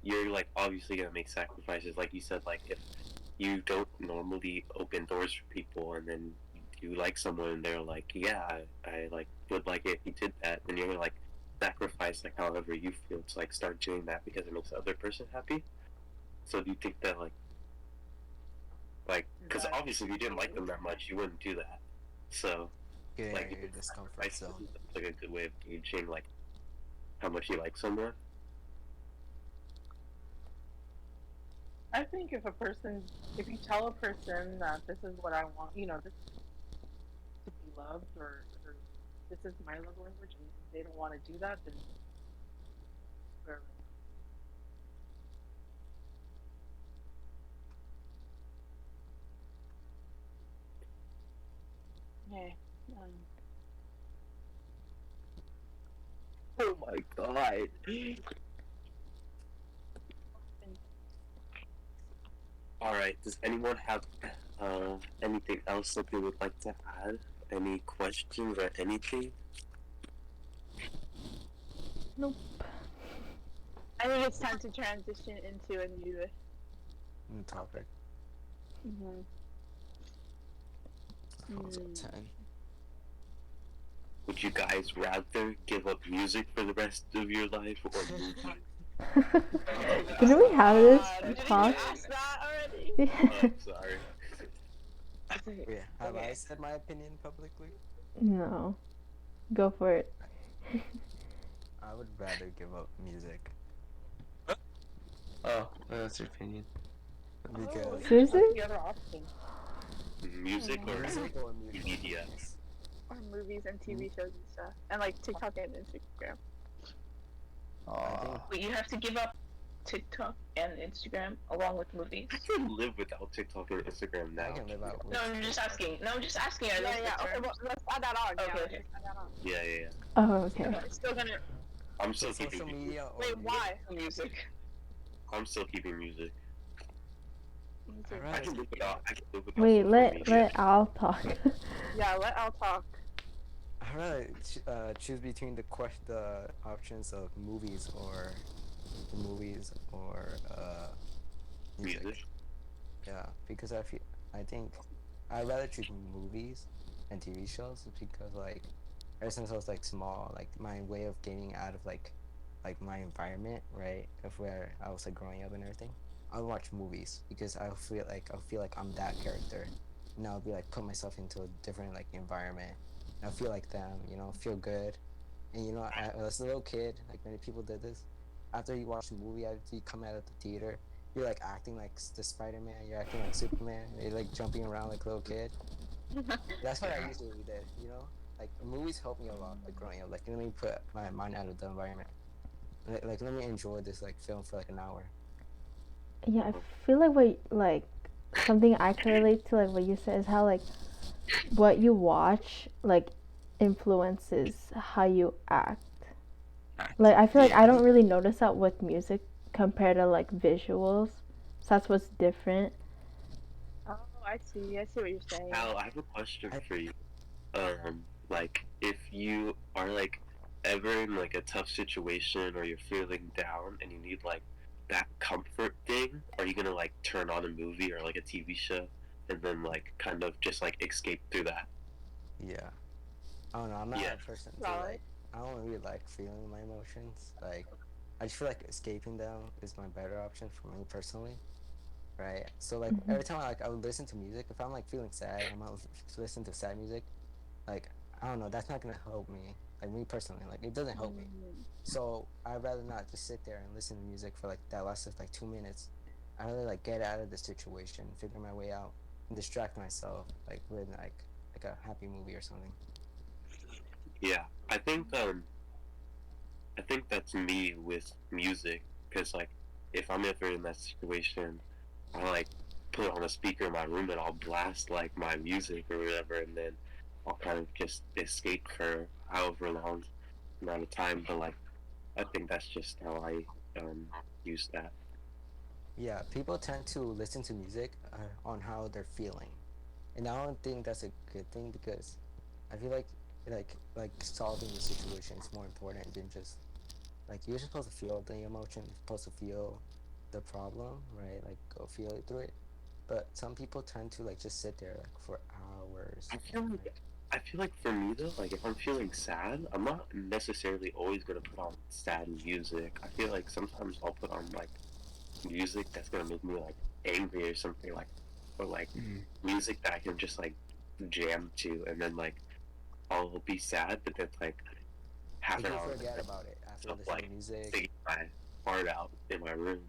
you're like obviously gonna make sacrifices. Like you said, like if you don't normally open doors for people, and then you like someone, and they're like, yeah, I like would like it if you did that, and you're gonna like sacrifice like however you feel to like start doing that because it makes the other person happy. So do you think that like because obviously if you didn't like them that much, you wouldn't do that. So Getting out like of your discomfort sacrifices zone. is like a good way of gauging like how much you like someone. I think if you tell a person that this is what I want, you know, this is to be loved, or this is my love language, and they don't want to do that, then whatever. Okay. Oh my god. Alright, does anyone have anything else that they would like to add? Any questions or anything? Nope. I think it's time to transition into a new New topic. Mm-hmm. Phones all the time. Would you guys rather give up music for the rest of your life or movies? Didn't we have this Didn't you talk? ask that already? I'm sorry. Yeah, have Okay. I said my opinion publicly? No. Go for it. I would rather give up music Oh, that's your opinion. because Seriously? The other option. Music or music or media? movies. Or movies and TV shows and stuff. And like TikTok and Instagram. I think But you have to give up TikTok and Instagram along with movies. I can live without TikTok and Instagram now. I can live out with No, I'm just asking. No, I'm just asking. Are Yeah, those yeah. the Okay, terms? well, let's add that on. Okay, Yeah, okay. let's add that on. Yeah. Oh, okay. It's still gonna. I'm still social keeping music. media or Wait, music. why? Music. I'm still keeping music. I Alright. can live without. I can live without. Wait, social let media. Al talk. Yeah, let Al talk. I'd rather choose between the options of movies or music. Music. Yeah, because I think I'd rather choose movies and TV shows because like ever since I was like small, like my way of getting out of like my environment, right, of where I was like growing up and everything, I would watch movies because I feel like I'm that character, and I'll be like put myself into a different like environment. And I feel like them, feel good, and as a little kid, like many people did this. After you watch the movie, after you come out of the theater, you're like acting like the Spider-Man, you're acting like Superman, you're like jumping around like a little kid. That's what I usually did, Like movies helped me a lot, like growing up. Like let me put my mind out of the environment. Like let me enjoy this like film for like an hour. Yeah, I feel like something I can relate to, like what you said, is how like what you watch like influences how you act. Like I feel like I don't really notice that with music compared to like visuals. So that's what's different. Oh, I see. I see what you're saying. Al, I have a question for you. Like if you are like ever in like a tough situation or you're feeling down and you need like that comfort thing, are you gonna like turn on a movie or like a TV show and then like kind of just like escape through that? Yeah. I don't know. I'm not Yeah. a person to Valid. like. I don't really like feeling my emotions. Like, I just feel like escaping them is my better option for me personally. Right. So like every time I would listen to music, if I'm like feeling sad, I'm gonna listen to sad music. Like I don't know, that's not gonna help me. Like me personally, like it doesn't help me. So I'd rather not just sit there and listen to music for like that lasts like 2 minutes. I'd rather like get out of the situation, figure my way out, and distract myself like with like a happy movie or something. Yeah, I think that's me with music because like if I'm ever in that situation, I like put on a speaker in my room and I'll blast like my music or whatever, and then I'll kind of just escape for however long amount of time. But like I think that's just how I use that. Yeah, people tend to listen to music on how they're feeling, and I don't think that's a good thing because I feel like solving the situation is more important than just like you're supposed to feel the emotion, you're supposed to feel the problem, right? Like go feel it through it. But some people tend to like just sit there like for hours. I feel like for me though, like if I'm feeling sad, I'm not necessarily always gonna put on sad music. I feel like sometimes I'll put on like music that's gonna make me like angry or something, like or like music that I can just like jam to, and then like I'll be sad, but then like half You an can hour forget about it after of listening like to music. singing my heart out in my room.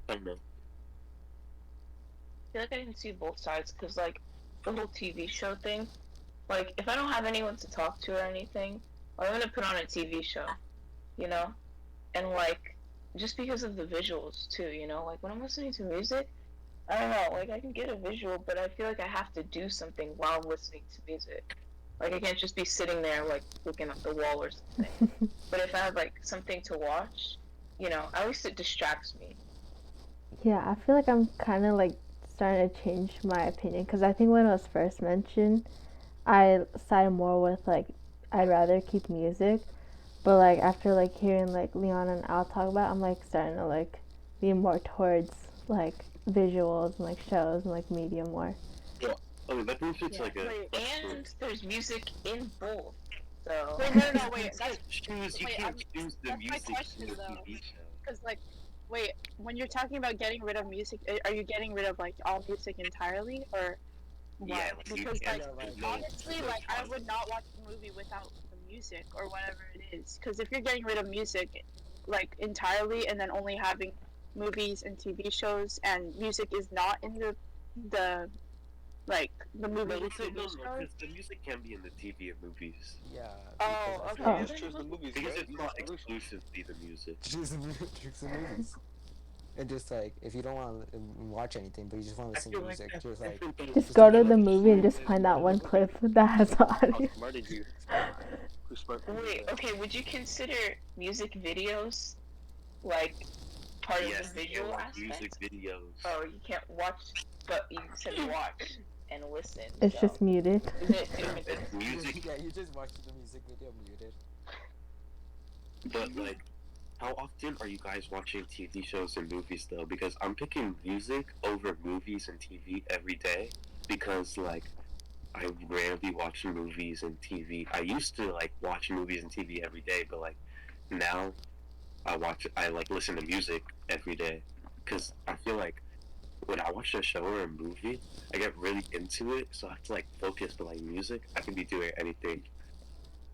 I don't know. I feel like I can see both sides because, like, the whole TV show thing, like, if I don't have anyone to talk to or anything, I'm gonna put on a TV show, you know? And, like, just because of the visuals, too, you know? Like, when I'm listening to music, I don't know, like, I can get a visual, but I feel like I have to do something while listening to music. Like, I can't just be sitting there, like, looking at the wall or something. But if I have, like, something to watch, you know, at least it distracts me. Yeah, I feel like I'm kind of like starting to change my opinion because I think when it was first mentioned, I sided more with like I'd rather keep music, but like after like hearing like Leon and Al talk about it, I'm like starting to like lean more towards like visuals and like shows and like media more. I mean, that brings me to like a Wait, And there's music in both. So Wait, no, wait. That's choose. You wait, can't choose the that's my music question, in the though. TV show. because like, wait, when you're talking about getting rid of music, are you getting rid of like all music entirely, or what? Yeah, like, you Because can't- like there's no- honestly, there's no like I fun. would not watch a movie without the music or whatever it is. Because if you're getting rid of music, like entirely, and then only having movies and TV shows, and music is not in the like the movie No, and let's say TV no, show. because the music can be in the TV and movies. Yeah. Oh, because okay. Oh. Just choose the movies, Because right? it's not exclusively the music. Choose the movies. And just like, if you don't want to watch anything, but you just want to listen to music, just like, Just go to the movie and just find that one clip that has the How audio. smart is you? Who's smart? wait, okay, would you consider music videos like part Yes, of the you visual can watch aspect? music videos. Oh, you can't watch, but you said watch and listen. It's so. just muted. Is it different? It's music, yeah, you just watch the music video muted. but like, how often are you guys watching TV shows and movies though? Because I'm picking music over movies and TV every day because like I rarely watch movies and TV. I used to like watch movies and TV every day, but like now I like listen to music every day because I feel like when I watch a show or a movie, I get really into it, so I have to like focus. But like music, I can be doing anything.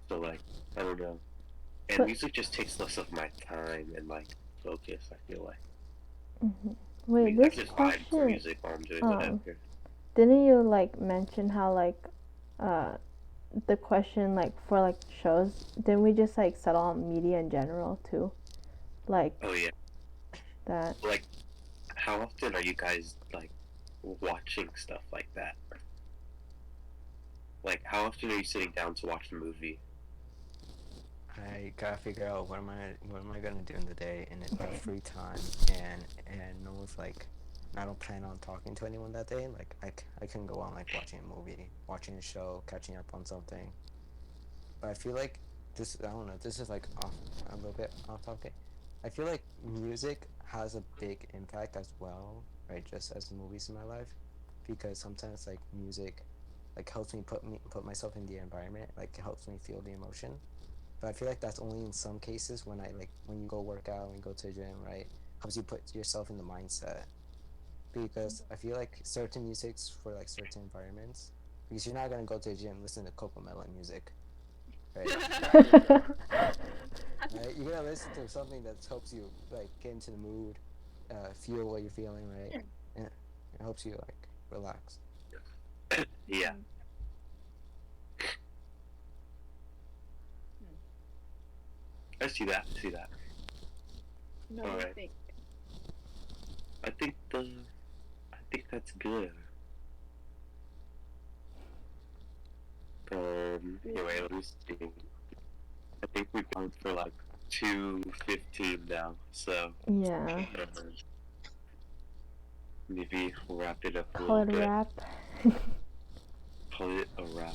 So like I don't know, and But- music just takes less of my time and like focus. I feel like hmm I Wait, mean, I this just vibe to question, music while I'm doing um, whatever. didn't you like mention how like the question like for like shows, didn't we just like settle on media in general too? Like Oh yeah, that. like how often are you guys like watching stuff like that? Like how often are you sitting down to watch a movie? I gotta figure out what am I gonna do in the day in my free time, and know if like I don't plan on talking to anyone that day. Like I can go on like watching a movie, watching a show, catching up on something. But I feel like this, I don't know, this is like a little bit off topic. I feel like music has a big impact as well, right? Just as movies in my life, because sometimes like music like helps me put myself in the environment, like it helps me feel the emotion. But I feel like that's only in some cases when when you go work out and go to the gym, right? Helps you put yourself in the mindset. Because I feel like certain music's for like certain environments. Because you're not gonna go to the gym listen to Cocomelon music, right? Right? You're gonna listen to something that helps you like get into the mood, feel what you're feeling, right? And it helps you like relax. Yeah. I see that. I see that. No, Alright. I think. I think that's good. Anyway, let me see. I think we've gone for like 2:15 now, so Yeah. maybe we'll wrap it up a Call little it a bit. wrap. Call it a wrap.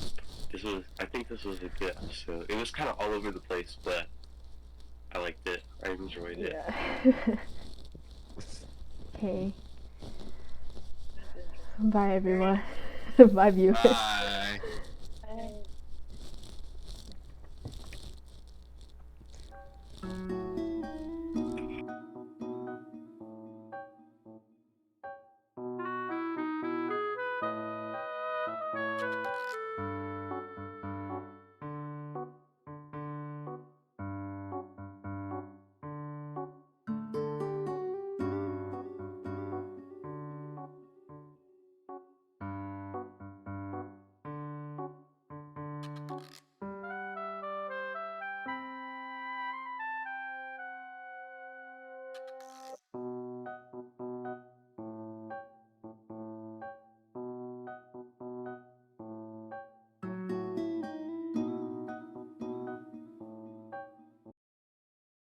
I think this was a good episode. It was kind of all over the place, but I liked it. I enjoyed it. Yeah. Okay. Bye everyone. Bye viewers. Bye. Bye.